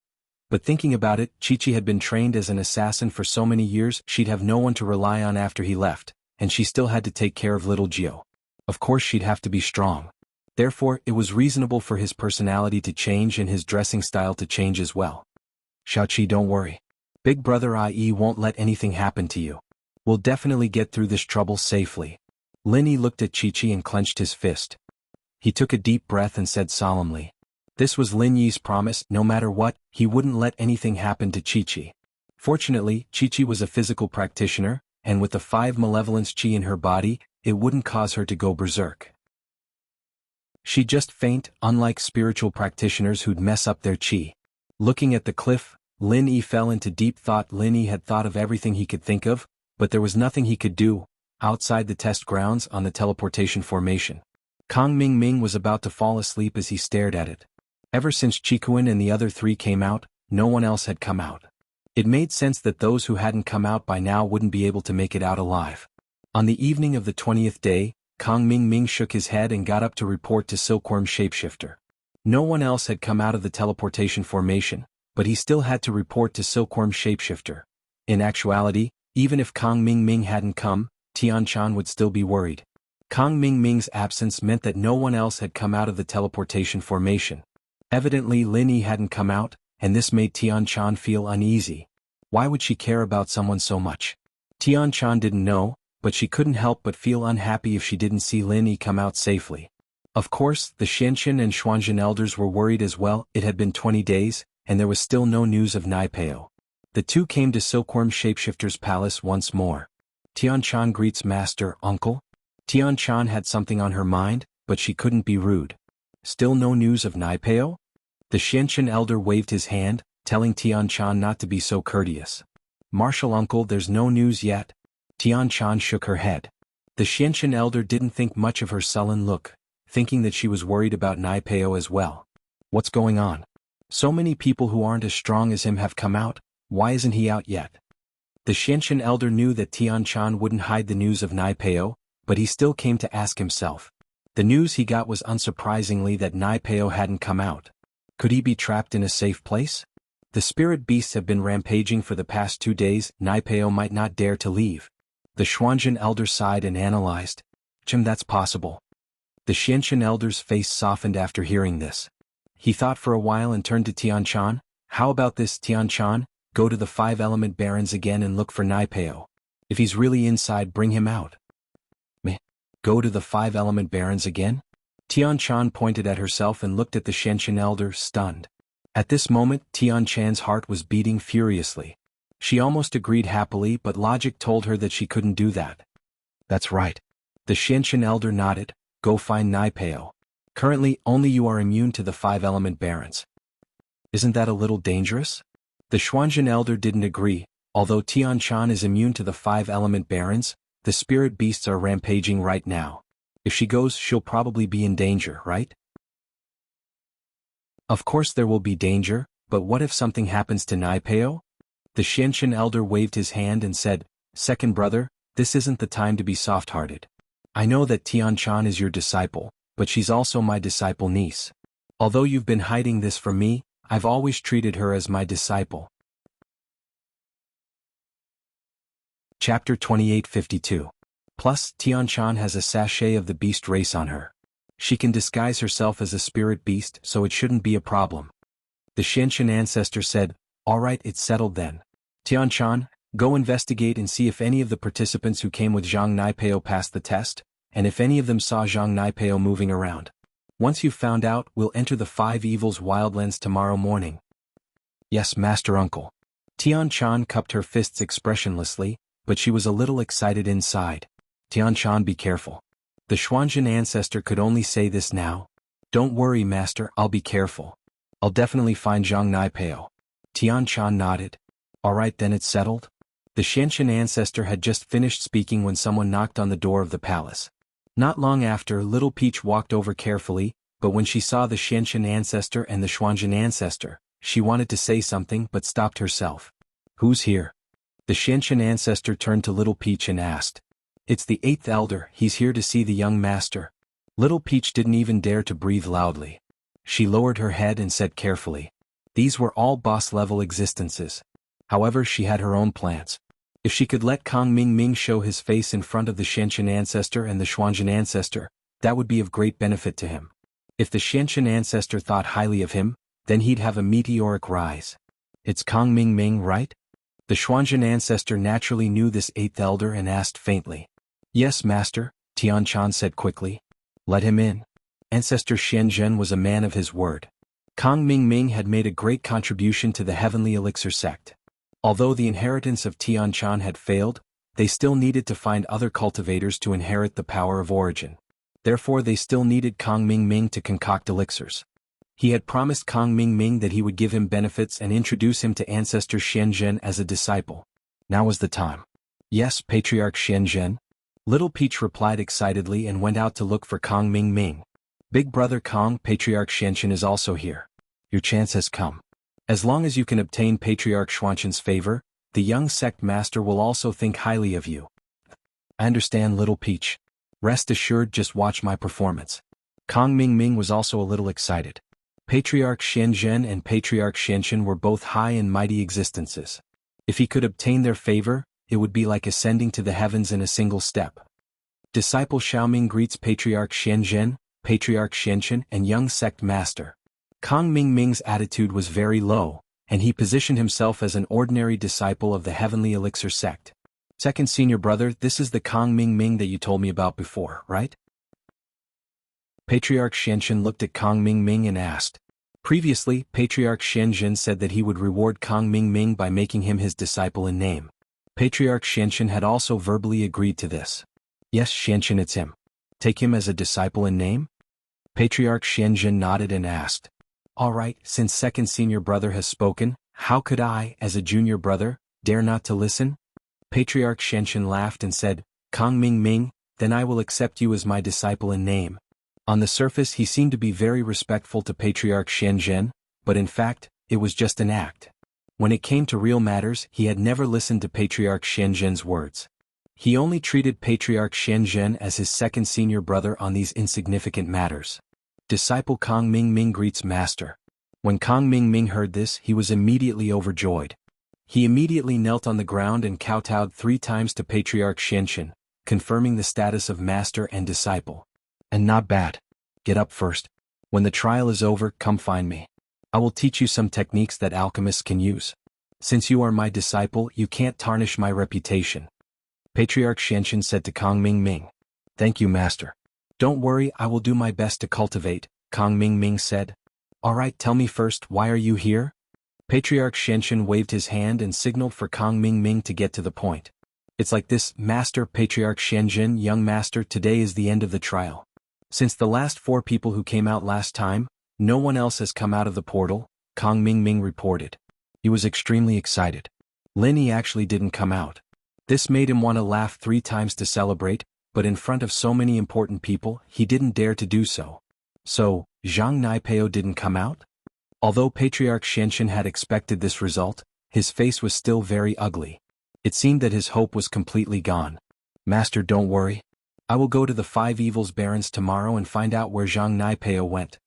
But thinking about it, Chi-Chi had been trained as an assassin for so many years she'd have no one to rely on after he left, and she still had to take care of little Gio. Of course she'd have to be strong. Therefore, it was reasonable for his personality to change and his dressing style to change as well. Xiao-Chi, don't worry. Big Brother IE won't let anything happen to you. We'll definitely get through this trouble safely. Lin-Yi looked at Chi-Chi and clenched his fist. He took a deep breath and said solemnly. This was Lin-Yi's promise, no matter what, he wouldn't let anything happen to Chi-Chi. Fortunately, Chi-Chi was a physical practitioner, and with the 5 malevolence chi in her body, it wouldn't cause her to go berserk. She'd just faint, unlike spiritual practitioners who'd mess up their chi. Looking at the cliff, Lin Yi fell into deep thought. Lin Yi had thought of everything he could think of, but there was nothing he could do, outside the test grounds on the teleportation formation. Kang Ming Ming was about to fall asleep as he stared at it. Ever since Chikuan and the other three came out, no one else had come out. It made sense that those who hadn't come out by now wouldn't be able to make it out alive. On the evening of the 20th day, Kang Ming Ming shook his head and got up to report to Silkworm Shapeshifter. No one else had come out of the teleportation formation, but he still had to report to Silkworm Shapeshifter. In actuality, even if Kang Ming Ming hadn't come, Tian Chan would still be worried. Kang Ming Ming's absence meant that no one else had come out of the teleportation formation. Evidently Lin Yi hadn't come out, and this made Tian Chan feel uneasy. Why would she care about someone so much? Tian Chan didn't know, but she couldn't help but feel unhappy if she didn't see Lin Yi come out safely. Of course, the Xianxin and Xuanzhen elders were worried as well. It had been 20 days, and there was still no news of Naipeo. The two came to Silkworm Shapeshifter's palace once more. Tian Chan greets Master, Uncle. Tian Chan had something on her mind, but she couldn't be rude. Still no news of Naipeo? The Xianxin elder waved his hand, telling Tian Chan not to be so courteous. Martial uncle, there's no news yet. Tian Chan shook her head. The Xianxin elder didn't think much of her sullen look, thinking that she was worried about Naipeo as well. What's going on? So many people who aren't as strong as him have come out, why isn't he out yet? The Xianxin elder knew that Tian Chan wouldn't hide the news of Naipeo, but he still came to ask himself. The news he got was unsurprisingly that Naipeo hadn't come out. Could he be trapped in a safe place? The spirit beasts have been rampaging for the past 2 days. Naipeo might not dare to leave. The Xuanzhen elder sighed and analyzed. That's possible. The Xianxin elder's face softened after hearing this. He thought for a while and turned to Tian Chan. How about this, Tian Chan? Go to the 5-element barons again and look for Naipeo. If he's really inside, bring him out. Meh. Go to the 5-element barons again? Tian Chan pointed at herself and looked at the Xianxin elder, stunned. At this moment, Tian Chan's heart was beating furiously. She almost agreed happily, but logic told her that she couldn't do that. That's right. The Xianxin elder nodded. Go find Naipeo. Currently, only you are immune to the 5-element barons. Isn't that a little dangerous? The Xuanzhen elder didn't agree. Although Tian Chan is immune to the 5-element barons, the spirit beasts are rampaging right now. If she goes, she'll probably be in danger, right? Of course there will be danger, but what if something happens to Naipeo? The Xianxin elder waved his hand and said, Second brother, this isn't the time to be soft-hearted. I know that Tian Chan is your disciple, but she's also my disciple niece. Although you've been hiding this from me, I've always treated her as my disciple. Chapter 2852. Plus, Tian Chan has a sachet of the beast race on her. She can disguise herself as a spirit beast, so it shouldn't be a problem. The Xianxin ancestor said, Alright, it's settled then. Tian Chan, go investigate and see if any of the participants who came with Zhang Naipeo passed the test, and if any of them saw Zhang Naipeo moving around. Once you've found out, we'll enter the 5 Evils Wildlands tomorrow morning. Yes, Master Uncle. Tian Chan cupped her fists expressionlessly, but she was a little excited inside. Tian Chan, be careful. The Xuanzhen ancestor could only say this now. Don't worry, Master, I'll be careful. I'll definitely find Zhang Naipeo. Tian Chan nodded. Alright then, it's settled. The Xianxin ancestor had just finished speaking when someone knocked on the door of the palace. Not long after, Little Peach walked over carefully, but when she saw the Xianxin ancestor and the Xuanzhen ancestor, she wanted to say something but stopped herself. Who's here? The Xianxin ancestor turned to Little Peach and asked. It's the 8th elder, he's here to see the young master. Little Peach didn't even dare to breathe loudly. She lowered her head and said carefully. These were all boss-level existences. However, she had her own plans. If she could let Kang Ming Ming show his face in front of the Xianxin ancestor and the Xuanzhen ancestor, that would be of great benefit to him. If the Xianxin ancestor thought highly of him, then he'd have a meteoric rise. It's Kang Ming Ming, right? The Xuanzhen ancestor naturally knew this 8th elder and asked faintly. Yes, Master, Tian Chan said quickly. Let him in. Ancestor Xianzhen was a man of his word. Kang Ming Ming had made a great contribution to the Heavenly Elixir sect. Although the inheritance of Tian Chan had failed, they still needed to find other cultivators to inherit the power of origin. Therefore they still needed Kang Ming Ming to concoct elixirs. He had promised Kang Ming that he would give him benefits and introduce him to Ancestor Xianzhen as a disciple. Now was the time. Yes, Patriarch Xianzhen. Little Peach replied excitedly and went out to look for Kang Ming. Big brother Kang, Patriarch Xianzhen is also here. Your chance has come. As long as you can obtain Patriarch Xuanzhen's favor, the young sect master will also think highly of you. I understand, Little Peach. Rest assured, just watch my performance. Kang Ming was also a little excited. Patriarch Xianzhen and Patriarch Xianzhen were both high and mighty existences. If he could obtain their favor, it would be like ascending to the heavens in a single step. Disciple Xiaoming greets Patriarch Xianzhen, Patriarch Xianzhen, and young sect master. Kang Ming's attitude was very low, and he positioned himself as an ordinary disciple of the Heavenly Elixir sect. Second senior brother, this is the Kang Ming that you told me about before, right? Patriarch Xianzhen looked at Kang Ming and asked. Previously, Patriarch Xianzhen said that he would reward Kang Ming by making him his disciple in name. Patriarch Xianzhen had also verbally agreed to this. Yes, Xianzhen, it's him. Take him as a disciple in name? Patriarch Xianzhen nodded and asked. All right, since second senior brother has spoken, how could I, as a junior brother, dare not to listen? Patriarch Xianzhen laughed and said, Kang Ming, then I will accept you as my disciple in name. On the surface he seemed to be very respectful to Patriarch Xianzhen, but in fact, it was just an act. When it came to real matters, he had never listened to Patriarch Xianzhen's words. He only treated Patriarch Xianzhen as his second senior brother on these insignificant matters. Disciple Kang Ming greets master. When Kang Ming heard this, he was immediately overjoyed. He immediately knelt on the ground and kowtowed 3 times to Patriarch Xianzhen, confirming the status of master and disciple. And not bad. Get up first. When the trial is over, come find me. I will teach you some techniques that alchemists can use. Since you are my disciple, you can't tarnish my reputation. Patriarch Xianzhen said to Kang Ming. Thank you, master. Don't worry, I will do my best to cultivate, Kang Ming said. Alright, tell me first, why are you here? Patriarch Xianzhen waved his hand and signaled for Kang Ming to get to the point. It's like this, Master. Patriarch Xianzhen, young master, today is the end of the trial. Since the last 4 people who came out last time, no one else has come out of the portal, Kang Ming reported. He was extremely excited. Linny actually didn't come out. This made him want to laugh 3 times to celebrate, but in front of so many important people, he didn't dare to do so. So, Zhang Naipeo didn't come out? Although Patriarch Xianzhen had expected this result, his face was still very ugly. It seemed that his hope was completely gone. Master, don't worry. I will go to the 5 Evils Barons tomorrow and find out where Zhang Naipeo went.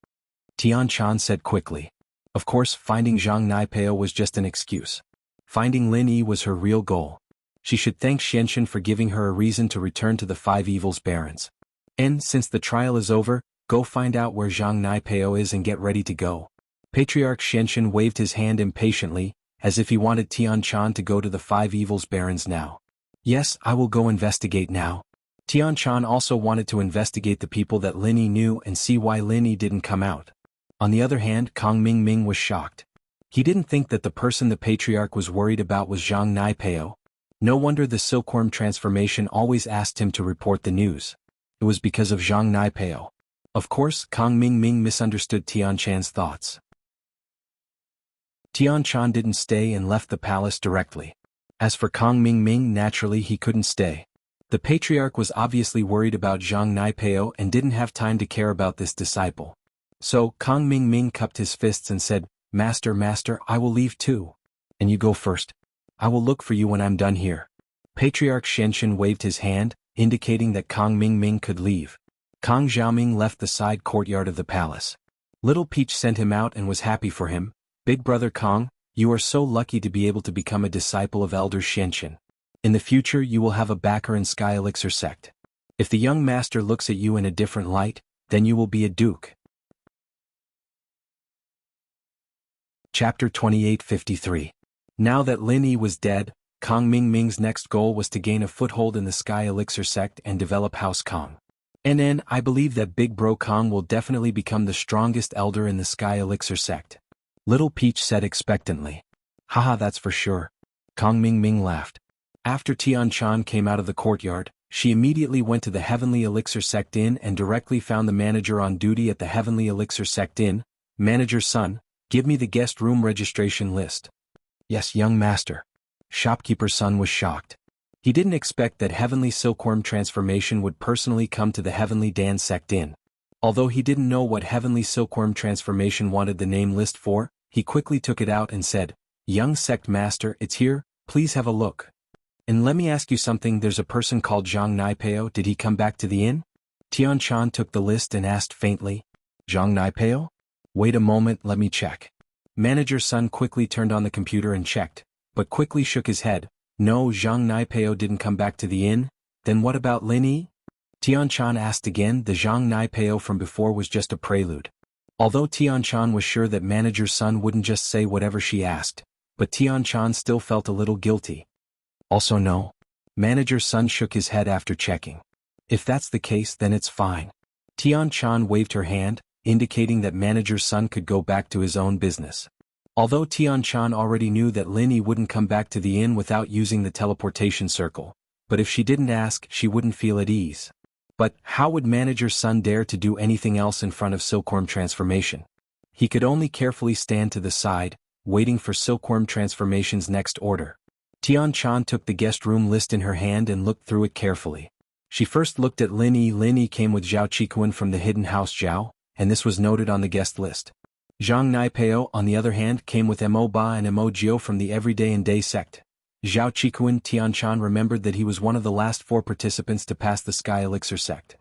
Tian Chan said quickly. Of course, finding Zhang Naipeo was just an excuse. Finding Lin Yi was her real goal. She should thank Xianzhen for giving her a reason to return to the 5 Evils Barons. And, since the trial is over, go find out where Zhang Naipeo is and get ready to go. Patriarch Xianzhen waved his hand impatiently, as if he wanted Tian Chan to go to the 5 Evils Barons now. Yes, I will go investigate now. Tian Chan also wanted to investigate the people that Lin Yi knew and see why Lin Yi didn't come out. On the other hand, Kang Ming was shocked. He didn't think that the person the Patriarch was worried about was Zhang Naipeo. No wonder the silkworm transformation always asked him to report the news. It was because of Zhang Naipeo. Of course, Kang Ming misunderstood Tian Chan's thoughts. Tian Chan didn't stay and left the palace directly. As for Kang Ming, naturally he couldn't stay. The Patriarch was obviously worried about Zhang Naipeo and didn't have time to care about this disciple. So, Kang Ming cupped his fists and said, Master, I will leave too. And you go first. I will look for you when I'm done here. Patriarch Xianzhen waved his hand, indicating that Kang Ming could leave. Kang Xiaoming left the side courtyard of the palace. Little Peach sent him out and was happy for him. Big brother Kang, you are so lucky to be able to become a disciple of Elder Xianzhen. In the future you will have a backer in Sky Elixir sect. If the young master looks at you in a different light, then you will be a duke. Chapter 2853. Now that Lin Yi was dead, Kang Ming's next goal was to gain a foothold in the Sky Elixir sect and develop House Kang. And I believe that Big Bro Kang will definitely become the strongest elder in the Sky Elixir sect. Little Peach said expectantly. Haha, that's for sure. Kang Ming laughed. After Tian Chan came out of the courtyard, she immediately went to the Heavenly Elixir Sect Inn and directly found the manager on duty at the Heavenly Elixir Sect Inn, Manager's son, give me the guest room registration list. Yes, young master. Shopkeeper's son was shocked. He didn't expect that Heavenly Silkworm transformation would personally come to the Heavenly Dan Sect Inn. Although he didn't know what Heavenly Silkworm transformation wanted the name list for, he quickly took it out and said, Young Sect Master, it's here, please have a look. And let me ask you something, there's a person called Zhang Naipeo, did he come back to the inn? Tian Chan took the list and asked faintly, Zhang Naipeo? Wait a moment, let me check. Manager's son quickly turned on the computer and checked, but quickly shook his head. No, Zhang Naipeo didn't come back to the inn. Then what about Lin Yi? Tian Chan asked again. The Zhang Naipeo from before was just a prelude. Although Tian Chan was sure that manager's son wouldn't just say whatever she asked, but Tian Chan still felt a little guilty. Also no. Manager's son shook his head after checking. If that's the case, then it's fine. Tian Chan waved her hand, indicating that manager's son could go back to his own business. Although Tian Chan already knew that Lin Yi wouldn't come back to the inn without using the teleportation circle, but if she didn't ask, she wouldn't feel at ease. But how would manager's son dare to do anything else in front of Silkworm transformation? He could only carefully stand to the side, waiting for Silkworm transformation's next order. Tian Chan took the guest room list in her hand and looked through it carefully. She first looked at Lin Yi. Lin Yi came with Zhao Qikuan from the hidden house Zhao, and this was noted on the guest list. Zhang Naipeo, on the other hand, came with Mo Ba and Mo Jiao from the Everyday and Day sect. Zhao Qikuan. Tian Chan remembered that he was one of the last 4 participants to pass the Sky Elixir sect.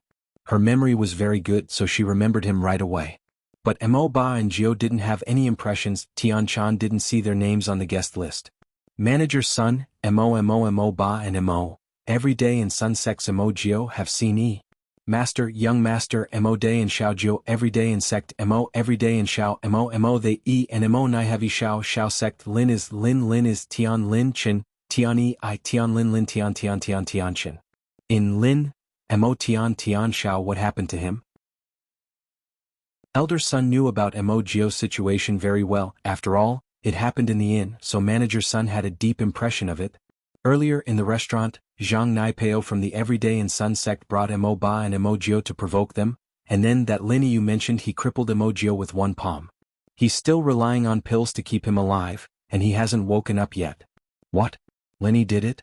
Her memory was very good, so she remembered him right away. But Mo Ba and Jiao didn't have any impressions. Tian Chan didn't see their names on the guest list. Manager's son, Mo Ba and Mo Everyday and Sun sects Mo Jiao have seen E. Master, Young Master, Mo Day and Xiao Jiao Everyday and Sect Mo Everyday and Xiao Mo They E and Mo Nai Heavy Xiao Sect Lin is Tian Lin Chin, Tian E I Tian Lin Tian Chin. In Lin, Mo Tian Xiao. What happened to him? Elder son knew about Mo Jiao's situation very well. After all, it happened in the inn, so manager's son had a deep impression of it. Earlier in the restaurant, Zhang Naipeo from the Everyday and Sun sect brought Mo Ba and Mo Jiao to provoke them, and then that Lin Yi you mentioned, he crippled Mo Jiao with one palm. He's still relying on pills to keep him alive, and he hasn't woken up yet. What? Lin Yi did it?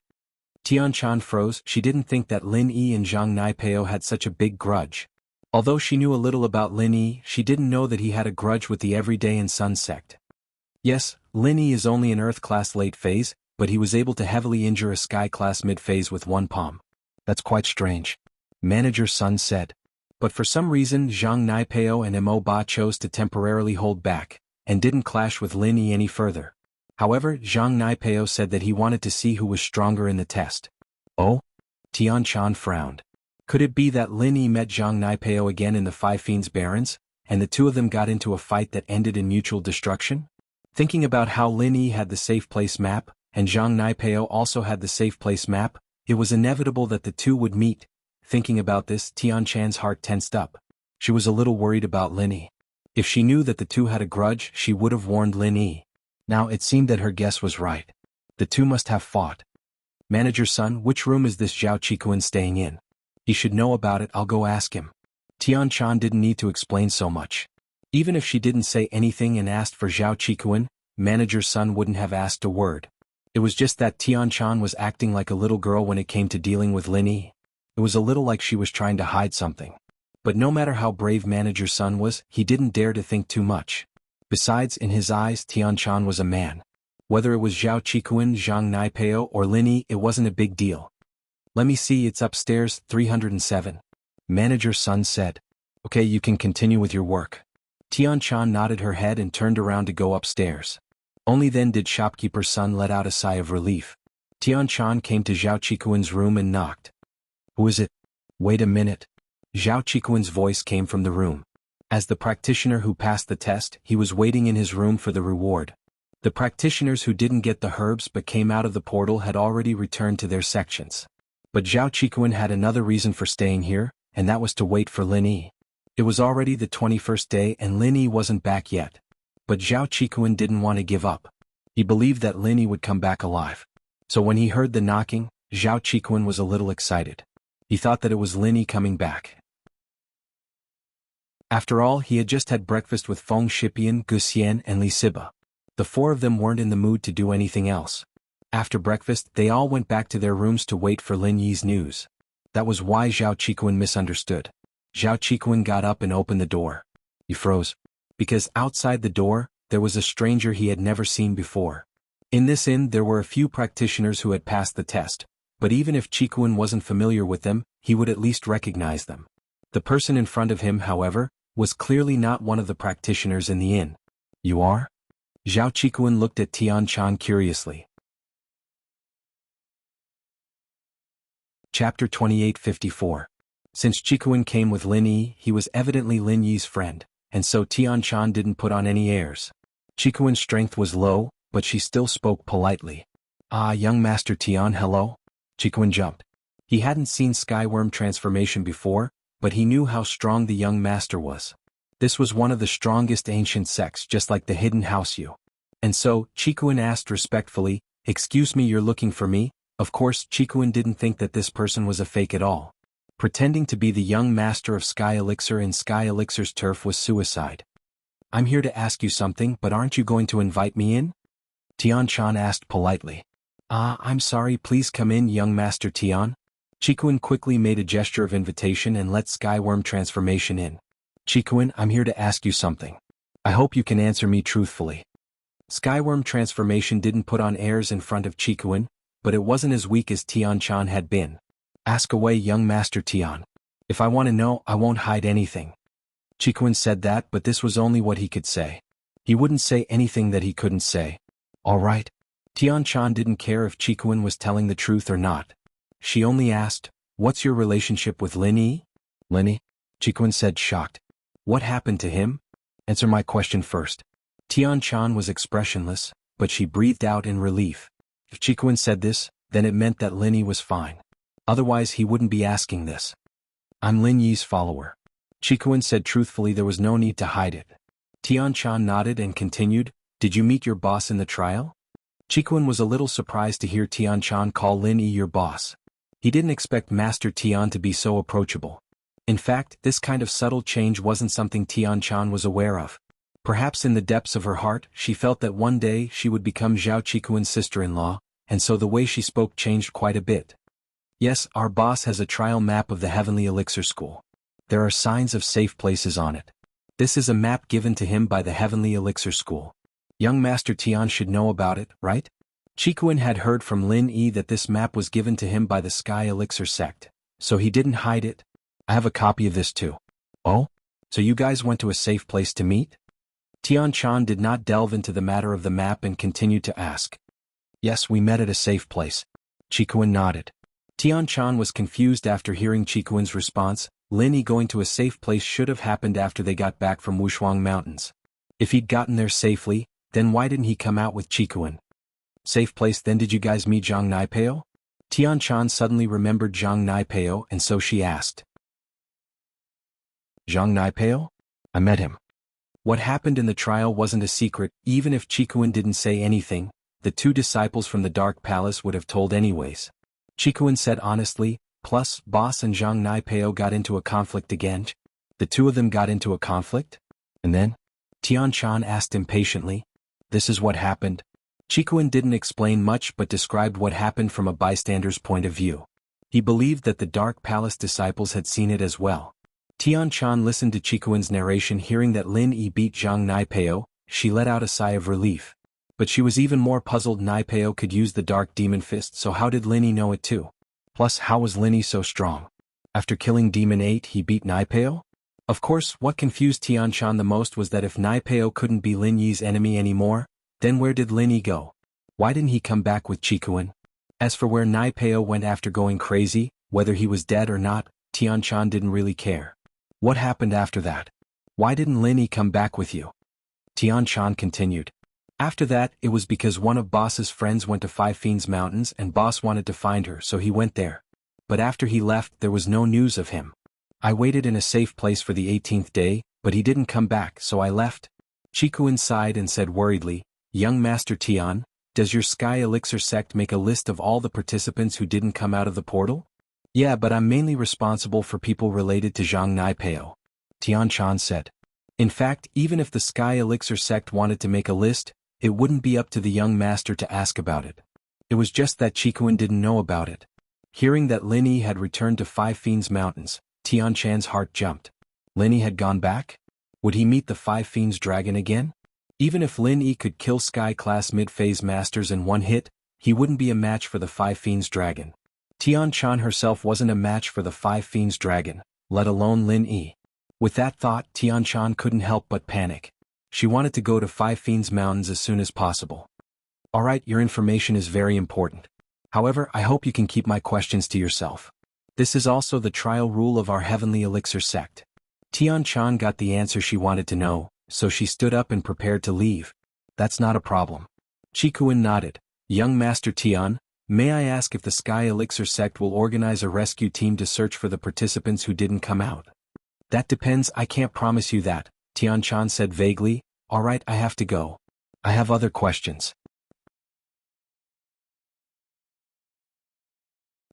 Tian Chan froze. She didn't think that Lin Yi and Zhang Naipeo had such a big grudge. Although she knew a little about Lin Yi, she didn't know that he had a grudge with the Everyday and Sun sect. Yes, Lin Yi is only an Earth class late phase, but he was able to heavily injure a Sky class mid-phase with one palm. That's quite strange. Manager's son said. But for some reason Zhang Naipeo and Mo Ba chose to temporarily hold back, and didn't clash with Lin Yi any further. However, Zhang Naipeo said that he wanted to see who was stronger in the test. Oh? Tian Chan frowned. Could it be that Lin Yi met Zhang Naipeo again in the Five Fiends Barrens, and the two of them got into a fight that ended in mutual destruction? Thinking about how Lin Yi had the safe place map, and Zhang Naipeo also had the safe place map, it was inevitable that the two would meet. Thinking about this, Tian Chan's heart tensed up. She was a little worried about Lin Yi. If she knew that the two had a grudge, she would have warned Lin Yi. Now it seemed that her guess was right. The two must have fought. Manager's son, which room is this Zhao Qikuan staying in? He should know about it, I'll go ask him. Tian Chan didn't need to explain so much. Even if she didn't say anything and asked for Zhao Qikuan, manager's son wouldn't have asked a word. It was just that Tian Chan was acting like a little girl when it came to dealing with Lin Yi. It was a little like she was trying to hide something. But no matter how brave manager's son was, he didn't dare to think too much. Besides, in his eyes, Tian Chan was a man. Whether it was Zhao Qikuan, Zhang Naipeo, or Lin Yi, it wasn't a big deal. Let me see, it's upstairs, 307. Manager's son said. Okay, you can continue with your work. Tian Chan nodded her head and turned around to go upstairs. Only then did shopkeeper's son let out a sigh of relief. Tian Chan came to Zhao Qikuan's room and knocked. Who is it? Wait a minute. Zhao Qikuan's voice came from the room. As the practitioner who passed the test, he was waiting in his room for the reward. The practitioners who didn't get the herbs but came out of the portal had already returned to their sections. But Zhao Qikuan had another reason for staying here, and that was to wait for Lin Yi. It was already the 21st day and Lin Yi wasn't back yet. But Zhao Qikuan didn't want to give up. He believed that Lin Yi would come back alive. So when he heard the knocking, Zhao Qikuan was a little excited. He thought that it was Lin Yi coming back. After all, he had just had breakfast with Feng Shipian, Guxian, and Li Siba. The four of them weren't in the mood to do anything else. After breakfast, they all went back to their rooms to wait for Lin Yi's news. That was why Zhao Qikuan misunderstood. Zhao Qikuan got up and opened the door. He froze. Because outside the door, there was a stranger he had never seen before. In this inn there were a few practitioners who had passed the test, but even if Qikuan wasn't familiar with them, he would at least recognize them. The person in front of him, however, was clearly not one of the practitioners in the inn. You are? Zhao Qikuan looked at Tian Chan curiously. Chapter 2854. Since Qikuan came with Lin Yi, he was evidently Lin Yi's friend, and so Tian Chan didn't put on any airs. Qikuan's strength was low, but she still spoke politely. Ah, young Master Tian, hello? Qikuan jumped. He hadn't seen Skyworm transformation before, but he knew how strong the young master was. This was one of the strongest ancient sects, just like the hidden house you. And so, Qikuan asked respectfully, "Excuse me, you're looking for me?" Of course, Qikuan didn't think that this person was a fake at all. Pretending to be the young master of Sky Elixir in Sky Elixir's turf was suicide. "I'm here to ask you something, but aren't you going to invite me in?" Tian Chan asked politely. "Ah, I'm sorry, please come in, young Master Tian." Qikuan quickly made a gesture of invitation and let Skyworm transformation in. "Qikuan, I'm here to ask you something. I hope you can answer me truthfully." Skyworm transformation didn't put on airs in front of Qikuan, but it wasn't as weak as Tian Chan had been. "Ask away, young Master Tian. If I want to know, I won't hide anything." Qikuan said that, but this was only what he could say. He wouldn't say anything that he couldn't say. All right. Tian Chan didn't care if Qikuan was telling the truth or not. She only asked, "What's your relationship with Lin Yi?" "Lin Yi?" Qikuan said, shocked. "What happened to him? Answer my question first." Tian Chan was expressionless, but she breathed out in relief. If Qikuan said this, then it meant that Lin Yi was fine. Otherwise he wouldn't be asking this. "I'm Lin Yi's follower." Qikuan said truthfully, there was no need to hide it. Tian Chan nodded and continued, "Did you meet your boss in the trial?" Qikuan was a little surprised to hear Tian Chan call Lin Yi your boss. He didn't expect Master Tian to be so approachable. In fact, this kind of subtle change wasn't something Tian Chan was aware of. Perhaps in the depths of her heart, she felt that one day she would become Zhao Qikuan's sister-in-law, and so the way she spoke changed quite a bit. "Yes, our boss has a trial map of the Heavenly Elixir School. There are signs of safe places on it. This is a map given to him by the Heavenly Elixir School. Young Master Tian should know about it, right?" Qikuan had heard from Lin Yi that this map was given to him by the Sky Elixir sect, so he didn't hide it. "I have a copy of this too." "Oh? So you guys went to a safe place to meet?" Tian Chan did not delve into the matter of the map and continued to ask. "Yes, we met at a safe place." Qikuan nodded. Tian Chan was confused after hearing Qikuan's response. Lin Yi going to a safe place should have happened after they got back from Wushuang Mountains. If he'd gotten there safely, then why didn't he come out with Qikuan? "Safe place, then did you guys meet Zhang Naipeo?" Tian Chan suddenly remembered Zhang Naipeo, and so she asked. "Zhang Naipeo? I met him." What happened in the trial wasn't a secret. Even if Qikuan didn't say anything, the two disciples from the Dark Palace would have told anyways. Qikuan said honestly, "Plus, boss and Zhang Naipeo got into a conflict again." "The two of them got into a conflict? And then?" Tian Chan asked impatiently. "This is what happened." Qikuan didn't explain much but described what happened from a bystander's point of view. He believed that the Dark Palace disciples had seen it as well. Tian Chan listened to Qikuan's narration. Hearing that Lin Yi beat Zhang Naipeo, she let out a sigh of relief. But she was even more puzzled. Naipeo could use the Dark Demon Fist, so how did Lin Yi know it too? Plus, how was Lin Yi so strong? After killing Demon 8 he beat Naipeo? Of course, what confused Tian Chan the most was that if Naipeo couldn't be Lin Yi's enemy anymore, then where did Lin Yi go? Why didn't he come back with Qikuan? As for where Naipeo went after going crazy, whether he was dead or not, Tian Chan didn't really care. What happened after that? Why didn't Lin Yi come back with you? Tian Chan continued. After that, it was because one of Boss's friends went to Five Fiends Mountains and Boss wanted to find her, so he went there. But after he left, there was no news of him. I waited in a safe place for the 18th day, but he didn't come back, so I left. Qikuan sighed and said worriedly, "Young Master Tian, does your Sky Elixir sect make a list of all the participants who didn't come out of the portal?" "Yeah, but I'm mainly responsible for people related to Zhang Naipeo." Tian Chan said. In fact, even if the Sky Elixir sect wanted to make a list, it wouldn't be up to the young master to ask about it. It was just that Chikuin didn't know about it. Hearing that Lin Yi had returned to Five Fiends Mountains, Tian Chan's heart jumped. Lin Yi had gone back? Would he meet the Five Fiends Dragon again? Even if Lin Yi could kill Sky-class mid-phase masters in one hit, he wouldn't be a match for the Five Fiends Dragon. Tian Chan herself wasn't a match for the Five Fiends Dragon, let alone Lin Yi. With that thought, Tian Chan couldn't help but panic. She wanted to go to Five Fiends Mountains as soon as possible. Alright, your information is very important. However, I hope you can keep my questions to yourself. This is also the trial rule of our Heavenly Elixir sect. Tian Chan got the answer she wanted to know, so she stood up and prepared to leave. That's not a problem. Chikuin nodded. Young Master Tian, may I ask if the Sky Elixir sect will organize a rescue team to search for the participants who didn't come out? That depends, I can't promise you that, Tian Chan said vaguely. Alright, I have to go. I have other questions.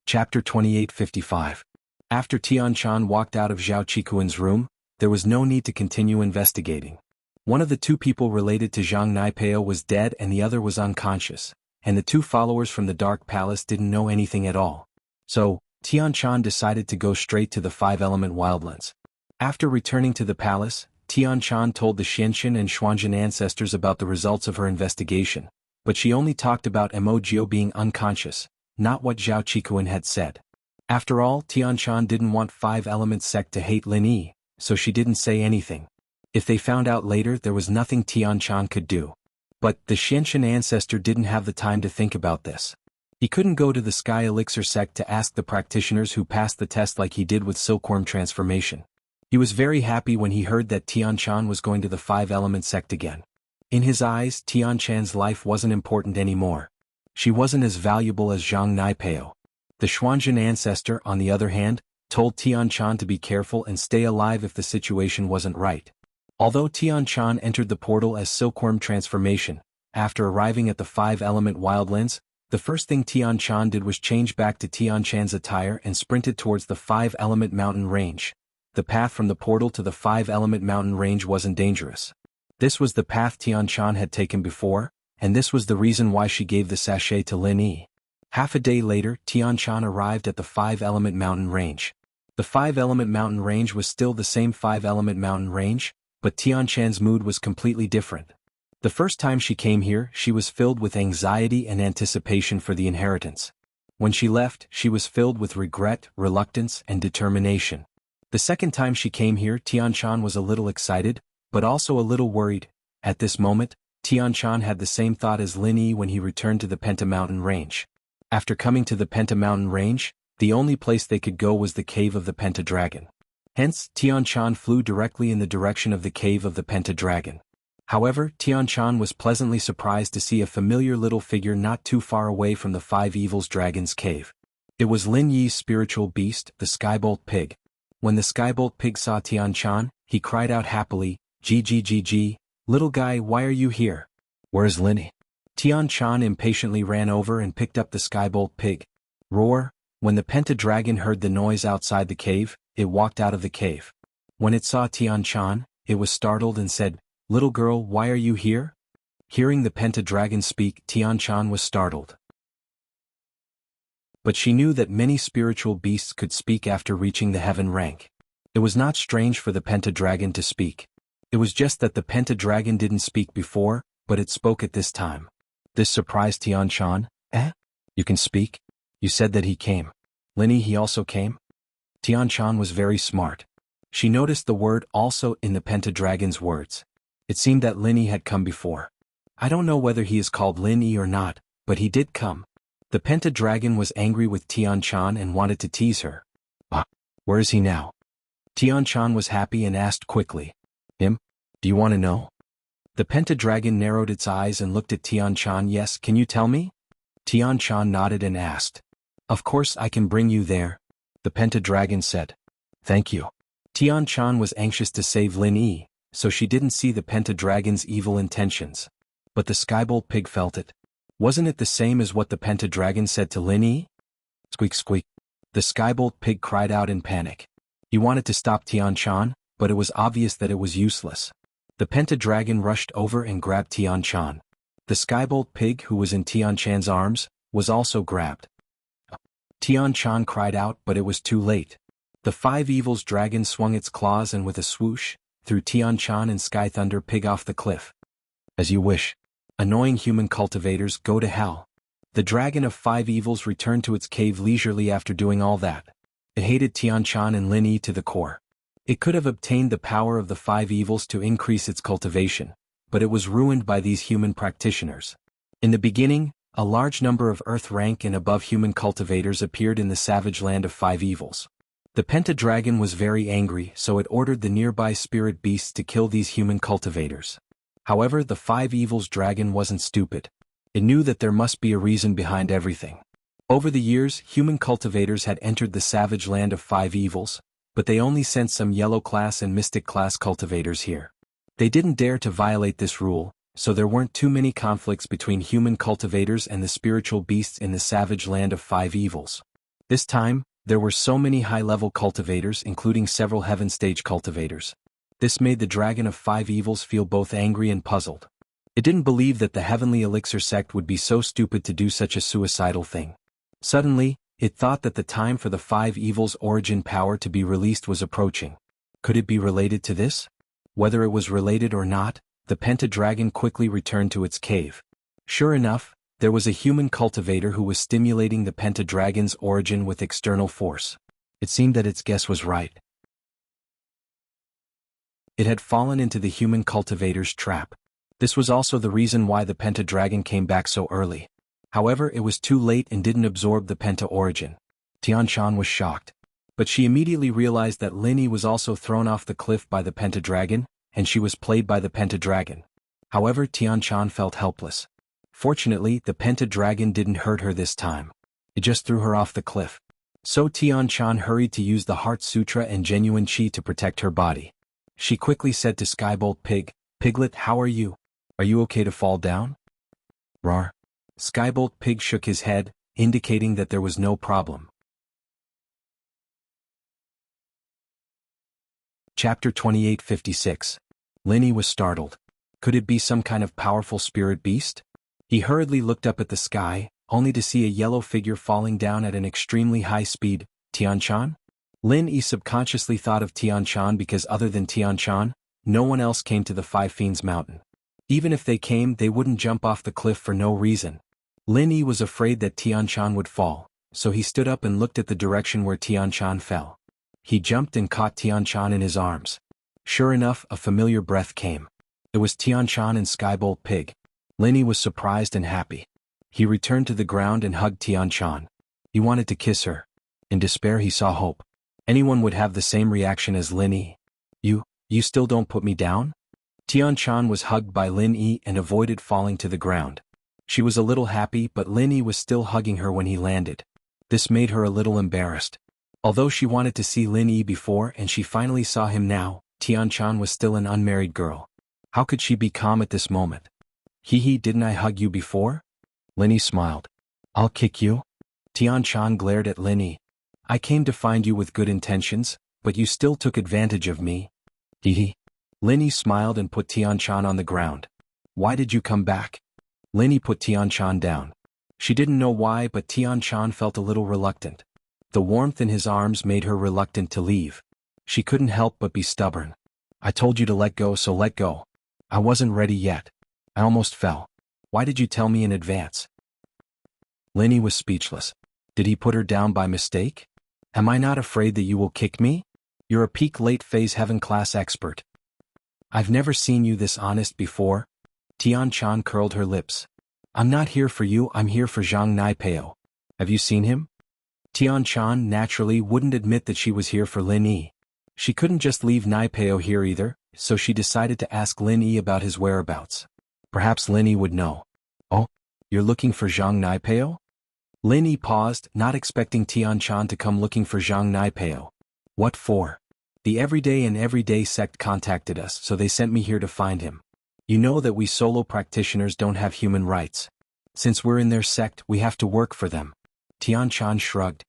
Chapter 2855. After Tian Chan walked out of Zhao Chikuin's room, there was no need to continue investigating. One of the two people related to Zhang Naipeo was dead and the other was unconscious, and the two followers from the Dark Palace didn't know anything at all. So, Tian Chan decided to go straight to the Five-Element Wildlands. After returning to the palace, Tian Chan told the Xianxin and Xuanjin ancestors about the results of her investigation, but she only talked about Mo Jiu being unconscious, not what Zhao Chikuin had said. After all, Tian Chan didn't want Five-Element sect to hate Lin Yi, so she didn't say anything. If they found out later, there was nothing Tian Chan could do. But the Xianxin ancestor didn't have the time to think about this. He couldn't go to the Sky Elixir sect to ask the practitioners who passed the test like he did with Silkworm transformation. He was very happy when he heard that Tian Chan was going to the Five-Element sect again. In his eyes, Tian Chan's life wasn't important anymore. She wasn't as valuable as Zhang Naipeo. The Xuanjin ancestor, on the other hand, told Tian Chan to be careful and stay alive if the situation wasn't right. Although Tian Chan entered the portal as Silkworm transformation, after arriving at the Five-Element Wildlands, the first thing Tian Chan did was change back to Tian Chan's attire and sprinted towards the Five-Element Mountain Range. The path from the portal to the Five-Element Mountain Range wasn't dangerous. This was the path Tian Chan had taken before, and this was the reason why she gave the sachet to Lin Yi. Half a day later, Tian Chan arrived at the Five-Element Mountain Range. The Five-Element Mountain Range was still the same Five-Element Mountain Range, but Tian Chan's mood was completely different. The first time she came here, she was filled with anxiety and anticipation for the inheritance. When she left, she was filled with regret, reluctance, and determination. The second time she came here, Tian Chan was a little excited, but also a little worried. At this moment, Tian Chan had the same thought as Lin Yi when he returned to the Penta Mountain Range. After coming to the Penta Mountain Range, the only place they could go was the cave of the Penta Dragon. Hence, Tian Chan flew directly in the direction of the cave of the Penta Dragon. However, Tian Chan was pleasantly surprised to see a familiar little figure not too far away from the Five Evils Dragon's cave. It was Lin Yi's spiritual beast, the Skybolt Pig. When the Skybolt Pig saw Tian Chan, he cried out happily, "Gg, little guy, why are you here? Where's Lin Yi?" Tian Chan impatiently ran over and picked up the Skybolt Pig. Roar! When the Penta Dragon heard the noise outside the cave, it walked out of the cave. When it saw Tian Chan, it was startled and said, "Little girl, why are you here?" Hearing the Penta Dragon speak, Tian Chan was startled. But she knew that many spiritual beasts could speak after reaching the heaven rank. It was not strange for the Penta Dragon to speak. It was just that the Penta Dragon didn't speak before, but it spoke at this time. This surprised Tian Chan. You can speak? You said that he came. Lin Yi, he also came? Tian Chan was very smart. She noticed the word "also" in the Penta Dragon's words. It seemed that Lin Yi had come before. I don't know whether he is called Lin Yi or not, but he did come. The Penta Dragon was angry with Tian Chan and wanted to tease her. Where is he now? Tian Chan was happy and asked quickly. Him? Do you want to know? The Penta Dragon narrowed its eyes and looked at Tian Chan. Yes, can you tell me? Tian Chan nodded and asked. Of course I can bring you there, the Penta Dragon said. Thank you. Tian Chan was anxious to save Lin Yi, so she didn't see the Penta Dragon's evil intentions. But the Skybolt Pig felt it. Wasn't it the same as what the Penta Dragon said to Lin Yi? Squeak squeak. The Skybolt Pig cried out in panic. He wanted to stop Tian Chan, but it was obvious that it was useless. The pentadragon rushed over and grabbed Tian-chan. The skybolt pig who was in Tian-chan's arms was also grabbed. Tian-chan cried out, but it was too late. The Five Evils dragon swung its claws and with a swoosh, threw Tian-chan and Sky Thunder Pig off the cliff. As you wish. Annoying human cultivators, go to hell. The dragon of Five Evils returned to its cave leisurely after doing all that. It hated Tian-chan and Lin Yi to the core. It could have obtained the power of the Five Evils to increase its cultivation, but it was ruined by these human practitioners. In the beginning, a large number of Earth rank and above human cultivators appeared in the savage land of Five Evils. The pentadragon was very angry, so it ordered the nearby spirit beasts to kill these human cultivators. However, the Five Evils dragon wasn't stupid. It knew that there must be a reason behind everything. Over the years, human cultivators had entered the savage land of Five Evils, but they only sent some yellow class and mystic class cultivators here. They didn't dare to violate this rule, so there weren't too many conflicts between human cultivators and the spiritual beasts in the savage land of Five Evils. This time, there were so many high-level cultivators including several heaven stage cultivators. This made the dragon of Five Evils feel both angry and puzzled. It didn't believe that the heavenly elixir sect would be so stupid to do such a suicidal thing. Suddenly, it thought that the time for the Five Evils' origin power to be released was approaching. Could it be related to this? Whether it was related or not, the pentadragon quickly returned to its cave. Sure enough, there was a human cultivator who was stimulating the pentadragon's origin with external force. It seemed that its guess was right. It had fallen into the human cultivator's trap. This was also the reason why the pentadragon came back so early. However, it was too late and didn't absorb the penta origin. Tian-chan was shocked. But she immediately realized that Lin Yi was also thrown off the cliff by the pentadragon, and she was played by the pentadragon. However, Tian-chan felt helpless. Fortunately, the pentadragon didn't hurt her this time. It just threw her off the cliff. So Tian-chan hurried to use the Heart Sutra and genuine chi to protect her body. She quickly said to Skybolt Pig, "Piglet, how are you? Are you okay to fall down?" Rawr. Skybolt Pig shook his head, indicating that there was no problem. Chapter 2856. Lin Yi was startled. Could it be some kind of powerful spirit beast? He hurriedly looked up at the sky, only to see a yellow figure falling down at an extremely high speed. Tian-chan? Lin Yi subconsciously thought of Tian-chan because other than Tian-chan, no one else came to the Five Fiends Mountain. Even if they came, they wouldn't jump off the cliff for no reason. Lin Yi was afraid that Tian-chan would fall, so he stood up and looked at the direction where Tian-chan fell. He jumped and caught Tian-chan in his arms. Sure enough, a familiar breath came. It was Tian-chan and Skybolt Pig. Lin Yi was surprised and happy. He returned to the ground and hugged Tian-chan. He wanted to kiss her. In despair he saw hope. Anyone would have the same reaction as Lin Yi. You still don't put me down? Tian-chan was hugged by Lin Yi and avoided falling to the ground. She was a little happy, but Lin Yi was still hugging her when he landed. This made her a little embarrassed. Although she wanted to see Lin Yi before and she finally saw him now, Tian-chan was still an unmarried girl. How could she be calm at this moment? Hee, didn't I hug you before? Lin Yi smiled. I'll kick you? Tian-chan glared at Lin Yi. I came to find you with good intentions, but you still took advantage of me. Hee. Lin Yi smiled and put Tian-chan on the ground. Why did you come back? Lin Yi put Tian-chan down. She didn't know why, but Tian-chan felt a little reluctant. The warmth in his arms made her reluctant to leave. She couldn't help but be stubborn. I told you to let go, so let go. I wasn't ready yet. I almost fell. Why did you tell me in advance? Lin Yi was speechless. Did he put her down by mistake? Am I not afraid that you will kick me? You're a peak late phase heaven class expert. I've never seen you this honest before. Tian-chan curled her lips. I'm not here for you, I'm here for Zhang Naipeo. Have you seen him? Tian-chan naturally wouldn't admit that she was here for Lin Yi. She couldn't just leave Naipeo here either, so she decided to ask Lin Yi about his whereabouts. Perhaps Lin Yi would know. Oh, you're looking for Zhang Naipeo? Lin Yi paused, not expecting Tian-chan to come looking for Zhang Naipeo. What for? The Everyday sect contacted us, so they sent me here to find him. You know that we solo practitioners don't have human rights. Since we're in their sect, we have to work for them. Tian-chan shrugged.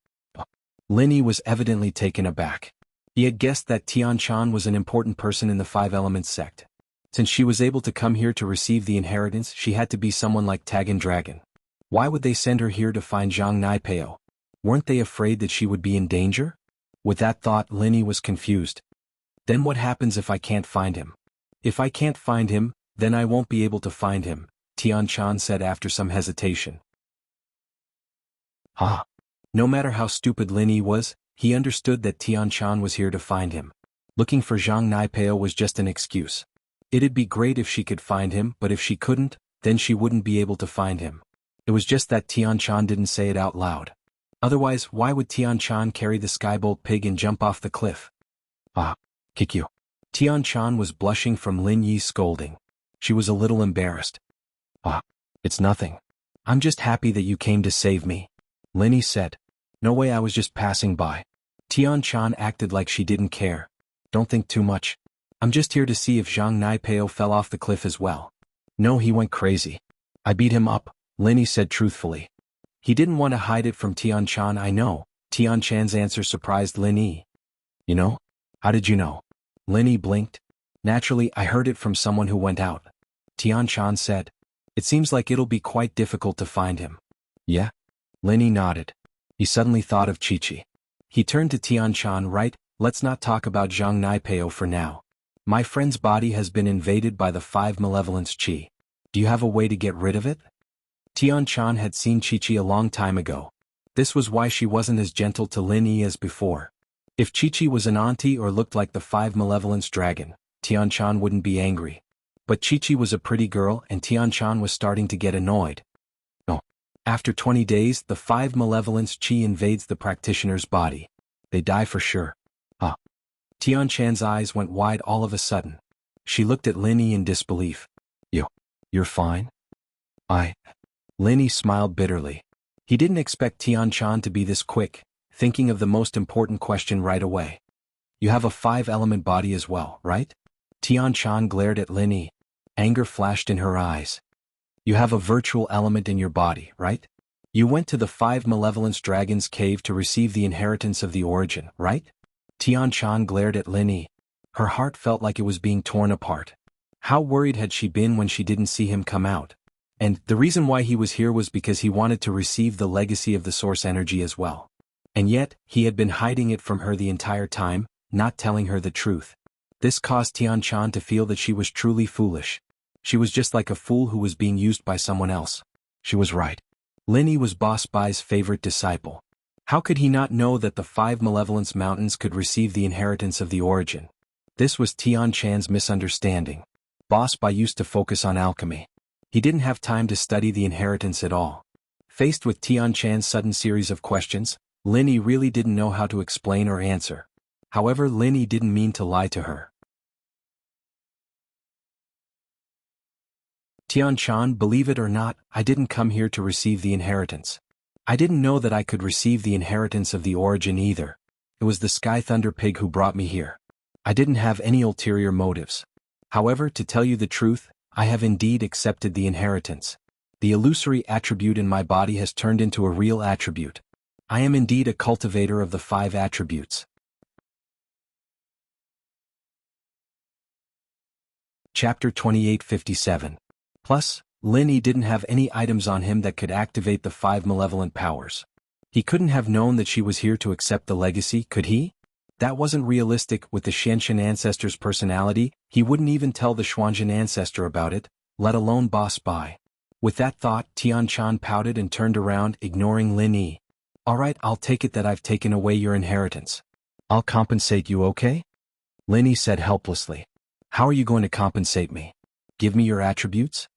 Lin Yi was evidently taken aback. He had guessed that Tian Shan was an important person in the Five Elements sect. Since she was able to come here to receive the inheritance, she had to be someone like Tagan Dragon. Why would they send her here to find Zhang Naipeo? Weren't they afraid that she would be in danger? With that thought, Linny was confused. Then what happens if I can't find him? If I can't find him, then I won't be able to find him, Tian Shan said after some hesitation. No matter how stupid Linny was, he understood that Tian Shan was here to find him. Looking for Zhang Naipeo was just an excuse. It'd be great if she could find him, but if she couldn't, then she wouldn't be able to find him. It was just that Tian Shan didn't say it out loud. Otherwise, why would Tian Shan carry the Skybolt pig and jump off the cliff? Kick you. Tian Shan was blushing from Lin Yi's scolding. She was a little embarrassed. It's nothing. I'm just happy that you came to save me, Linny said. No way, I was just passing by. Tian Shan acted like she didn't care. Don't think too much. I'm just here to see if Zhang Naipeo fell off the cliff as well. No, he went crazy. I beat him up, Linny said truthfully. He didn't want to hide it from Tian Shan, I know. Tian Shan's answer surprised Linny. You know? How did you know? Linny blinked. Naturally, I heard it from someone who went out. Tian Shan said. It seems like it'll be quite difficult to find him. Yeah? Linny nodded. He suddenly thought of Chi-Chi. He turned to Tian Shan. Right, let's not talk about Zhang Naipeo for now. My friend's body has been invaded by the Five Malevolence Chi. Do you have a way to get rid of it? Tian Shan had seen Chi-Chi a long time ago. This was why she wasn't as gentle to Lin Yi as before. If Chi-Chi was an auntie or looked like the Five Malevolence Dragon, Tian Shan wouldn't be angry. But Chi-Chi was a pretty girl and Tian Shan was starting to get annoyed. After 20 days, the Five Malevolence Chi invades the practitioner's body. They die for sure. Tian Shan's eyes went wide all of a sudden. She looked at Linny in disbelief. You're fine? Linny smiled bitterly. He didn't expect Tian Shan to be this quick, thinking of the most important question right away. You have a five-element body as well, right? Tian Shan glared at Linny. Anger flashed in her eyes. You have a virtual element in your body, right? You went to the Five Malevolence Dragon's cave to receive the inheritance of the origin, right? Tian Shan glared at Linny. Her heart felt like it was being torn apart. How worried had she been when she didn't see him come out? And the reason why he was here was because he wanted to receive the legacy of the source energy as well. And yet, he had been hiding it from her the entire time, not telling her the truth. This caused Tian Shan to feel that she was truly foolish. She was just like a fool who was being used by someone else. She was right. Linny was Boss Bai's favorite disciple. How could he not know that the Five Malevolence Mountains could receive the inheritance of the origin? This was Tian Shan's misunderstanding. Boss Bai used to focus on alchemy. He didn't have time to study the inheritance at all. Faced with Tian Shan's sudden series of questions, Linny really didn't know how to explain or answer. However, Linny didn't mean to lie to her. Tian Shan, believe it or not, I didn't come here to receive the inheritance. I didn't know that I could receive the inheritance of the origin either. It was the Sky Thunder Pig who brought me here. I didn't have any ulterior motives. However, to tell you the truth, I have indeed accepted the inheritance. The illusory attribute in my body has turned into a real attribute. I am indeed a cultivator of the five attributes. Chapter 2857. Plus, Linny didn't have any items on him that could activate the five malevolent powers. He couldn't have known that she was here to accept the legacy, could he? That wasn't realistic. With the Xianxian ancestor's personality, he wouldn't even tell the Xuanzhen ancestor about it, let alone Boss Bai. With that thought, Tian Shan pouted and turned around, ignoring Lin Yi. Alright, I'll take it that I've taken away your inheritance. I'll compensate you, okay? Lin Yi said helplessly. How are you going to compensate me? Give me your attributes?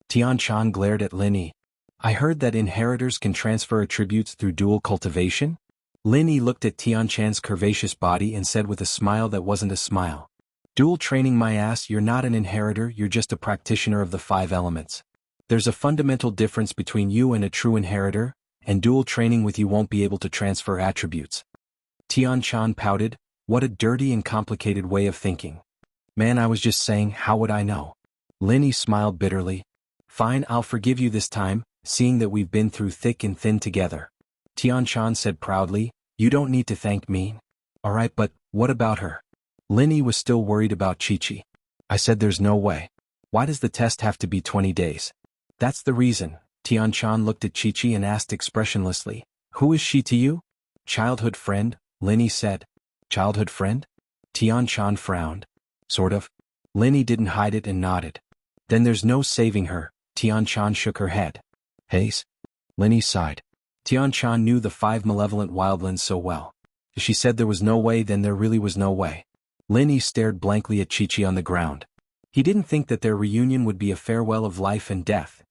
Tian Shan glared at Lin Yi. I heard that inheritors can transfer attributes through dual cultivation? Lin Yi looked at Tian Shan's curvaceous body and said with a smile that wasn't a smile. Dual training my ass, you're not an inheritor, you're just a practitioner of the five elements. There's a fundamental difference between you and a true inheritor, and dual training with you won't be able to transfer attributes. Tian Shan pouted. What a dirty and complicated way of thinking. Man, I was just saying, how would I know? Lin Yi smiled bitterly. Fine, I'll forgive you this time, seeing that we've been through thick and thin together. Tian Shan said proudly, you don't need to thank me. Alright, but what about her? Linny was still worried about Chi-Chi. I said there's no way. Why does the test have to be 20 days? That's the reason. Tian-chan looked at Chi-Chi and asked expressionlessly, who is she to you? Childhood friend, Linny said. Childhood friend? Tian-chan frowned. Sort of. Linny didn't hide it and nodded. Then there's no saving her. Tian-chan shook her head. Haze? Linny sighed. Tian-chan knew the 5 malevolent wildlands so well. If she said there was no way, then there really was no way. Linny stared blankly at Chi-Chi on the ground. He didn't think that their reunion would be a farewell of life and death.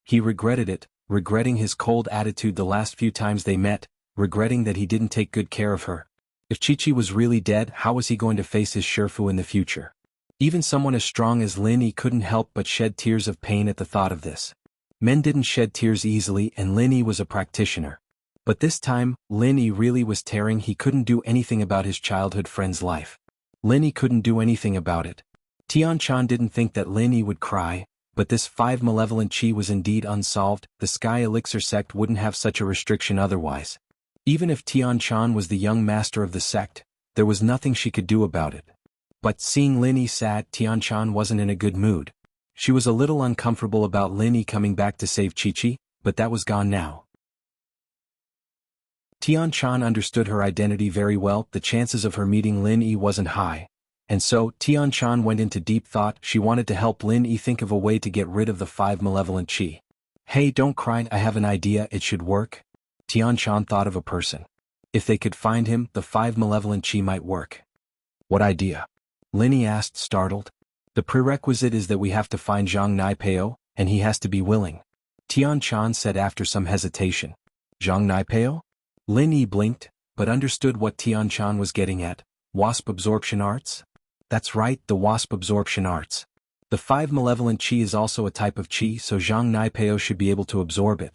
He regretted it, regretting his cold attitude the last few times they met, regretting that he didn't take good care of her. If Chi-Chi was really dead, how was he going to face his Shifu in the future? Even someone as strong as Linny couldn't help but shed tears of pain at the thought of this. Men didn't shed tears easily, and Linny was a practitioner. But this time, Linny really was tearing. He couldn't do anything about his childhood friend's life. Linny couldn't do anything about it. Tian-chan didn't think that Linny would cry, but this 5 malevolent chi was indeed unsolved. The Sky Elixir sect wouldn't have such a restriction otherwise. Even if Tian-chan was the young master of the sect, there was nothing she could do about it. But seeing Linny sad, Tian-chan wasn't in a good mood. She was a little uncomfortable about Linny coming back to save Chi-Chi, but that was gone now. Tian-chan understood her identity very well. The chances of her meeting Lin-Yi wasn't high. And so, Tian-chan went into deep thought. She wanted to help Lin-Yi think of a way to get rid of the 5 malevolent chi. Hey, don't cry, I have an idea, it should work. Tian-chan thought of a person. If they could find him, the 5 malevolent chi might work. What idea? Lin-Yi asked, startled. The prerequisite is that we have to find Zhang Naipeo, and he has to be willing. Tian-chan said after some hesitation. Zhang Naipeo? Lin-Yi blinked, but understood what Tian-chan was getting at. Wasp absorption arts? That's right, the wasp absorption arts. The 5 malevolent chi is also a type of chi, so Zhang Naipeo should be able to absorb it.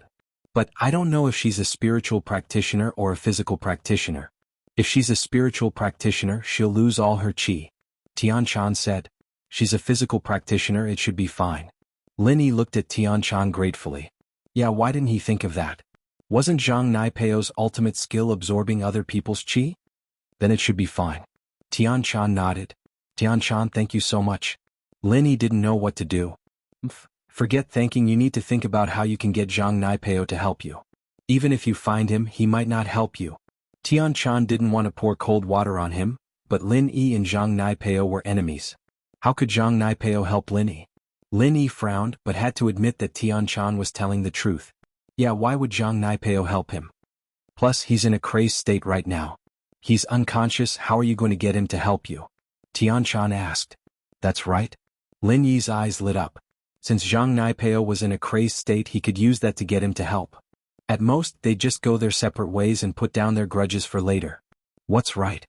But I don't know if she's a spiritual practitioner or a physical practitioner. If she's a spiritual practitioner, she'll lose all her chi. Tian-chan said. She's a physical practitioner, it should be fine. Lin-Yi looked at Tian-chan gratefully. Yeah, why didn't he think of that? Wasn't Zhang Naipeo's ultimate skill absorbing other people's chi? Then it should be fine. Tian-chan nodded. Tian-chan, thank you so much. Lin-Yi didn't know what to do. Forget thanking, you need to think about how you can get Zhang Naipeo to help you. Even if you find him, he might not help you. Tian-chan didn't want to pour cold water on him, but Lin-Yi and Zhang Naipeo were enemies. How could Zhang Naipeo help Lin-Yi? Lin-Yi frowned but had to admit that Tian-chan was telling the truth. Yeah, why would Zhang Naipeo help him? Plus, he's in a crazed state right now. He's unconscious, how are you going to get him to help you? Tian-chan asked. That's right. Lin-Yi's eyes lit up. Since Zhang Naipeo was in a crazed state, he could use that to get him to help. At most, they'd just go their separate ways and put down their grudges for later. What's right?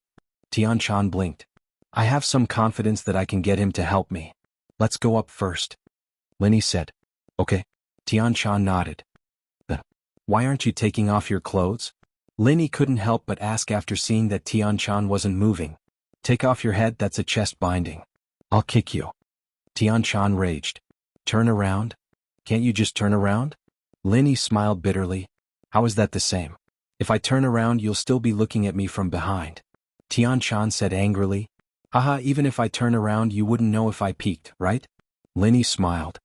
Tian-chan blinked. I have some confidence that I can get him to help me. Let's go up first. Lin-Yi said. Okay. Tian-chan nodded. Why aren't you taking off your clothes? Lin-Yi couldn't help but ask after seeing that Tian-chan wasn't moving. Take off your head, that's a chest binding. I'll kick you. Tian-chan raged. Turn around? Can't you just turn around? Lin-Yi smiled bitterly. How is that the same? If I turn around, you'll still be looking at me from behind. Tian-chan said angrily. Haha, even if I turn around, you wouldn't know if I peeked, right? Lin-Yi smiled.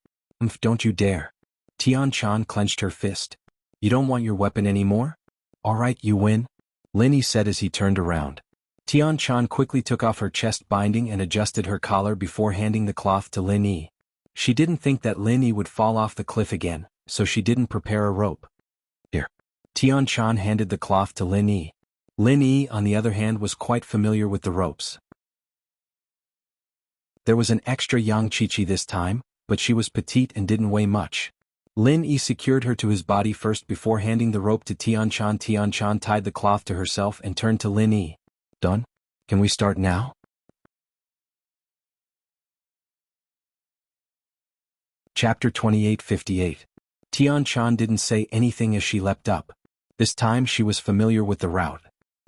Don't you dare. Tian-chan clenched her fist. You don't want your weapon anymore? Alright, you win. Lin-Yi said as he turned around. Tian-chan quickly took off her chest binding and adjusted her collar before handing the cloth to Lin-Yi. She didn't think that Lin-Yi would fall off the cliff again, so she didn't prepare a rope. Here. Tian-chan handed the cloth to Lin-Yi. Lin-Yi, on the other hand, was quite familiar with the ropes. There was an extra young Chi-Chi this time, but she was petite and didn't weigh much. Lin-Yi secured her to his body first before handing the rope to Tian-chan. Tian-chan tied the cloth to herself and turned to Lin-Yi. Done? Can we start now? Chapter 2858. Tian-chan didn't say anything as she leapt up. This time she was familiar with the route.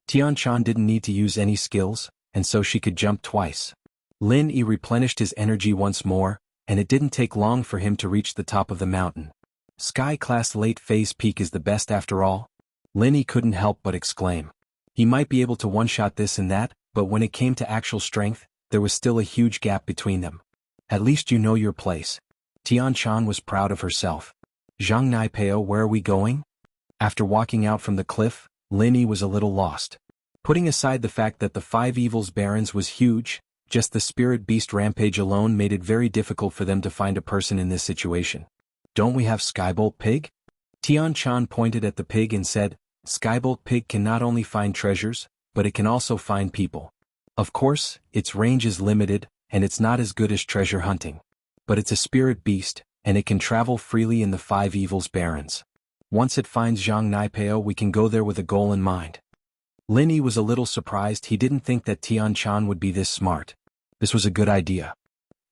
Tian-chan didn't need to use any skills, and so she could jump twice. Lin-Yi replenished his energy once more, and it didn't take long for him to reach the top of the mountain. Sky-class late phase peak is the best after all? Lin-Yi couldn't help but exclaim. He might be able to one-shot this and that, but when it came to actual strength, there was still a huge gap between them. At least you know your place. Tian-chan was proud of herself. Zhang Naipeo, where are we going? After walking out from the cliff, Lin Yi was a little lost. Putting aside the fact that the Five Evils Barons was huge, just the spirit beast rampage alone made it very difficult for them to find a person in this situation. Don't we have Skybolt Pig? Tian-chan pointed at the pig and said, Skybolt Pig can not only find treasures, but it can also find people. Of course, its range is limited, and it's not as good as treasure hunting. But it's a spirit beast, and it can travel freely in the Five Evils Barons. Once it finds Zhang Naipeo, we can go there with a goal in mind. Lin Yi was a little surprised. He didn't think that Tian-chan would be this smart. This was a good idea.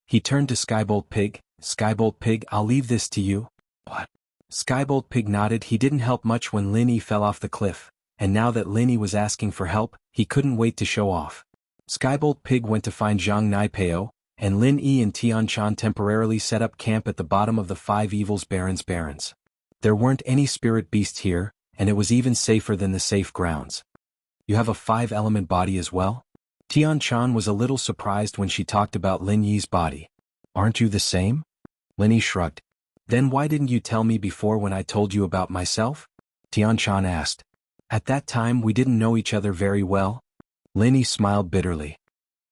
He turned to Skybolt Pig. Skybolt Pig, I'll leave this to you. What? Skybolt Pig nodded. He didn't help much when Lin Yi fell off the cliff, and now that Lin Yi was asking for help, he couldn't wait to show off. Skybolt Pig went to find Zhang Naipeo, and Lin Yi and Tian-chan temporarily set up camp at the bottom of the Five Evils Barons. There weren't any spirit beasts here, and it was even safer than the safe grounds. You have a 5-element body as well? Tian-chan was a little surprised when she talked about Lin Yi's body. Aren't you the same? Lin Yi shrugged. Then why didn't you tell me before when I told you about myself? Tian-chan asked. At that time we didn't know each other very well. Lin Yi smiled bitterly.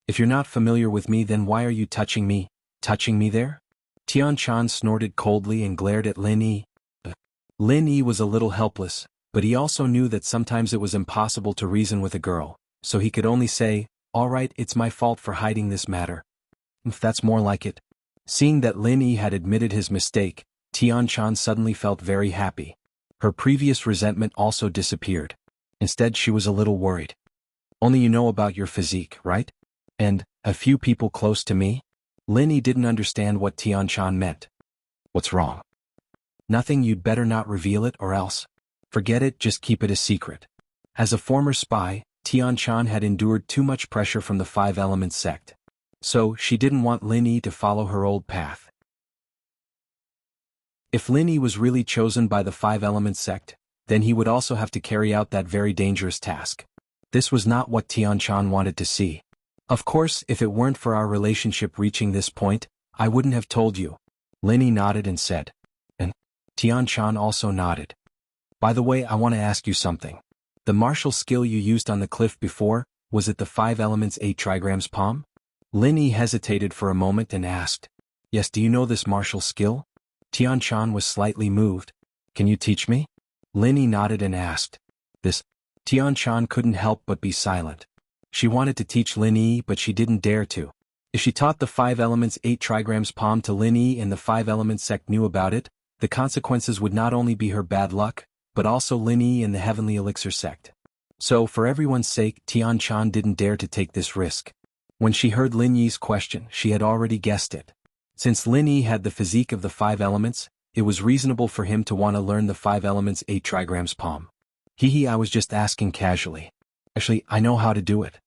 If you're not familiar with me, then why are you touching me? Touching me there? Tian-chan snorted coldly and glared at Lin Yi. Lin Yi was a little helpless, but he also knew that sometimes it was impossible to reason with a girl, so he could only say, all right, it's my fault for hiding this matter. If that's more like it. Seeing that Lin Yi had admitted his mistake, Tian-chan suddenly felt very happy. Her previous resentment also disappeared. Instead, she was a little worried. Only you know about your physique, right? And, a few people close to me? Lin Yi didn't understand what Tian-chan meant. What's wrong? Nothing. You'd better not reveal it or else. Forget it, just keep it a secret. As a former spy, Tian-chan had endured too much pressure from the Five Elements sect. So, she didn't want Lin Yi to follow her old path. If Lin Yi was really chosen by the Five Elements sect, then he would also have to carry out that very dangerous task. This was not what Tian-chan wanted to see. Of course, if it weren't for our relationship reaching this point, I wouldn't have told you. Lin Yi nodded and said. And Tian-chan also nodded. By the way, I want to ask you something. The martial skill you used on the cliff before, was it the 5 elements 8 trigrams palm? Lin Yi hesitated for a moment and asked. Yes, do you know this martial skill? Tian-chan was slightly moved. Can you teach me? Lin Yi nodded and asked. This. Tian-chan couldn't help but be silent. She wanted to teach Lin Yi, but she didn't dare to. If she taught the 5 elements 8 trigrams palm to Lin Yi and the 5 elements sect knew about it, the consequences would not only be her bad luck, but also Lin Yi and the Heavenly Elixir sect. So, for everyone's sake, Tian-chan didn't dare to take this risk. When she heard Lin Yi's question, she had already guessed it. Since Lin Yi had the physique of the 5 elements, it was reasonable for him to want to learn the 5 elements 8 trigrams palm. I was just asking casually. Actually, I know how to do it.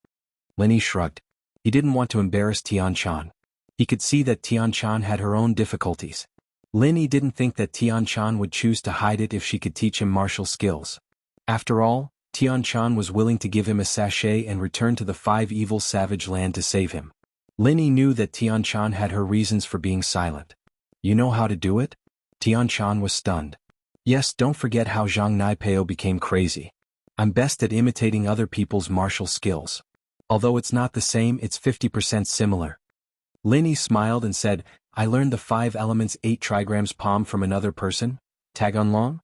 Lin Yi shrugged. He didn't want to embarrass Tian-chan. He could see that Tian-chan had her own difficulties. Lin Yi didn't think that Tian-chan would choose to hide it if she could teach him martial skills. After all, Tian-chan was willing to give him a sachet and return to the 5 evil savage land to save him. Lin Yi knew that Tian-chan had her reasons for being silent. You know how to do it? Tian-chan was stunned. Yes, don't forget how Zhang Naipeo became crazy. I'm best at imitating other people's martial skills. Although it's not the same, it's 50% similar. Lin Yi smiled and said, I learned the 5 elements 8 trigrams palm from another person, Tagunlong?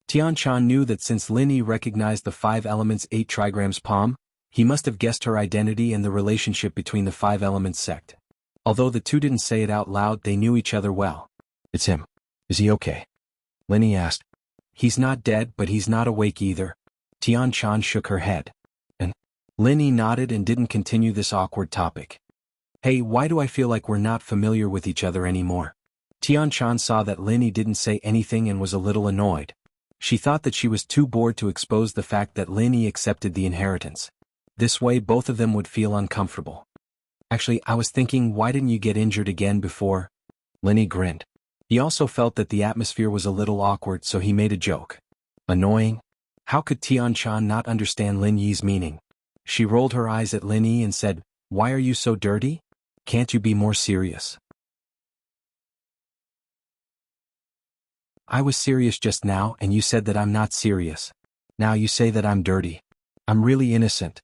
Tian-chan knew that since Lin Yi recognized the 5 elements 8 trigrams palm, he must have guessed her identity and the relationship between the 5 elements sect. Although the two didn't say it out loud, they knew each other well. It's him. Is he okay? Lin Yi asked. He's not dead, but he's not awake either. Tian-chan shook her head. And Lin Yi nodded and didn't continue this awkward topic. Hey, why do I feel like we're not familiar with each other anymore? Tian-chan saw that Lin Yi didn't say anything and was a little annoyed. She thought that she was too bored to expose the fact that Lin Yi accepted the inheritance. This way both of them would feel uncomfortable. Actually, I was thinking, why didn't you get injured again before? Lin Yi grinned. He also felt that the atmosphere was a little awkward, so he made a joke. Annoying? How could Tian Shan not understand Lin Yi's meaning? She rolled her eyes at Lin Yi and said, "Why are you so dirty? Can't you be more serious?" "I was serious just now and you said that I'm not serious. Now you say that I'm dirty. I'm really innocent."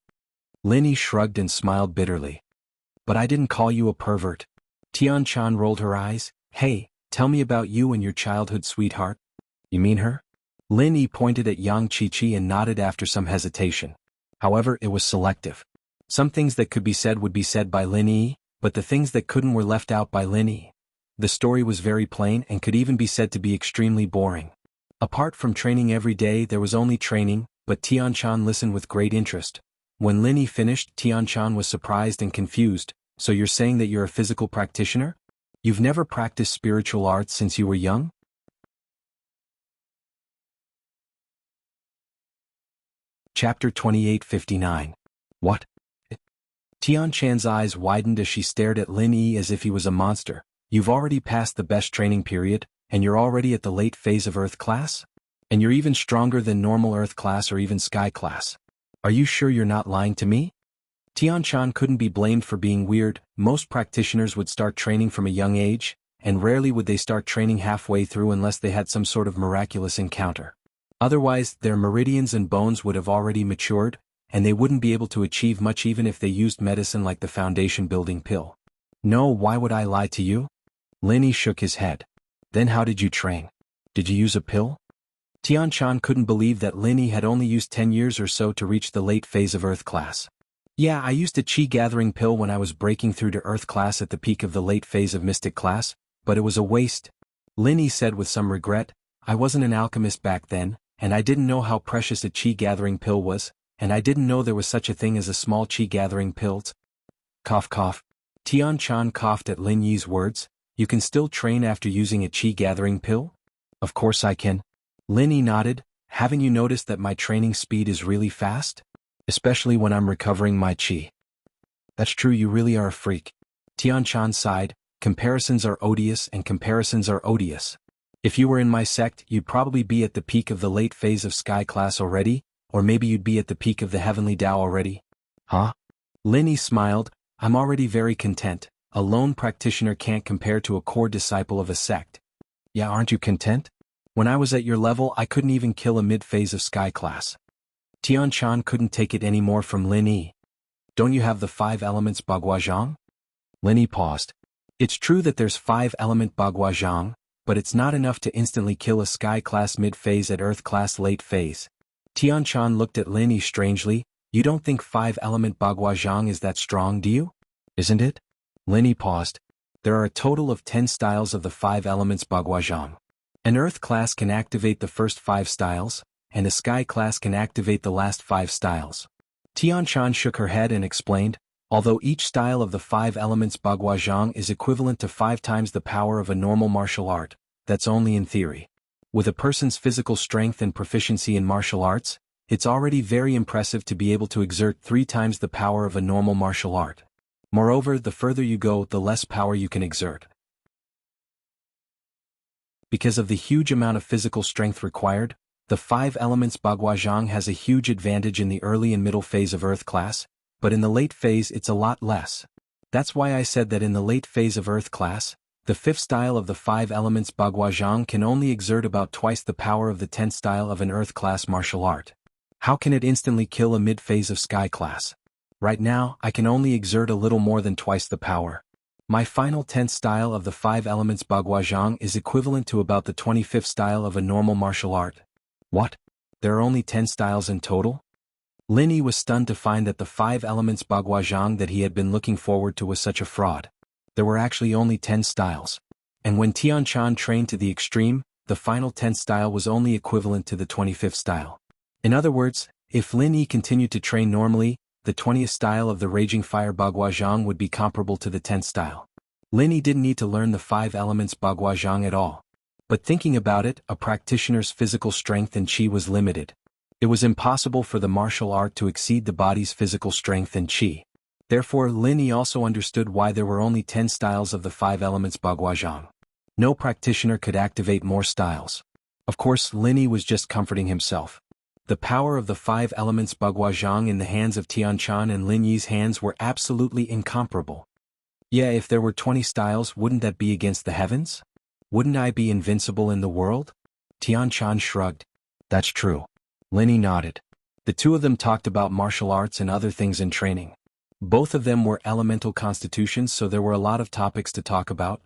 Lin Yi shrugged and smiled bitterly. "But I didn't call you a pervert." Tian Shan rolled her eyes. "Hey, tell me about you and your childhood sweetheart." "You mean her?" Lin Yi pointed at Yang Qiqi and nodded after some hesitation. However, it was selective. Some things that could be said would be said by Lin Yi, but the things that couldn't were left out by Lin Yi. The story was very plain and could even be said to be extremely boring. Apart from training every day, there was only training, but Tian Shan listened with great interest. When Lin Yi finished, Tian Shan was surprised and confused. "So you're saying that you're a physical practitioner? You've never practiced spiritual arts since you were young?" Chapter 2859. What? Tian Shan's eyes widened as she stared at Lin Yi as if he was a monster. "You've already passed the best training period, and you're already at the late phase of Earth class? And you're even stronger than normal Earth class or even Sky class. Are you sure you're not lying to me?" Tian Shan couldn't be blamed for being weird. Most practitioners would start training from a young age, and rarely would they start training halfway through unless they had some sort of miraculous encounter. Otherwise, their meridians and bones would have already matured, and they wouldn't be able to achieve much even if they used medicine like the foundation-building pill. "No, why would I lie to you?" Lin Yi shook his head. "Then how did you train? Did you use a pill?" Tian Shan couldn't believe that Lin Yi had only used 10 years or so to reach the late phase of Earth class. "Yeah, I used a chi-gathering pill when I was breaking through to Earth class at the peak of the late phase of Mystic class, but it was a waste," Lin Yi said with some regret. "I wasn't an alchemist back then, and I didn't know how precious a chi-gathering pill was, and I didn't know there was such a thing as a small chi-gathering pill." Cough cough. Tian Shan coughed at Lin Yi's words. "You can still train after using a chi-gathering pill?" "Of course I can." Lin Yi nodded. "Haven't you noticed that my training speed is really fast? Especially when I'm recovering my chi." "That's true, you really are a freak." Tian Shan sighed. "Comparisons are odious and comparisons are odious. If you were in my sect, you'd probably be at the peak of the late phase of Sky class already, or maybe you'd be at the peak of the Heavenly Tao already." "Huh?" Lin Yi smiled. "I'm already very content. A lone practitioner can't compare to a core disciple of a sect." "Yeah, aren't you content? When I was at your level, I couldn't even kill a mid-phase of Sky class." Tian Shan couldn't take it anymore from Lin Yi. "Don't you have the 5 elements Baguazhang?" Lin Yi paused. "It's true that there's 5-element Baguazhang, but it's not enough to instantly kill a Sky class mid-phase at Earth class late phase." Tian Shan looked at Lin Yi strangely. "You don't think 5-element Baguazhang is that strong, do you?" "Isn't it?" Lin Yi paused. "There are a total of 10 styles of the 5 elements Baguazhang. An Earth class can activate the first 5 styles, and a Sky class can activate the last 5 styles." Tian Shan shook her head and explained, "Although each style of the 5 elements Baguazhang is equivalent to 5 times the power of a normal martial art, that's only in theory. With a person's physical strength and proficiency in martial arts, it's already very impressive to be able to exert 3 times the power of a normal martial art. Moreover, the further you go, the less power you can exert. Because of the huge amount of physical strength required, the 5 elements Baguazhang has a huge advantage in the early and middle phase of Earth class, but in the late phase it's a lot less. That's why I said that in the late phase of Earth class, the 5th style of the 5 elements Baguazhang can only exert about twice the power of the 10th style of an Earth class martial art. How can it instantly kill a mid-phase of Sky class? Right now, I can only exert a little more than twice the power. My final 10th style of the 5 elements Baguazhang is equivalent to about the 25th style of a normal martial art." "What? There are only 10 styles in total?" Lin Yi was stunned to find that the 5 elements Baguazhang that he had been looking forward to was such a fraud. There were actually only 10 styles. And when Tian Shan trained to the extreme, the final 10th style was only equivalent to the 25th style. In other words, if Lin Yi continued to train normally, the 20th style of the Raging Fire Baguazhang would be comparable to the 10th style. Lin Yi didn't need to learn the 5 elements Baguazhang at all. But thinking about it, a practitioner's physical strength and chi was limited. It was impossible for the martial art to exceed the body's physical strength and chi. Therefore, Lin Yi also understood why there were only 10 styles of the 5 elements Baguazhang. No practitioner could activate more styles. Of course, Lin Yi was just comforting himself. The power of the 5 elements Baguazhang in the hands of Tianchan and Lin Yi's hands were absolutely incomparable. Yeah, if there were 20 styles, wouldn't that be against the heavens? Wouldn't I be invincible in the world? Tianchan shrugged. That's true. Lin Yi nodded. The two of them talked about martial arts and other things in training. Both of them were elemental constitutions, so there were a lot of topics to talk about.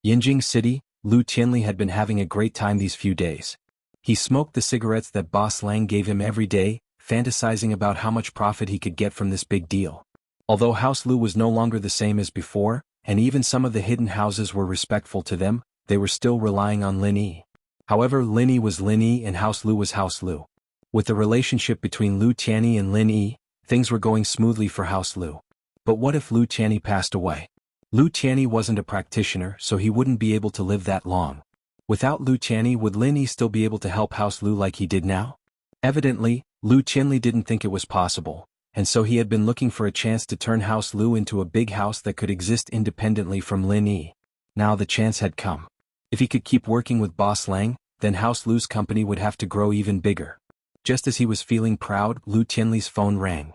Yinjing City, Lu Tianli had been having a great time these few days. He smoked the cigarettes that Boss Lang gave him every day, fantasizing about how much profit he could get from this big deal. Although House Lu was no longer the same as before, and even some of the hidden houses were respectful to them, they were still relying on Lin Yi. However, Lin Yi was Lin Yi and House Lu was House Lu. With the relationship between Lu Tianli and Lin Yi, things were going smoothly for House Lu. But what if Lu Tianli passed away? Lu Tianli wasn't a practitioner, so he wouldn't be able to live that long. Without Lu Tianli, would Lin Yi still be able to help House Lu like he did now? Evidently, Lu Tianli didn't think it was possible, and so he had been looking for a chance to turn House Lu into a big house that could exist independently from Lin Yi. Now the chance had come. If he could keep working with Boss Lang, then House Lu's company would have to grow even bigger. Just as he was feeling proud, Lu Tianli's phone rang.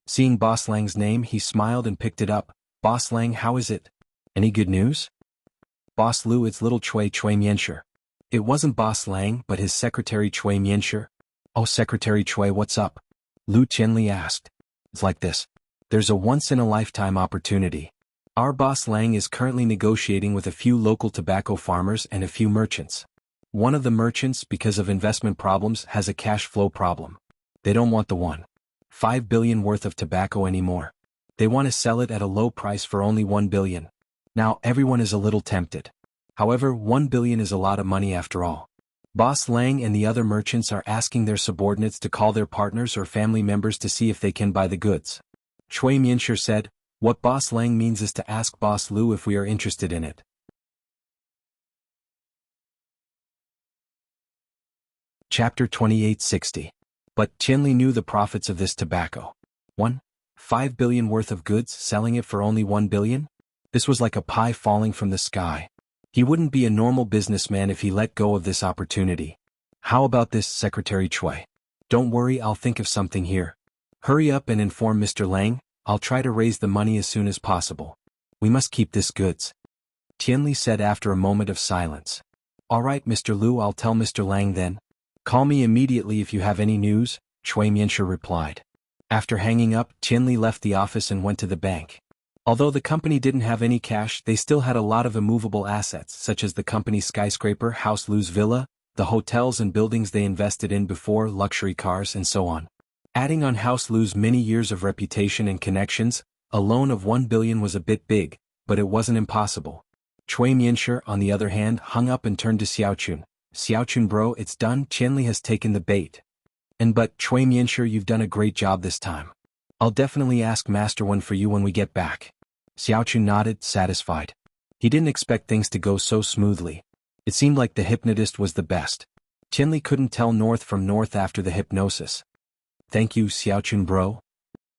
Seeing Boss Lang's name, he smiled and picked it up. Boss Lang, how is it? Any good news? Boss Lu, it's little Chui Mianshi. It wasn't Boss Lang, but his secretary Chui Mianshi. Oh, Secretary Chui, what's up? Lu Tianli asked. It's like this. There's a once-in-a-lifetime opportunity. Our Boss Lang is currently negotiating with a few local tobacco farmers and a few merchants. One of the merchants, because of investment problems, has a cash flow problem. They don't want the 1.5 billion worth of tobacco anymore. They want to sell it at a low price for only 1 billion. Now everyone is a little tempted. However, 1 billion is a lot of money after all. Boss Lang and the other merchants are asking their subordinates to call their partners or family members to see if they can buy the goods. Chui Mianshi said, what Boss Lang means is to ask Boss Lu if we are interested in it. Chapter 2860. But Tianli knew the profits of this tobacco. 1.5 billion worth of goods, selling it for only 1 billion? This was like a pie falling from the sky. He wouldn't be a normal businessman if he let go of this opportunity. How about this, Secretary Chui? Don't worry, I'll think of something here. Hurry up and inform Mr. Lang, I'll try to raise the money as soon as possible. We must keep this goods. Tianli said after a moment of silence. All right, Mr. Lu, I'll tell Mr. Lang then. Call me immediately if you have any news, Chui Mianshi replied. After hanging up, Tianli left the office and went to the bank. Although the company didn't have any cash, they still had a lot of immovable assets, such as the company's skyscraper, House Lu's villa, the hotels and buildings they invested in before, luxury cars, and so on. Adding on House Lu's many years of reputation and connections, a loan of 1 billion was a bit big, but it wasn't impossible. Chui Mianshi, on the other hand, hung up and turned to Xiaochun. Xiaochun bro, it's done, Tianli has taken the bait. But Chui Mianshi, you've done a great job this time. I'll definitely ask Master One for you when we get back. Xiaochun nodded, satisfied. He didn't expect things to go so smoothly. It seemed like the hypnotist was the best. Tianli couldn't tell north from north after the hypnosis. Thank you, Xiaochun bro.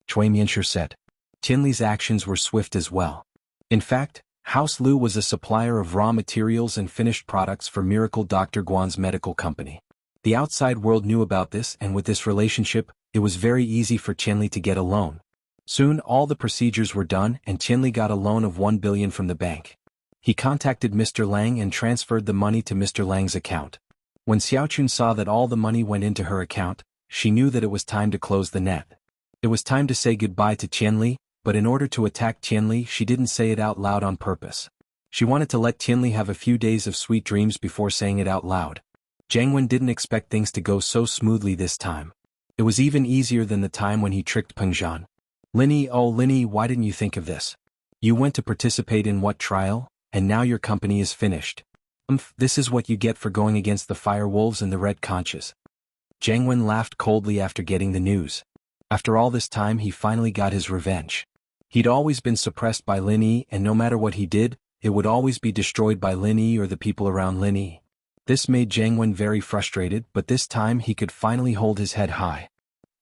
Chui Mianshi said. Tianli's actions were swift as well. In fact, House Lu was a supplier of raw materials and finished products for Miracle Dr. Guan's medical company. The outside world knew about this, and with this relationship, it was very easy for Tianli to get a loan. Soon all the procedures were done and Tianli got a loan of 1 billion from the bank. He contacted Mr. Lang and transferred the money to Mr. Lang's account. When Xiaochun saw that all the money went into her account, she knew that it was time to close the net. It was time to say goodbye to Tianli, but in order to attack Tianli, she didn't say it out loud on purpose. She wanted to let Tianli have a few days of sweet dreams before saying it out loud. Jiang Wen didn't expect things to go so smoothly this time. It was even easier than the time when he tricked Peng Zhan. Lin Yi, oh Lin Yi, why didn't you think of this? You went to participate in what trial, and now your company is finished. This is what you get for going against the Fire Wolves and the Red Conches. Jiang Wen laughed coldly after getting the news. After all this time he finally got his revenge. He'd always been suppressed by Lin Yi, and no matter what he did, it would always be destroyed by Lin Yi or the people around Lin Yi. This made Jiang Wen very frustrated, but this time he could finally hold his head high.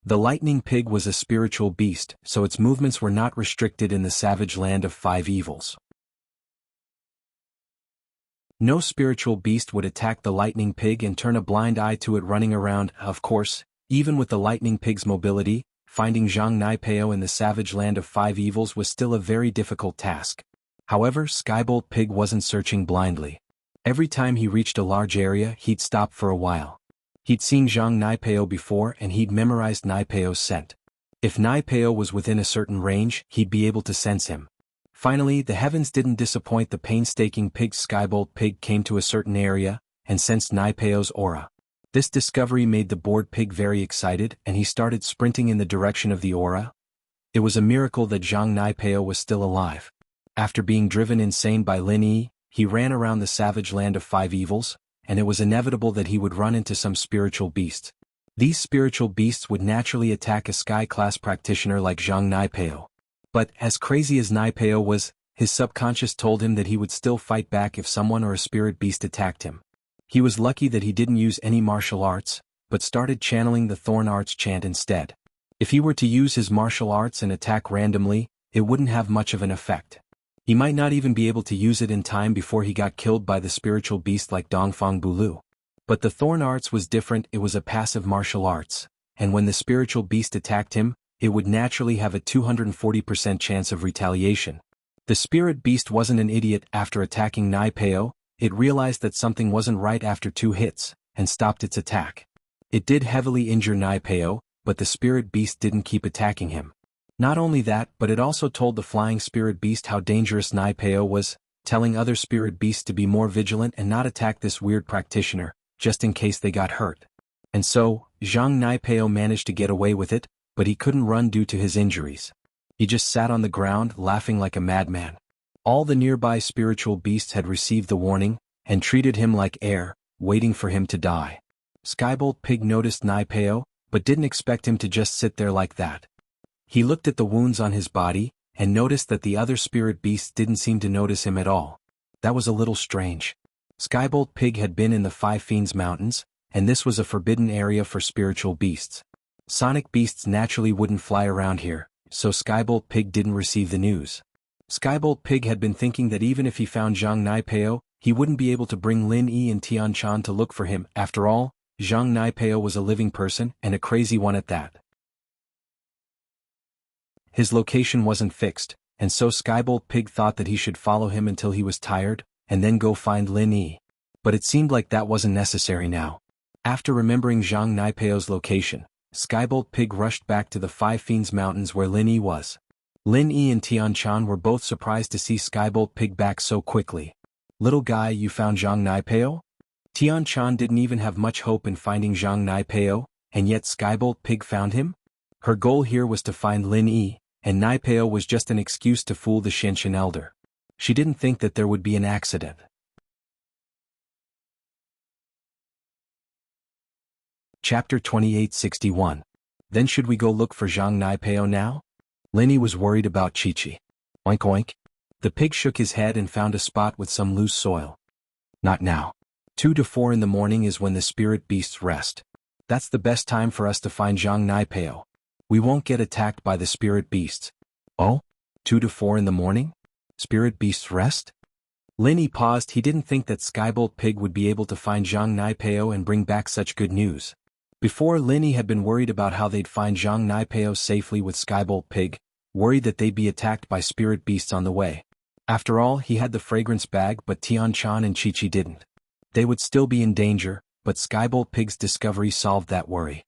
The lightning pig was a spiritual beast, so its movements were not restricted in the savage land of 5 evils. No spiritual beast would attack the lightning pig and turn a blind eye to it running around. Of course, even with the lightning pig's mobility, finding Zhang Naipeo in the savage land of five evils was still a very difficult task. However, Skybolt Pig wasn't searching blindly. Every time he reached a large area, he'd stop for a while. He'd seen Zhang Naipeo before and he'd memorized Naipeo's scent. If Naipeo was within a certain range, he'd be able to sense him. Finally, the heavens didn't disappoint the painstaking pig. Skybolt Pig came to a certain area and sensed Naipeo's aura. This discovery made the bored pig very excited and he started sprinting in the direction of the aura. It was a miracle that Zhang Naipeo was still alive. After being driven insane by Lin Yi, he ran around the savage land of five evils, and it was inevitable that he would run into some spiritual beasts. These spiritual beasts would naturally attack a sky-class practitioner like Zhang Naipeo. But, as crazy as Naipeo was, his subconscious told him that he would still fight back if someone or a spirit beast attacked him. He was lucky that he didn't use any martial arts, but started channeling the Thorn Arts chant instead. If he were to use his martial arts and attack randomly, it wouldn't have much of an effect. He might not even be able to use it in time before he got killed by the spiritual beast like Dongfang Bulu. But the Thorn Arts was different. It was a passive martial arts, and when the spiritual beast attacked him, it would naturally have a 240% chance of retaliation. The spirit beast wasn't an idiot. After attacking Naipeo, it realized that something wasn't right after 2 hits, and stopped its attack. It did heavily injure Naipeo, but the spirit beast didn't keep attacking him. Not only that, but it also told the flying spirit beast how dangerous Naipeo was, telling other spirit beasts to be more vigilant and not attack this weird practitioner, just in case they got hurt. And so, Zhang Naipeo managed to get away with it, but he couldn't run due to his injuries. He just sat on the ground, laughing like a madman. All the nearby spiritual beasts had received the warning, and treated him like air, waiting for him to die. Skybolt Pig noticed Naipeo, but didn't expect him to just sit there like that. He looked at the wounds on his body, and noticed that the other spirit beasts didn't seem to notice him at all. That was a little strange. Skybolt Pig had been in the Five Fiends Mountains, and this was a forbidden area for spiritual beasts. Sonic beasts naturally wouldn't fly around here, so Skybolt Pig didn't receive the news. Skybolt Pig had been thinking that even if he found Zhang Naipeo, he wouldn't be able to bring Lin Yi and Tian Chan to look for him. After all, Zhang Naipeo was a living person, and a crazy one at that. His location wasn't fixed, and so Skybolt Pig thought that he should follow him until he was tired, and then go find Lin Yi. But it seemed like that wasn't necessary now. After remembering Zhang Naipeo's location, Skybolt Pig rushed back to the Five Fiends Mountains where Lin Yi was. Lin Yi and Tian Chan were both surprised to see Skybolt Pig back so quickly. "Little guy, you found Zhang Naipeo?" Tian Chan didn't even have much hope in finding Zhang Naipeo, and yet Skybolt Pig found him? Her goal here was to find Lin Yi, and Naipeo was just an excuse to fool the Xinshan elder. She didn't think that there would be an accident. Chapter 2861. Then should we go look for Zhang Naipeo now? Lin Yi was worried about Chi-Chi. Oink oink. The pig shook his head and found a spot with some loose soil. Not now. 2 to 4 in the morning is when the spirit beasts rest. That's the best time for us to find Zhang Naipeo. We won't get attacked by the spirit beasts. Oh? 2 to 4 in the morning? Spirit beasts rest? Lin Yi paused. He didn't think that Skybolt Pig would be able to find Zhang Naipeo and bring back such good news. Before, Lin Yi had been worried about how they'd find Zhang Naipeo safely with Skybolt Pig, worried that they'd be attacked by spirit beasts on the way. After all, he had the fragrance bag, but Tian Chan and Chi-Chi didn't. They would still be in danger, but Skybolt Pig's discovery solved that worry.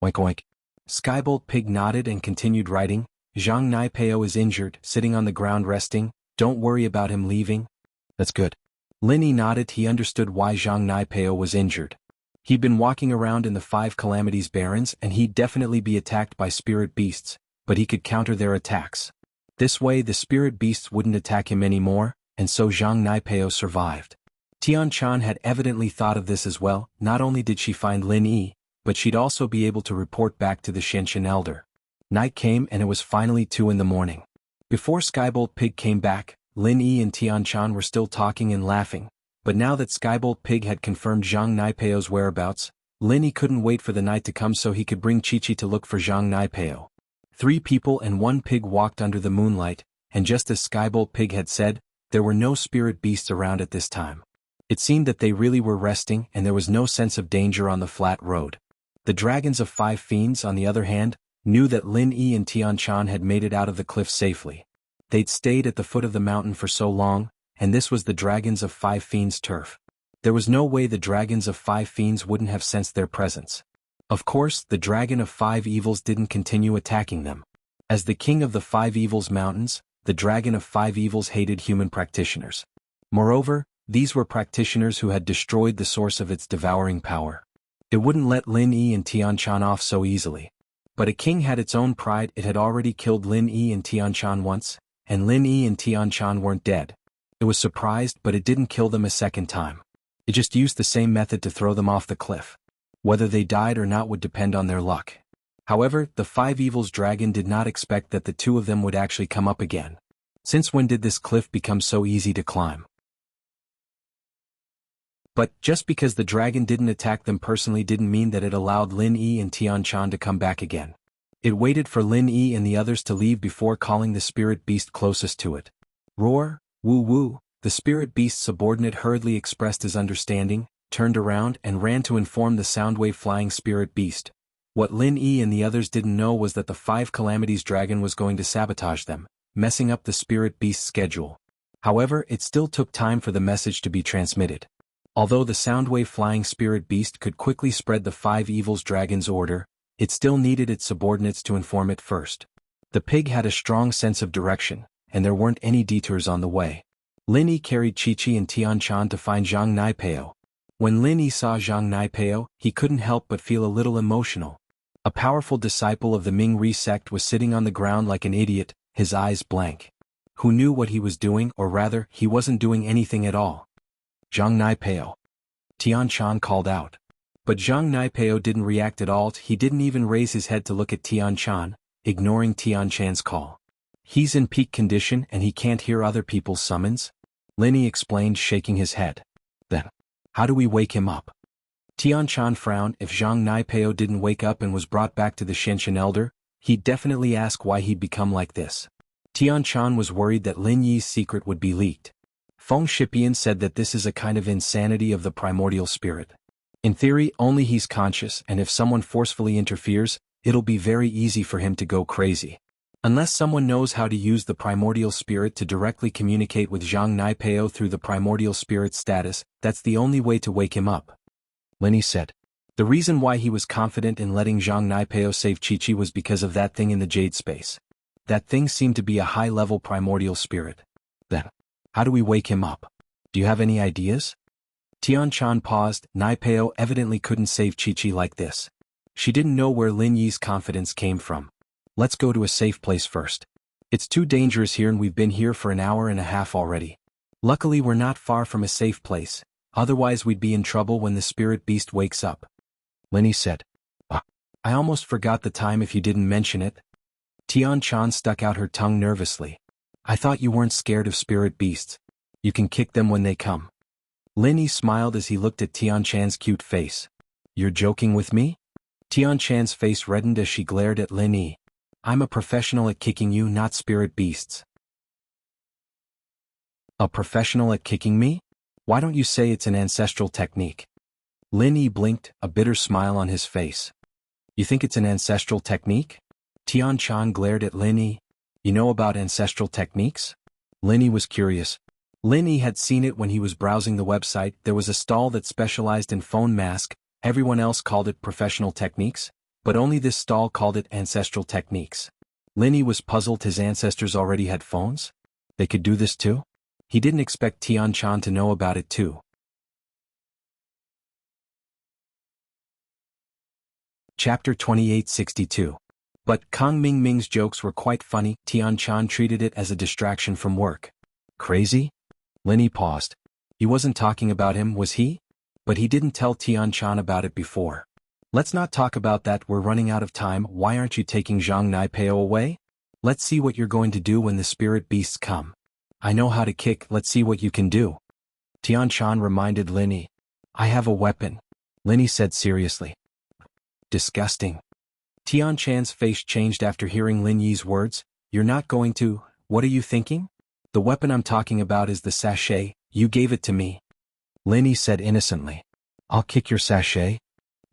Oink oink. Skybolt Pig nodded and continued writing. Zhang Naipeo is injured, sitting on the ground resting. Don't worry about him leaving. That's good. Lin Yi nodded. He understood why Zhang Naipeo was injured. He'd been walking around in the 5 Calamities Barrens and he'd definitely be attacked by spirit beasts, but he could counter their attacks. This way the spirit beasts wouldn't attack him anymore, and so Zhang Naipeo survived. Tian Chan had evidently thought of this as well. Not only did she find Lin Yi, but she'd also be able to report back to the Xinshan elder. Night came and it was finally 2 in the morning. Before Skybolt Pig came back, Lin Yi and Tian Chan were still talking and laughing, but now that Skybolt Pig had confirmed Zhang Naipeo's whereabouts, Lin Yi couldn't wait for the night to come so he could bring Chi-Chi to look for Zhang Naipeo. 3 people and 1 pig walked under the moonlight, and just as Skybolt Pig had said, there were no spirit beasts around at this time. It seemed that they really were resting and there was no sense of danger on the flat road. The dragons of 5 fiends, on the other hand, knew that Lin Yi and Tian Shan had made it out of the cliff safely. They'd stayed at the foot of the mountain for so long, and this was the dragons of 5 fiends' turf. There was no way the dragons of 5 fiends wouldn't have sensed their presence. Of course, the dragon of 5 evils didn't continue attacking them. As the king of the 5 evils mountains, the dragon of 5 evils hated human practitioners. Moreover, these were practitioners who had destroyed the source of its devouring power. It wouldn't let Lin Yi and Tian Shan off so easily. But a king had its own pride. It had already killed Lin Yi and Tian Shan once, and Lin Yi and Tian Shan weren't dead. It was surprised, but it didn't kill them a second time. It just used the same method to throw them off the cliff. Whether they died or not would depend on their luck. However, the 5 evils dragon did not expect that the 2 of them would actually come up again. Since when did this cliff become so easy to climb? But just because the dragon didn't attack them personally didn't mean that it allowed Lin Yi and Tian Shan to come back again. It waited for Lin Yi and the others to leave before calling the spirit beast closest to it. Roar, woo woo, the spirit beast's subordinate hurriedly expressed his understanding, turned around and ran to inform the Soundwave flying spirit beast. What Lin Yi and the others didn't know was that the 5 calamities dragon was going to sabotage them, messing up the spirit beast's schedule. However, it still took time for the message to be transmitted. Although the Soundwave flying spirit beast could quickly spread the 5 evils dragon's order, it still needed its subordinates to inform it first. The pig had a strong sense of direction, and there weren't any detours on the way. Lin Yi carried Chi-Chi and Tian Shan to find Zhang Naipeo. When Lin Yi saw Zhang Naipeo, he couldn't help but feel a little emotional. A powerful disciple of the Ming-Ri sect was sitting on the ground like an idiot, his eyes blank. Who knew what he was doing, or rather, he wasn't doing anything at all. Zhang Naipeo. Tian Shan called out. But Zhang Naipeo didn't react at all. He didn't even raise his head to look at Tian Shan, ignoring Tian Shan's call. He's in peak condition and he can't hear other people's summons? Lin Yi explained, shaking his head. Then, how do we wake him up? Tian Shan frowned. If Zhang Naipeo didn't wake up and was brought back to the Shenshen Elder, he'd definitely ask why he'd become like this. Tian Shan was worried that Lin Yi's secret would be leaked. Feng Shipian said that this is a kind of insanity of the primordial spirit. In theory, only he's conscious, and if someone forcefully interferes, it'll be very easy for him to go crazy. Unless someone knows how to use the primordial spirit to directly communicate with Zhang Naipeo through the primordial spirit status, that's the only way to wake him up. Lin Yi said. The reason why he was confident in letting Zhang Naipeo save Chi-Chi was because of that thing in the jade space. That thing seemed to be a high-level primordial spirit. Then, how do we wake him up? Do you have any ideas? Tian Shan paused. Naipeo evidently couldn't save Chi-Chi like this. She didn't know where Lin Yi's confidence came from. Let's go to a safe place first. It's too dangerous here and we've been here for an hour and a half already. Luckily we're not far from a safe place, otherwise we'd be in trouble when the spirit beast wakes up. Lin Yi said. I almost forgot the time if you didn't mention it. Tian Shan stuck out her tongue nervously. I thought you weren't scared of spirit beasts. You can kick them when they come. Lin Yi smiled as he looked at Tian Shan's cute face. You're joking with me? Tian Shan's face reddened as she glared at Lin Yi. I'm a professional at kicking you, not spirit beasts. A professional at kicking me? Why don't you say it's an ancestral technique? Lin Yi blinked, a bitter smile on his face. You think it's an ancestral technique? Tian Shan glared at Lin Yi. You know about ancestral techniques? Lin Yi was curious. Lin Yi had seen it when he was browsing the website. There was a stall that specialized in phone mask. Everyone else called it professional techniques, but only this stall called it ancestral techniques. Lin Yi was puzzled. His ancestors already had phones? They could do this too? He didn't expect Tian Shan to know about it too. Chapter 2862. But Kang Mingming's jokes were quite funny. Tian Shan treated it as a distraction from work. Crazy? Lin Yi paused. He wasn't talking about him, was he? But he didn't tell Tian Shan about it before. Let's not talk about that, we're running out of time. Why aren't you taking Zhang Naipeo away? Let's see what you're going to do when the spirit beasts come. I know how to kick, let's see what you can do. Tian Shan reminded Lin Yi. I have a weapon. Lin Yi said seriously. Disgusting. Tian Shan's face changed after hearing Lin Yi's words. You're not going to, what are you thinking? The weapon I'm talking about is the sachet, you gave it to me. Lin Yi said innocently. I'll kick your sachet.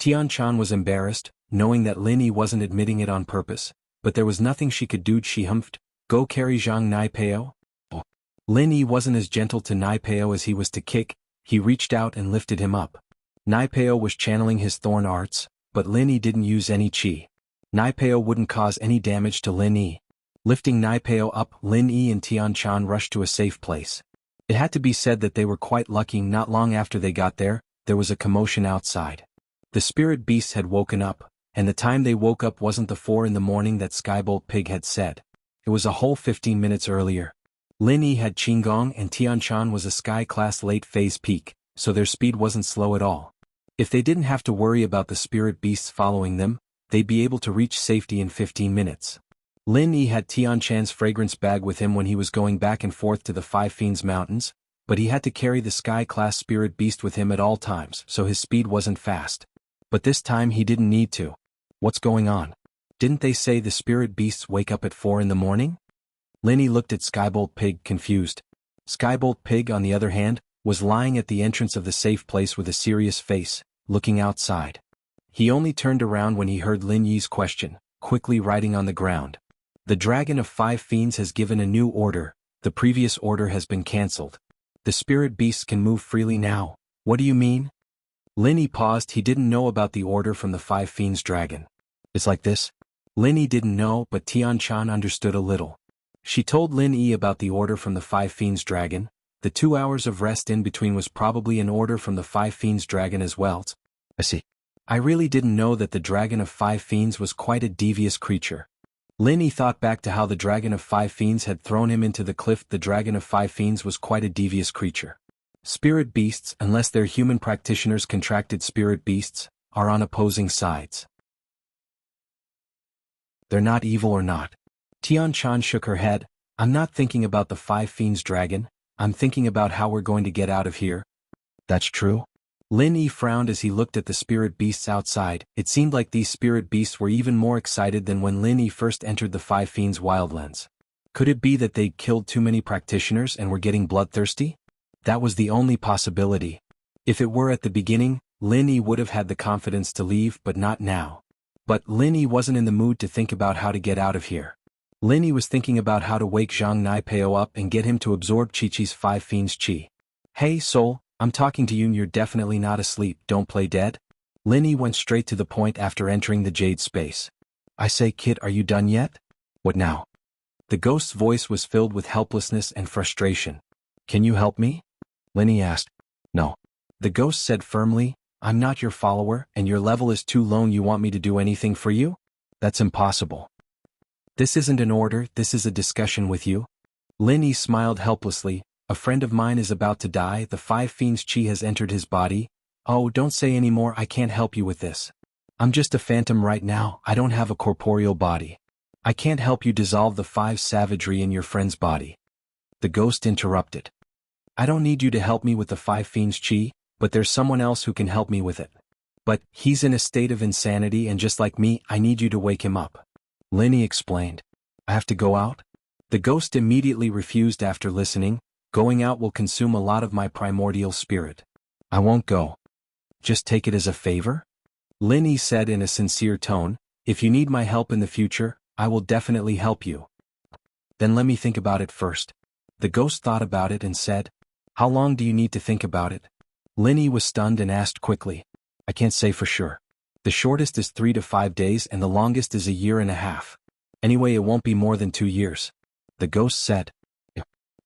Tian Chan was embarrassed, knowing that Lin Yi wasn't admitting it on purpose, but there was nothing she could do. She humphed, go carry Zhang Naipeo? Oh. Lin Yi wasn't as gentle to Naipeo as he was to Kick. He reached out and lifted him up. Naipeo was channeling his thorn arts, but Lin Yi didn't use any chi. Naipeo wouldn't cause any damage to Lin Yi. Lifting Naipeo up, Lin Yi and Tian Chan rushed to a safe place. It had to be said that they were quite lucky. Not long after they got there was a commotion outside. The spirit beasts had woken up, and the time they woke up wasn't the 4 a.m. that Skybolt Pig had said. It was a whole 15 minutes earlier. Lin Yi had Qinggong and Tian Chan was a Sky-class late-phase peak, so their speed wasn't slow at all. If they didn't have to worry about the spirit beasts following them, they'd be able to reach safety in 15 minutes. Lin Yi had Tian Chan's fragrance bag with him when he was going back and forth to the Five Fiends Mountains, but he had to carry the Sky-class spirit beast with him at all times, so his speed wasn't fast. But this time he didn't need to. What's going on? Didn't they say the spirit beasts wake up at 4 a.m? Lin Yi looked at Skybolt Pig, confused. Skybolt Pig, on the other hand, was lying at the entrance of the safe place with a serious face, looking outside. He only turned around when he heard Lin Yi's question, quickly writing on the ground. The Dragon of Five Fiends has given a new order. The previous order has been cancelled. The spirit beasts can move freely now. What do you mean? Lin Yi paused. He didn't know about the order from the Five Fiends Dragon. It's like this? Lin Yi didn't know, but Tian Chan understood a little. She told Lin Yi about the order from the Five Fiends Dragon. The 2 hours of rest in between was probably an order from the Five Fiends Dragon as well. I see. I really didn't know that the Dragon of Five Fiends was quite a devious creature. Lin Yi thought back to how the Dragon of Five Fiends had thrown him into the cliff. The Dragon of Five Fiends was quite a devious creature. Spirit beasts, unless they're human practitioners, contracted spirit beasts, are on opposing sides. They're not evil or not. Tian Chan shook her head. I'm not thinking about the Five Fiends Dragon. I'm thinking about how we're going to get out of here. That's true? Lin Yi frowned as he looked at the spirit beasts outside. It seemed like these spirit beasts were even more excited than when Lin Yi first entered the Five Fiends Wildlands. Could it be that they'd killed too many practitioners and were getting bloodthirsty? That was the only possibility. If it were at the beginning, Lin Yi would have had the confidence to leave, but not now. But Lin Yi wasn't in the mood to think about how to get out of here. Lin Yi was thinking about how to wake Zhang Naipeo up and get him to absorb Chi-Chi's Five Fiends Chi. Hey Soul, I'm talking to you and you're definitely not asleep. Don't play dead? Lin Yi went straight to the point after entering the jade space. I say kid, are you done yet? What now? The ghost's voice was filled with helplessness and frustration. Can you help me? Lin Yi asked. No. The ghost said firmly, I'm not your follower and your level is too low. You want me to do anything for you? That's impossible. This isn't an order, this is a discussion with you. Lin Yi smiled helplessly. A friend of mine is about to die. The Five Fiends Chi has entered his body. Oh, don't say any more. I can't help you with this. I'm just a phantom right now. I don't have a corporeal body. I can't help you dissolve the five savagery in your friend's body. The ghost interrupted. I don't need you to help me with the Five Fiends Chi, but there's someone else who can help me with it. But he's in a state of insanity and just like me, I need you to wake him up. Lin Yi explained. I have to go out? The ghost immediately refused after listening. Going out will consume a lot of my primordial spirit. I won't go. Just take it as a favor? Lin Yi said in a sincere tone. If you need my help in the future, I will definitely help you. Then let me think about it first. The ghost thought about it and said, how long do you need to think about it? Lin Yi was stunned and asked quickly. I can't say for sure. The shortest is 3 to 5 days and the longest is 1.5 years. Anyway, it won't be more than 2 years. The ghost said.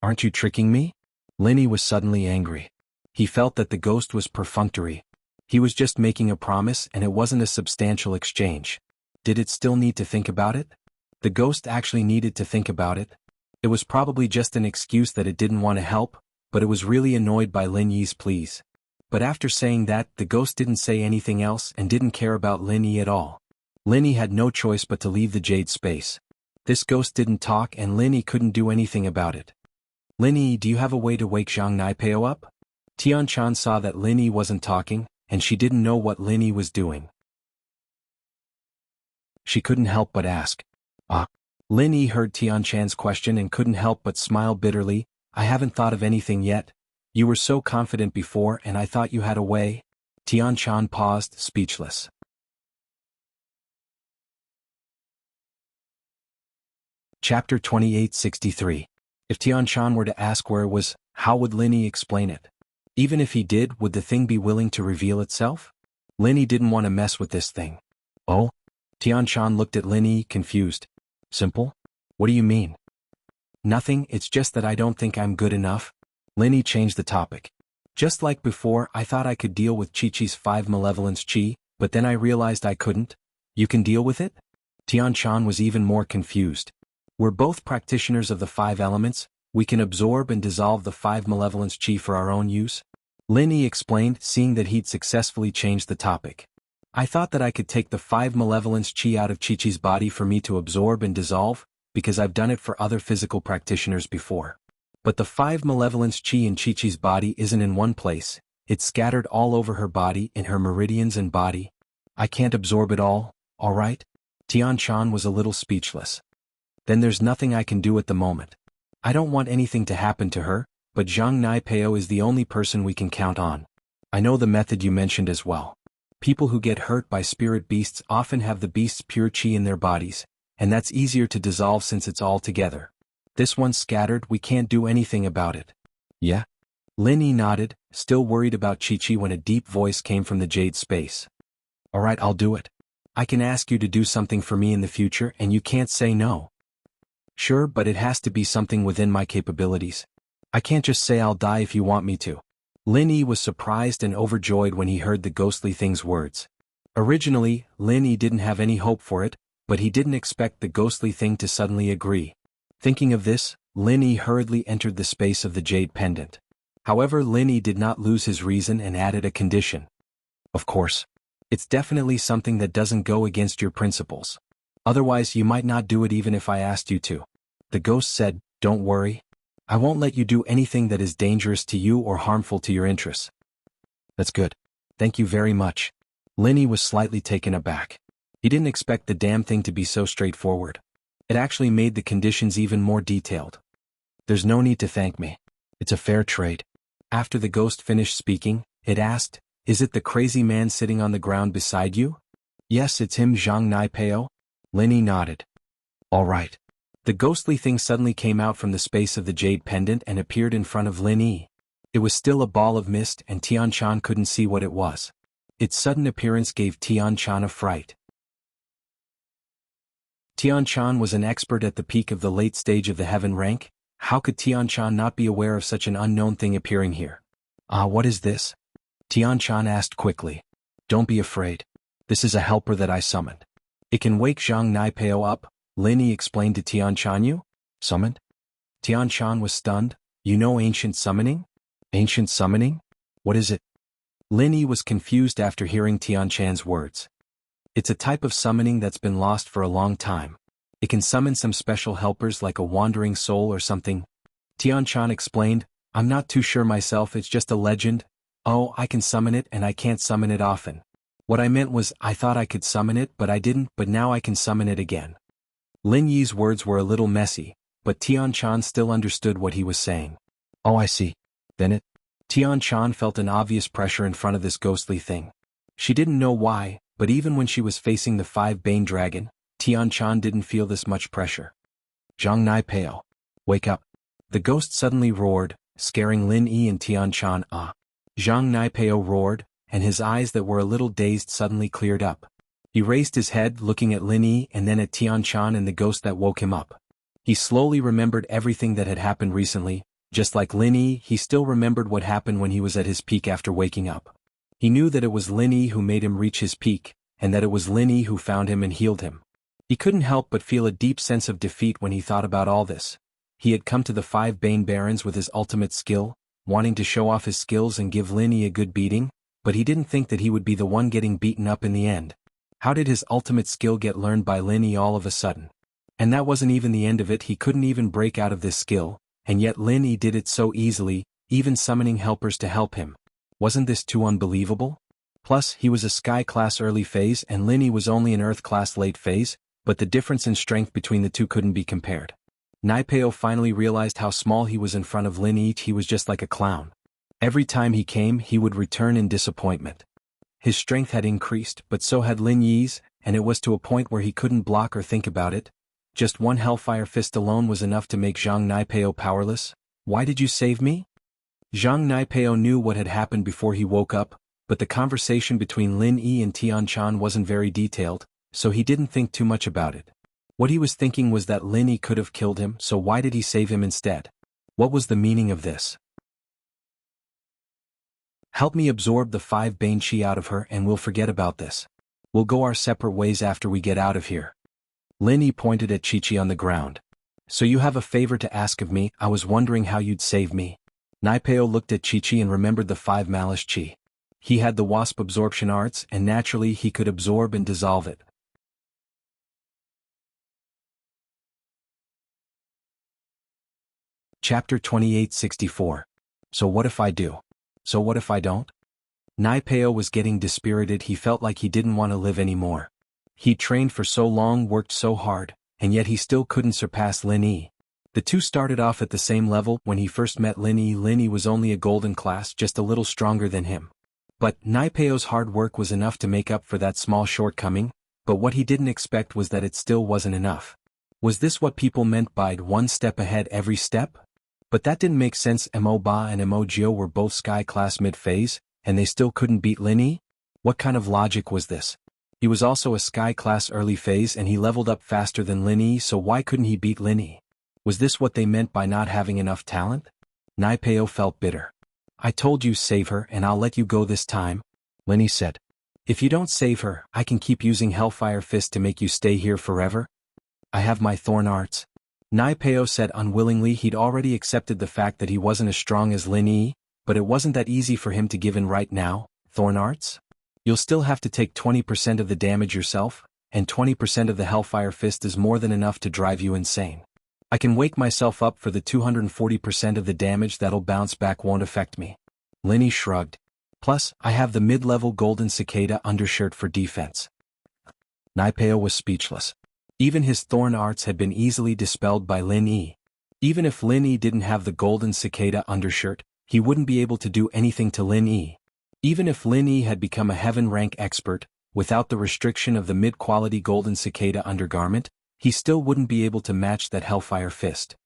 Aren't you tricking me? Lin Yi was suddenly angry. He felt that the ghost was perfunctory. He was just making a promise and it wasn't a substantial exchange. Did it still need to think about it? The ghost actually needed to think about it. It was probably just an excuse that it didn't want to help, but it was really annoyed by Lin Yi's pleas. But after saying that, the ghost didn't say anything else and didn't care about Lin Yi at all. Lin Yi had no choice but to leave the jade space. This ghost didn't talk and Lin Yi couldn't do anything about it. Lin Yi, do you have a way to wake Zhang Naipeo up? Tian Chan saw that Lin Yi wasn't talking, and she didn't know what Lin Yi was doing. She couldn't help but ask. Lin Yi heard Tian Chan's question and couldn't help but smile bitterly. I haven't thought of anything yet, You were so confident before and I thought you had a way. Tian-chan paused, speechless. Chapter 2863. If Tian-chan were to ask where it was, how would Linny explain it? Even if he did, would the thing be willing to reveal itself? Linny didn't want to mess with this thing. Oh? Tian-chan looked at Linny, confused. Simple? What do you mean? Nothing, it's just that I don't think I'm good enough. Linny changed the topic. Just like before, I thought I could deal with Chi-Chi's 5 malevolence chi, but then I realized I couldn't. You can deal with it? Tian-chan was even more confused. We're both practitioners of the 5 elements, we can absorb and dissolve the 5 malevolence chi for our own use. Linny explained, seeing that he'd successfully changed the topic. I thought that I could take the 5 malevolence chi out of Chi-Chi's body for me to absorb and dissolve, because I've done it for other physical practitioners before. But the 5 malevolence chi in Chi-Chi's body isn't in one place, it's scattered all over her body, in her meridians and body. I can't absorb it all right? Tian-chan was a little speechless. Then there's nothing I can do at the moment. I don't want anything to happen to her, but Zhang Naipeo is the only person we can count on. I know the method you mentioned as well. People who get hurt by spirit beasts often have the beast's pure chi in their bodies, and that's easier to dissolve since it's all together. This one's scattered, we can't do anything about it. Yeah? Linny nodded, still worried about Chi-Chi when a deep voice came from the jade space. Alright, I'll do it. I can ask you to do something for me in the future and you can't say no. Sure, but it has to be something within my capabilities. I can't just say I'll die if you want me to. Linny was surprised and overjoyed when he heard the ghostly thing's words. Originally, Linny didn't have any hope for it, but he didn't expect the ghostly thing to suddenly agree. Thinking of this, Linny hurriedly entered the space of the jade pendant. However, Linny did not lose his reason and added a condition. Of course. It's definitely something that doesn't go against your principles. Otherwise you might not do it even if I asked you to. The ghost said, don't worry. I won't let you do anything that is dangerous to you or harmful to your interests. That's good. Thank you very much. Linny was slightly taken aback. He didn't expect the damn thing to be so straightforward. It actually made the conditions even more detailed. There's no need to thank me. It's a fair trade. After the ghost finished speaking, it asked, is it the crazy man sitting on the ground beside you? Yes, it's him, Zhang Naipeo. Linny nodded. All right. The ghostly thing suddenly came out from the space of the jade pendant and appeared in front of Linny. It was still a ball of mist and Tian-chan couldn't see what it was. Its sudden appearance gave Tian-chan a fright. Tian-chan was an expert at the peak of the late stage of the heaven rank. How could Tian-chan not be aware of such an unknown thing appearing here? What is this? Tian-chan asked quickly. Don't be afraid. This is a helper that I summoned. It can wake Zhang Naipeo up, Linny explained to Tian-chan. You? Summoned? Tian-chan was stunned. You know ancient summoning? Ancient summoning? What is it? Linny was confused after hearing Tian-chan's words. It's a type of summoning that's been lost for a long time. It can summon some special helpers like a wandering soul or something. Tian-chan explained, I'm not too sure myself, it's just a legend. Oh, I can summon it and I can't summon it often. What I meant was, I thought I could summon it but I didn't, but now I can summon it again. Lin Yi's words were a little messy, but Tian-chan still understood what he was saying. Oh, I see. Then it? Tian-chan felt an obvious pressure in front of this ghostly thing. She didn't know why, but even when she was facing the 5-Bane dragon, Tian-chan didn't feel this much pressure. Zhang Naipeo. Wake up. The ghost suddenly roared, scaring Lin Yi and Tian-chan. Zhang Naipeo roared, and his eyes that were a little dazed suddenly cleared up. He raised his head looking at Lin Yi and then at Tian-chan and the ghost that woke him up. He slowly remembered everything that had happened recently. Just like Lin Yi, he still remembered what happened when he was at his peak after waking up. He knew that it was Lin Yi who made him reach his peak, and that it was Lin Yi who found him and healed him. He couldn't help but feel a deep sense of defeat when he thought about all this. He had come to the 5 Bane Barons with his ultimate skill, wanting to show off his skills and give Lin Yi a good beating, but he didn't think that he would be the one getting beaten up in the end. How did his ultimate skill get learned by Lin Yi all of a sudden? And that wasn't even the end of it, he couldn't even break out of this skill, and yet Lin Yi did it so easily, even summoning helpers to help him. Wasn't this too unbelievable? Plus, he was a Sky Class early phase and Lin Yi was only an Earth Class late phase, but the difference in strength between the two couldn't be compared. Naipeo finally realized how small he was in front of Lin Yi. He was just like a clown. Every time he came he would return in disappointment. His strength had increased, but so had Lin Yi's, and it was to a point where he couldn't block or think about it. Just one Hellfire Fist alone was enough to make Zhang Naipeo powerless. Why did you save me? Zhang Naipeo knew what had happened before he woke up, but the conversation between Lin Yi and Tianchan wasn't very detailed, so he didn't think too much about it. What he was thinking was that Lin Yi could have killed him, so why did he save him instead? What was the meaning of this? Help me absorb the 5 Bane Chi out of her and we'll forget about this. We'll go our separate ways after we get out of here. Lin Yi pointed at Chi-Chi on the ground. So you have a favor to ask of me. I was wondering how you'd save me. Naipeo looked at Chi-Chi and remembered the 5 Malice Chi. He had the Wasp absorption arts and naturally he could absorb and dissolve it. Chapter 2864. So what if I do? So what if I don't? Naipeo was getting dispirited. He felt like he didn't want to live anymore. He trained for so long, worked so hard, and yet he still couldn't surpass Lin Yi. The two started off at the same level. When he first met Lin Yi was only a golden class, just a little stronger than him. But Naipeo's hard work was enough to make up for that small shortcoming, but what he didn't expect was that it still wasn't enough. Was this what people meant by one step ahead every step? But that didn't make sense. Mo Ba and Mo Jio were both Sky class mid-phase, and they still couldn't beat Lin Yi? What kind of logic was this? He was also a Sky class early phase and he leveled up faster than Lin Yi, so why couldn't he beat Lin Yi? Was this what they meant by not having enough talent? Naipeo felt bitter. I told you save her and I'll let you go this time, Lin Yi said. If you don't save her, I can keep using Hellfire Fist to make you stay here forever. I have my Thorn Arts. Naipeo said unwillingly. He'd already accepted the fact that he wasn't as strong as Lin Yi, but it wasn't that easy for him to give in right now. Thorn Arts? You'll still have to take 20% of the damage yourself, and 20% of the Hellfire Fist is more than enough to drive you insane. I can wake myself up for the 240% of the damage. That'll bounce back, won't affect me. Lin Yi shrugged. Plus, I have the mid-level Golden Cicada undershirt for defense. Naipeo was speechless. Even his Thorn Arts had been easily dispelled by Lin Yi. Even if Lin Yi didn't have the Golden Cicada undershirt, he wouldn't be able to do anything to Lin Yi. Even if Lin Yi had become a heaven rank expert, without the restriction of the mid-quality Golden Cicada undergarment, he still wouldn't be able to match that Hellfire Fist.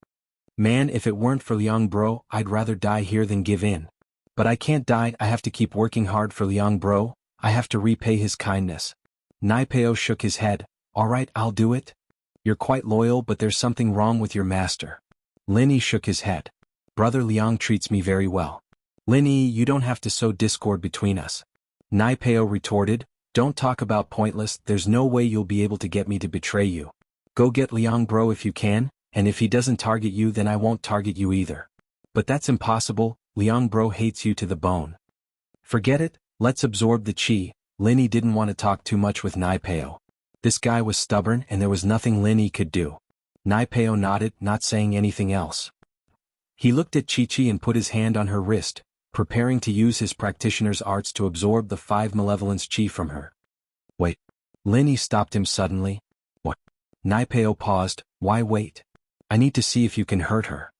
Man, if it weren't for Liang Bro, I'd rather die here than give in. But I can't die. I have to keep working hard for Liang Bro. I have to repay his kindness. Naipeo shook his head. Alright, I'll do it. You're quite loyal, but there's something wrong with your master. Lin Yi shook his head. Brother Liang treats me very well. Lin Yi, you don't have to sow discord between us. Naipeo retorted. Don't talk about pointless. There's no way you'll be able to get me to betray you. Go get Liang Bro if you can, and if he doesn't target you then I won't target you either. But that's impossible. Liang Bro hates you to the bone. Forget it, let's absorb the chi. Lin Yi didn't want to talk too much with Naipeo. This guy was stubborn and there was nothing Lin Yi could do. Naipeo nodded, not saying anything else. He looked at Chi-Chi and put his hand on her wrist, preparing to use his practitioner's arts to absorb the 5 malevolence chi from her. Wait. Lin Yi stopped him suddenly. What? Naipeo paused. Why wait? I need to see if you can hurt her.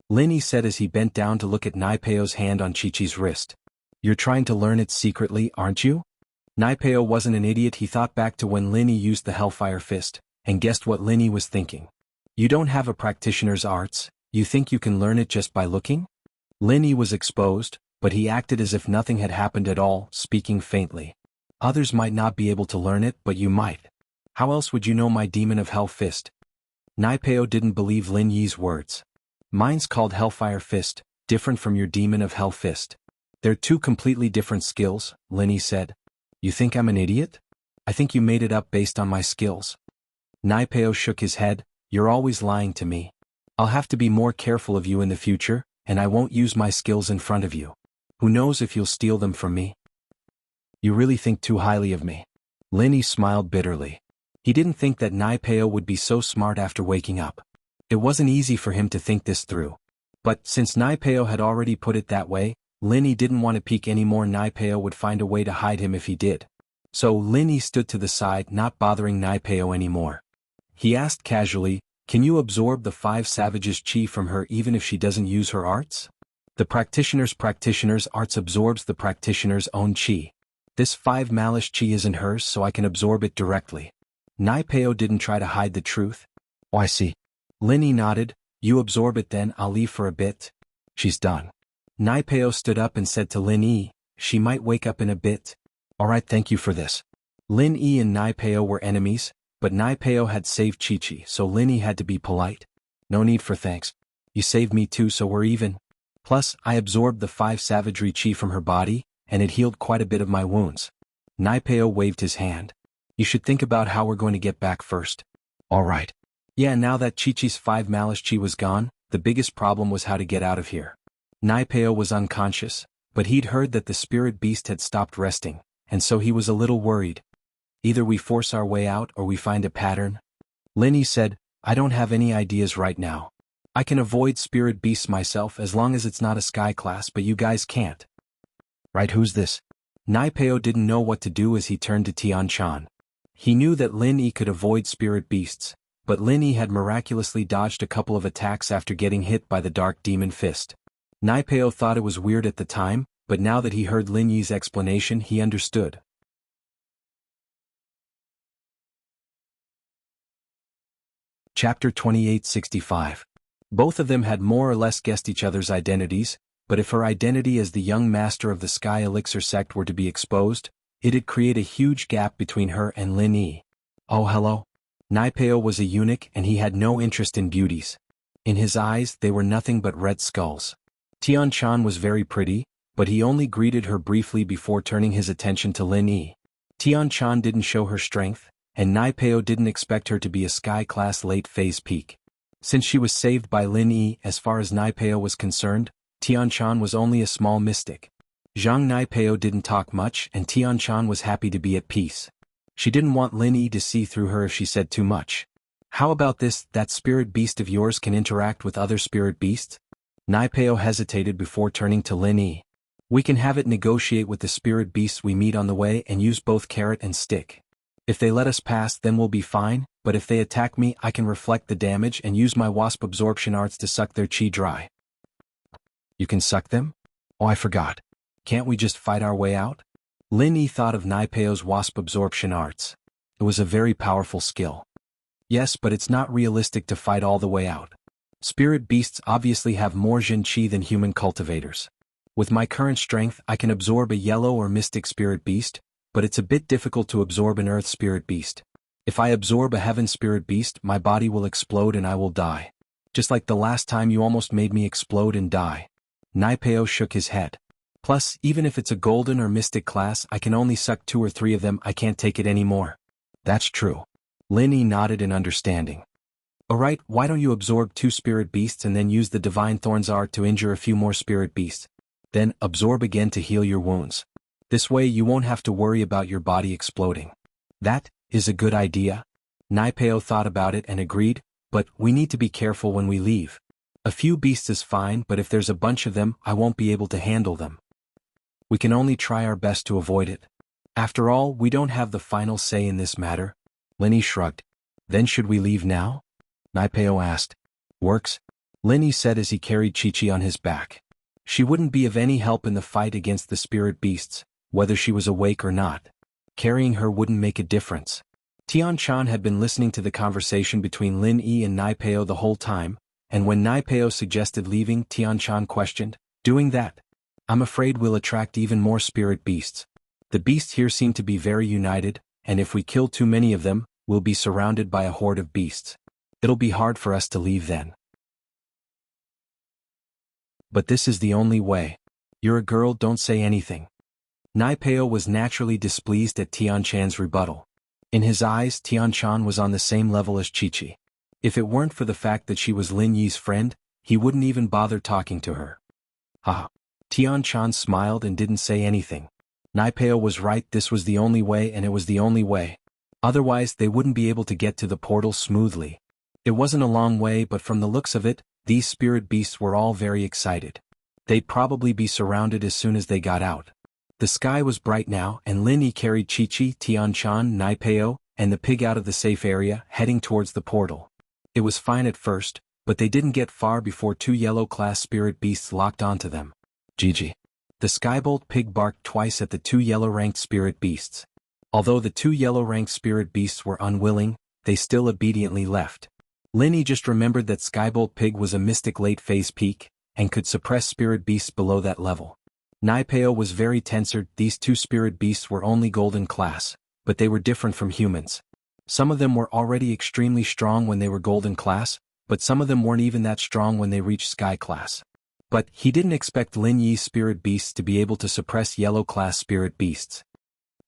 Lin Yi said as he bent down to look at Naipeo's hand on Chi-Chi's wrist. You're trying to learn it secretly, aren't you? Naipeo wasn't an idiot. He thought back to when Lin Yi used the Hellfire Fist, and guessed what Lin Yi was thinking. You don't have a practitioner's arts, you think you can learn it just by looking? Lin Yi was exposed, but he acted as if nothing had happened at all, speaking faintly. Others might not be able to learn it, but you might. How else would you know my Demon of Hell Fist? Naipeo didn't believe Lin Yi's words. Mine's called Hellfire Fist, different from your Demon of Hell Fist. They're two completely different skills, Lin Yi said. You think I'm an idiot? I think you made it up based on my skills. Naipeo shook his head. You're always lying to me. I'll have to be more careful of you in the future, and I won't use my skills in front of you. Who knows if you'll steal them from me? You really think too highly of me. Lin Yi smiled bitterly. He didn't think that Naipeo would be so smart after waking up. It wasn't easy for him to think this through. But since Naipeo had already put it that way, Lin Yi didn't want to peek anymore. Naipeo would find a way to hide him if he did. So Lin Yi stood to the side, not bothering Naipeo anymore. He asked casually, Can you absorb the 5 savages' chi from her even if she doesn't use her arts? The practitioner's arts absorbs the practitioner's own chi. This 5 malice chi isn't hers, so I can absorb it directly. Naipeo didn't try to hide the truth. Oh, I see. Linny nodded. You absorb it then, I'll leave for a bit. She's done. Naipeo stood up and said to Lin Yi, she might wake up in a bit. Alright, thank you for this. Lin Yi and Naipeo were enemies, but Naipeo had saved Chi-Chi, so Lin Yi had to be polite. No need for thanks. You saved me too, so we're even. Plus, I absorbed the 5 savagery chi from her body, and it healed quite a bit of my wounds. Naipeo waved his hand. You should think about how we're going to get back first. Alright. Yeah, now that Chi-Chi's 5 malice chi was gone, the biggest problem was how to get out of here. Naipeo was unconscious, but he'd heard that the spirit beast had stopped resting, and so he was a little worried. Either we force our way out or we find a pattern. Linny said, I don't have any ideas right now. I can avoid spirit beasts myself as long as it's not a sky class, but you guys can't. Right, who's this? Naipeo didn't know what to do as he turned to Tian-chan. He knew that Lin Yi could avoid spirit beasts, but Lin Yi had miraculously dodged a couple of attacks after getting hit by the dark demon fist. Naipeo thought it was weird at the time, but now that he heard Lin Yi's explanation he understood. Chapter 2865. Both of them had more or less guessed each other's identities, but if her identity as the young master of the Sky Elixir sect were to be exposed, it'd create a huge gap between her and Lin Yi. Oh hello. Naipeo was a eunuch and he had no interest in beauties. In his eyes they were nothing but red skulls. Tian-chan was very pretty, but he only greeted her briefly before turning his attention to Lin Yi. Tian-chan didn't show her strength, and Naipeo didn't expect her to be a sky-class late-phase peak. Since she was saved by Lin Yi, as far as Naipeo was concerned, Tian-chan was only a small mystic. Zhang Naipeo didn't talk much and Tian-chan was happy to be at peace. She didn't want Lin Yi to see through her if she said too much. How about this, that spirit beast of yours can interact with other spirit beasts? Naipeo hesitated before turning to Lin Yi. We can have it negotiate with the spirit beasts we meet on the way and use both carrot and stick. If they let us pass then we'll be fine, but if they attack me I can reflect the damage and use my wasp absorption arts to suck their chi dry. You can suck them? Oh, I forgot. Can't we just fight our way out? Lin Yi thought of Naipeo's wasp absorption arts. It was a very powerful skill. Yes, but it's not realistic to fight all the way out. Spirit beasts obviously have more Jin Chi than human cultivators. With my current strength I can absorb a yellow or mystic spirit beast, but it's a bit difficult to absorb an earth spirit beast. If I absorb a heaven spirit beast my body will explode and I will die. Just like the last time you almost made me explode and die. Naipeo shook his head. Plus, even if it's a golden or mystic class I can only suck 2 or 3 of them, I can't take it anymore. That's true. Lin Yi nodded in understanding. Alright, why don't you absorb 2 spirit beasts and then use the Divine Thorns art to injure a few more spirit beasts. Then, absorb again to heal your wounds. This way you won't have to worry about your body exploding. That is a good idea. Naipeo thought about it and agreed, but we need to be careful when we leave. A few beasts is fine, but if there's a bunch of them I won't be able to handle them. We can only try our best to avoid it. After all, we don't have the final say in this matter. Lin Yi shrugged. Then should we leave now? Naipeo asked. Works? Lin Yi said as he carried Chi-Chi on his back. She wouldn't be of any help in the fight against the spirit beasts, whether she was awake or not. Carrying her wouldn't make a difference. Tian-chan had been listening to the conversation between Lin Yi and Naipeo the whole time, and when Naipeo suggested leaving, Tian-chan questioned, doing that? I'm afraid we'll attract even more spirit beasts. The beasts here seem to be very united, and if we kill too many of them, we'll be surrounded by a horde of beasts. It'll be hard for us to leave then. But this is the only way. You're a girl, don't say anything. Naipeo was naturally displeased at Tian-chan's rebuttal. In his eyes, Tian-chan was on the same level as Chi-Chi. If it weren't for the fact that she was Lin Yi's friend, he wouldn't even bother talking to her. Haha. Tian-chan smiled and didn't say anything. Naipeo was right, this was the only way and it was the only way. Otherwise they wouldn't be able to get to the portal smoothly. It wasn't a long way, but from the looks of it, these spirit beasts were all very excited. They'd probably be surrounded as soon as they got out. The sky was bright now and Lin Yi carried Chi-Chi, Tian-chan, Naipeo, and the pig out of the safe area, heading towards the portal. It was fine at first, but they didn't get far before two yellow-class spirit beasts locked onto them. GG. The Skybolt pig barked twice at the two yellow-ranked spirit beasts. Although the two yellow-ranked spirit beasts were unwilling, they still obediently left. Linny just remembered that Skybolt pig was a mystic late-phase peak, and could suppress spirit beasts below that level. Naipeo was very tensered. These two spirit beasts were only golden class, but they were different from humans. Some of them were already extremely strong when they were golden class, but some of them weren't even that strong when they reached sky class. But he didn't expect Lin Yi's spirit beasts to be able to suppress yellow class spirit beasts.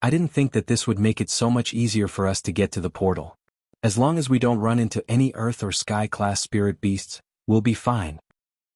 I didn't think that this would make it so much easier for us to get to the portal. As long as we don't run into any earth or sky class spirit beasts, we'll be fine.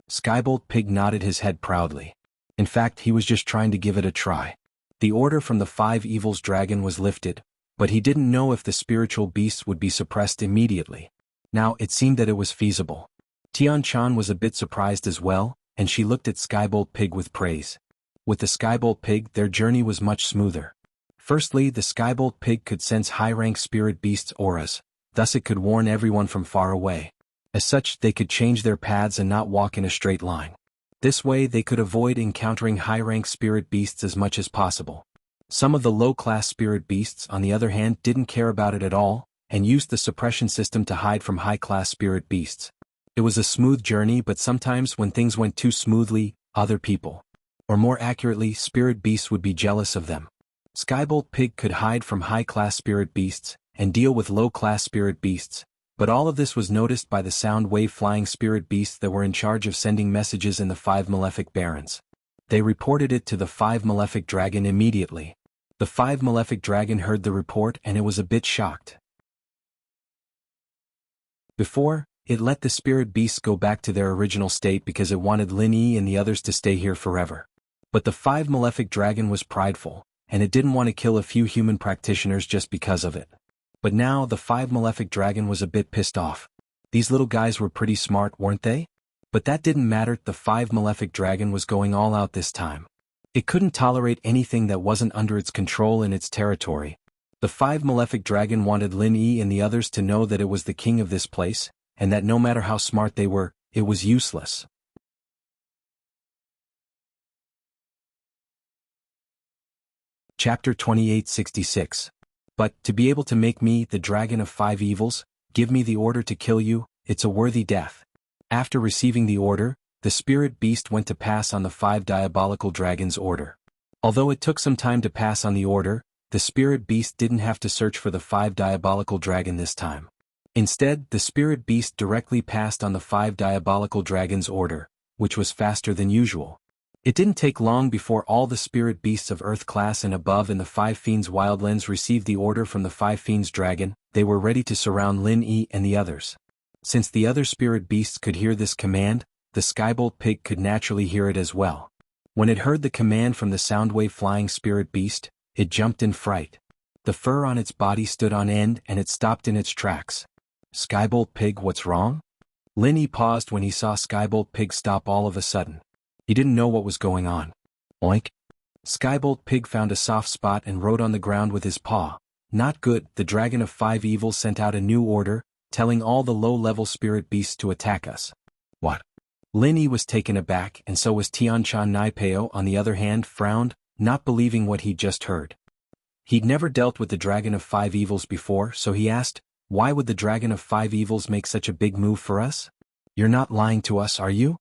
Skybolt pig nodded his head proudly. In fact, he was just trying to give it a try. The order from the five evils dragon was lifted, but he didn't know if the spiritual beasts would be suppressed immediately. Now it seemed that it was feasible. Tian-chan was a bit surprised as well, and she looked at Skybolt pig with praise. With the Skybolt pig, their journey was much smoother. Firstly, the Skybolt pig could sense high-rank spirit beasts' auras, thus it could warn everyone from far away. As such, they could change their paths and not walk in a straight line. This way they could avoid encountering high-rank spirit beasts as much as possible. Some of the low-class spirit beasts, on the other hand, didn't care about it at all, and used the suppression system to hide from high-class spirit beasts. It was a smooth journey, but sometimes when things went too smoothly, other people, or more accurately, spirit beasts would be jealous of them. Skybolt pig could hide from high-class spirit beasts, and deal with low-class spirit beasts, but all of this was noticed by the sound wave flying spirit beasts that were in charge of sending messages in the five malefic barons. They reported it to the five malefic dragon immediately. The five malefic dragon heard the report and it was a bit shocked. Before, it let the spirit beasts go back to their original state because it wanted Lin Yi and the others to stay here forever. But the five malefic dragon was prideful, and it didn't want to kill a few human practitioners just because of it. But now the five malefic dragon was a bit pissed off. These little guys were pretty smart, weren't they? But that didn't matter. The five malefic dragon was going all out this time. It couldn't tolerate anything that wasn't under its control in its territory. The five malefic dragon wanted Lin Yi and the others to know that it was the king of this place, and that no matter how smart they were, it was useless. Chapter 2866. But, to be able to make me, the dragon of five evils, give me the order to kill you, it's a worthy death. After receiving the order, the spirit beast went to pass on the five diabolical dragons' order. Although it took some time to pass on the order, the spirit beast didn't have to search for the five diabolical dragon this time. Instead, the spirit beast directly passed on the five diabolical dragons' order, which was faster than usual. It didn't take long before all the spirit beasts of Earth class and above in the Five Fiends Wildlands received the order from the Five Fiends Dragon. They were ready to surround Lin Yi and the others. Since the other spirit beasts could hear this command, the Skybolt pig could naturally hear it as well. When it heard the command from the Soundwave flying spirit beast, it jumped in fright. The fur on its body stood on end and it stopped in its tracks. Skybolt pig, what's wrong? Lin Yi paused when he saw Skybolt pig stop all of a sudden. He didn't know what was going on. Oink. Skybolt pig found a soft spot and wrote on the ground with his paw. Not good. The dragon of five evils sent out a new order, telling all the low-level spirit beasts to attack us. What? Lin Yi was taken aback, and so was Tian-chan. Naipeo, on the other hand, frowned, not believing what he'd just heard. He'd never dealt with the dragon of five evils before, so he asked, why would the dragon of five evils make such a big move for us? You're not lying to us, are you?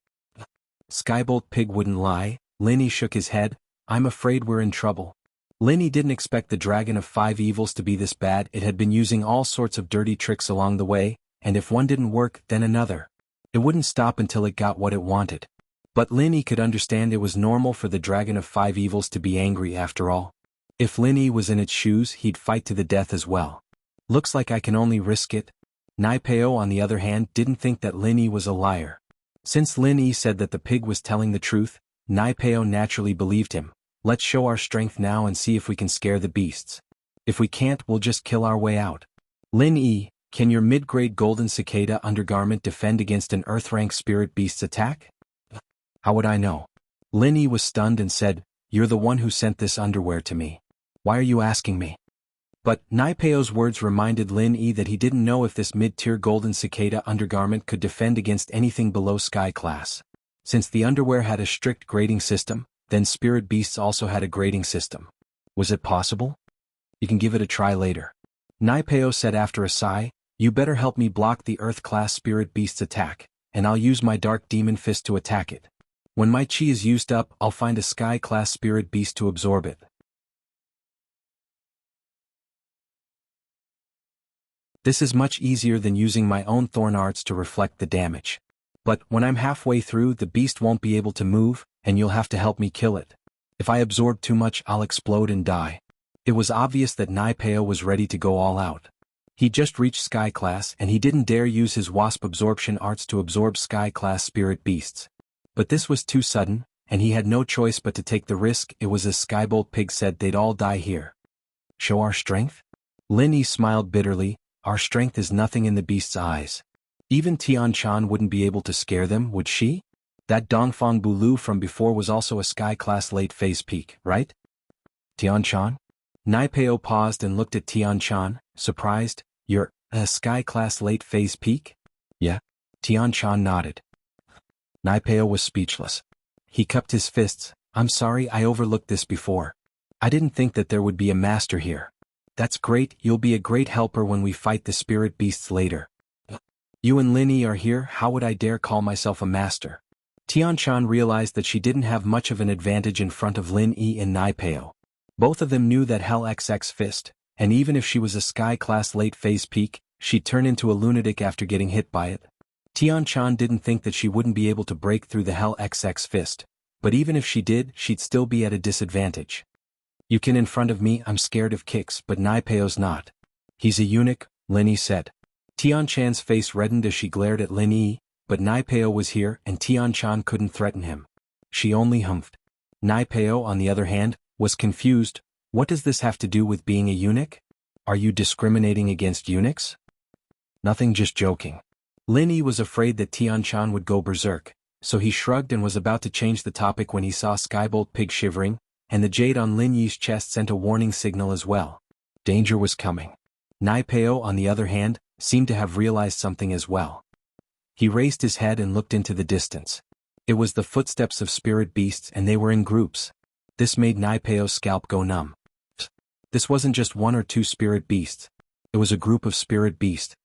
Skybolt pig wouldn't lie. Lin Yi shook his head. I'm afraid we're in trouble. Lin Yi didn't expect the dragon of five evils to be this bad. It had been using all sorts of dirty tricks along the way, and if one didn't work, then another. It wouldn't stop until it got what it wanted. But Lin Yi could understand it was normal for the dragon of five evils to be angry after all. If Lin Yi was in its shoes, he'd fight to the death as well. Looks like I can only risk it. Naipeo, on the other hand, didn't think that Lin Yi was a liar. Since Lin Yi said that the pig was telling the truth, Naipeo naturally believed him. Let's show our strength now and see if we can scare the beasts. If we can't, we'll just kill our way out. Lin Yi, can your mid-grade golden cicada undergarment defend against an earth-rank spirit beast's attack? How would I know? Lin Yi was stunned and said, you're the one who sent this underwear to me. Why are you asking me? But Naipeo's words reminded Lin Yi that he didn't know if this mid-tier golden cicada undergarment could defend against anything below sky class. Since the underwear had a strict grading system, then spirit beasts also had a grading system. Was it possible? You can give it a try later. Naipeo said after a sigh, you better help me block the Earth-class spirit beast's attack, and I'll use my dark demon fist to attack it. When my chi is used up, I'll find a sky-class spirit beast to absorb it. This is much easier than using my own thorn arts to reflect the damage. But when I'm halfway through, the beast won't be able to move, and you'll have to help me kill it. If I absorb too much, I'll explode and die. It was obvious that Naipeo was ready to go all out. He just reached Sky Class and he didn't dare use his wasp absorption arts to absorb Sky Class spirit beasts. But this was too sudden, and he had no choice but to take the risk. It was as Skybolt Pig said, they'd all die here. Show our strength? Lin Yi smiled bitterly. Our strength is nothing in the beast's eyes. Even Tian Chan wouldn't be able to scare them, would she? That Dongfang Bulu from before was also a Sky-class late-phase peak, right? Tian Chan? Naipeo paused and looked at Tian Chan, surprised. You're a Sky-class late-phase peak? Yeah. Tian Chan nodded. Naipeo was speechless. He cupped his fists. I'm sorry, I overlooked this before. I didn't think that there would be a master here. That's great, you'll be a great helper when we fight the spirit beasts later. You and Lin Yi are here, how would I dare call myself a master? Tian Chan realized that she didn't have much of an advantage in front of Lin Yi and Naipeo. Both of them knew that Hell XX fist, and even if she was a Sky-class late-phase peak, she'd turn into a lunatic after getting hit by it. Tian Chan didn't think that she wouldn't be able to break through the Hell XX fist, but even if she did, she'd still be at a disadvantage. You can in front of me, I'm scared of kicks, but Naipeo's not. He's a eunuch, Lin Yi said. Tian Chan's face reddened as she glared at Lin Yi, but Naipeo was here and Tian Chan couldn't threaten him. She only humphed. Naipeo, on the other hand, was confused. What does this have to do with being a eunuch? Are you discriminating against eunuchs? Nothing, just joking. Lin Yi was afraid that Tian Chan would go berserk, so he shrugged and was about to change the topic when he saw Skybolt Pig shivering, and the jade on Lin Yi's chest sent a warning signal as well. Danger was coming. Naipeo, on the other hand, seemed to have realized something as well. He raised his head and looked into the distance. It was the footsteps of spirit beasts and they were in groups. This made Naipeo's scalp go numb. This wasn't just one or two spirit beasts. It was a group of spirit beasts.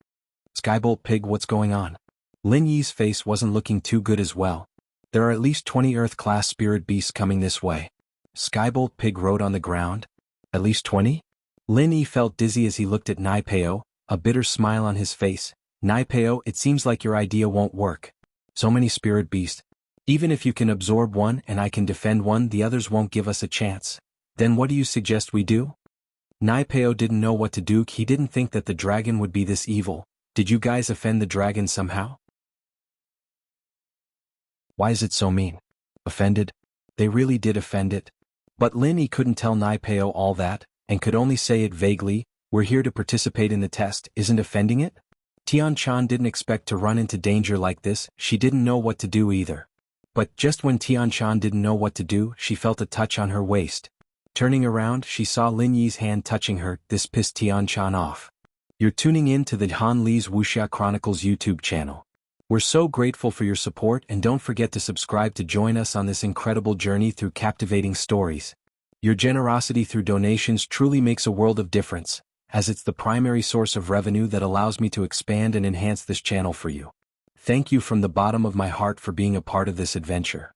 Skybolt Pig, what's going on? Lin Yi's face wasn't looking too good as well. There are at least 20 Earth-class spirit beasts coming this way. Skybolt Pig wrote on the ground. At least 20? Lin Yi felt dizzy as he looked at Naipeo, a bitter smile on his face. Naipeo, it seems like your idea won't work. So many spirit beasts. Even if you can absorb one and I can defend one, the others won't give us a chance. Then what do you suggest we do? Naipeo didn't know what to do. He didn't think that the dragon would be this evil. Did you guys offend the dragon somehow? Why is it so mean? Offended? They really did offend it. But Lin Yi couldn't tell Naipeo all that, and could only say it vaguely. We're here to participate in the test, isn't offending it? Tian Chan didn't expect to run into danger like this. She didn't know what to do either. But just when Tian Chan didn't know what to do, she felt a touch on her waist. Turning around, she saw Lin Yi's hand touching her. This pissed Tian Chan off. You're tuning in to the Han Li's Wuxia Chronicles YouTube channel. We're so grateful for your support, and don't forget to subscribe to join us on this incredible journey through captivating stories. Your generosity through donations truly makes a world of difference, as it's the primary source of revenue that allows me to expand and enhance this channel for you. Thank you from the bottom of my heart for being a part of this adventure.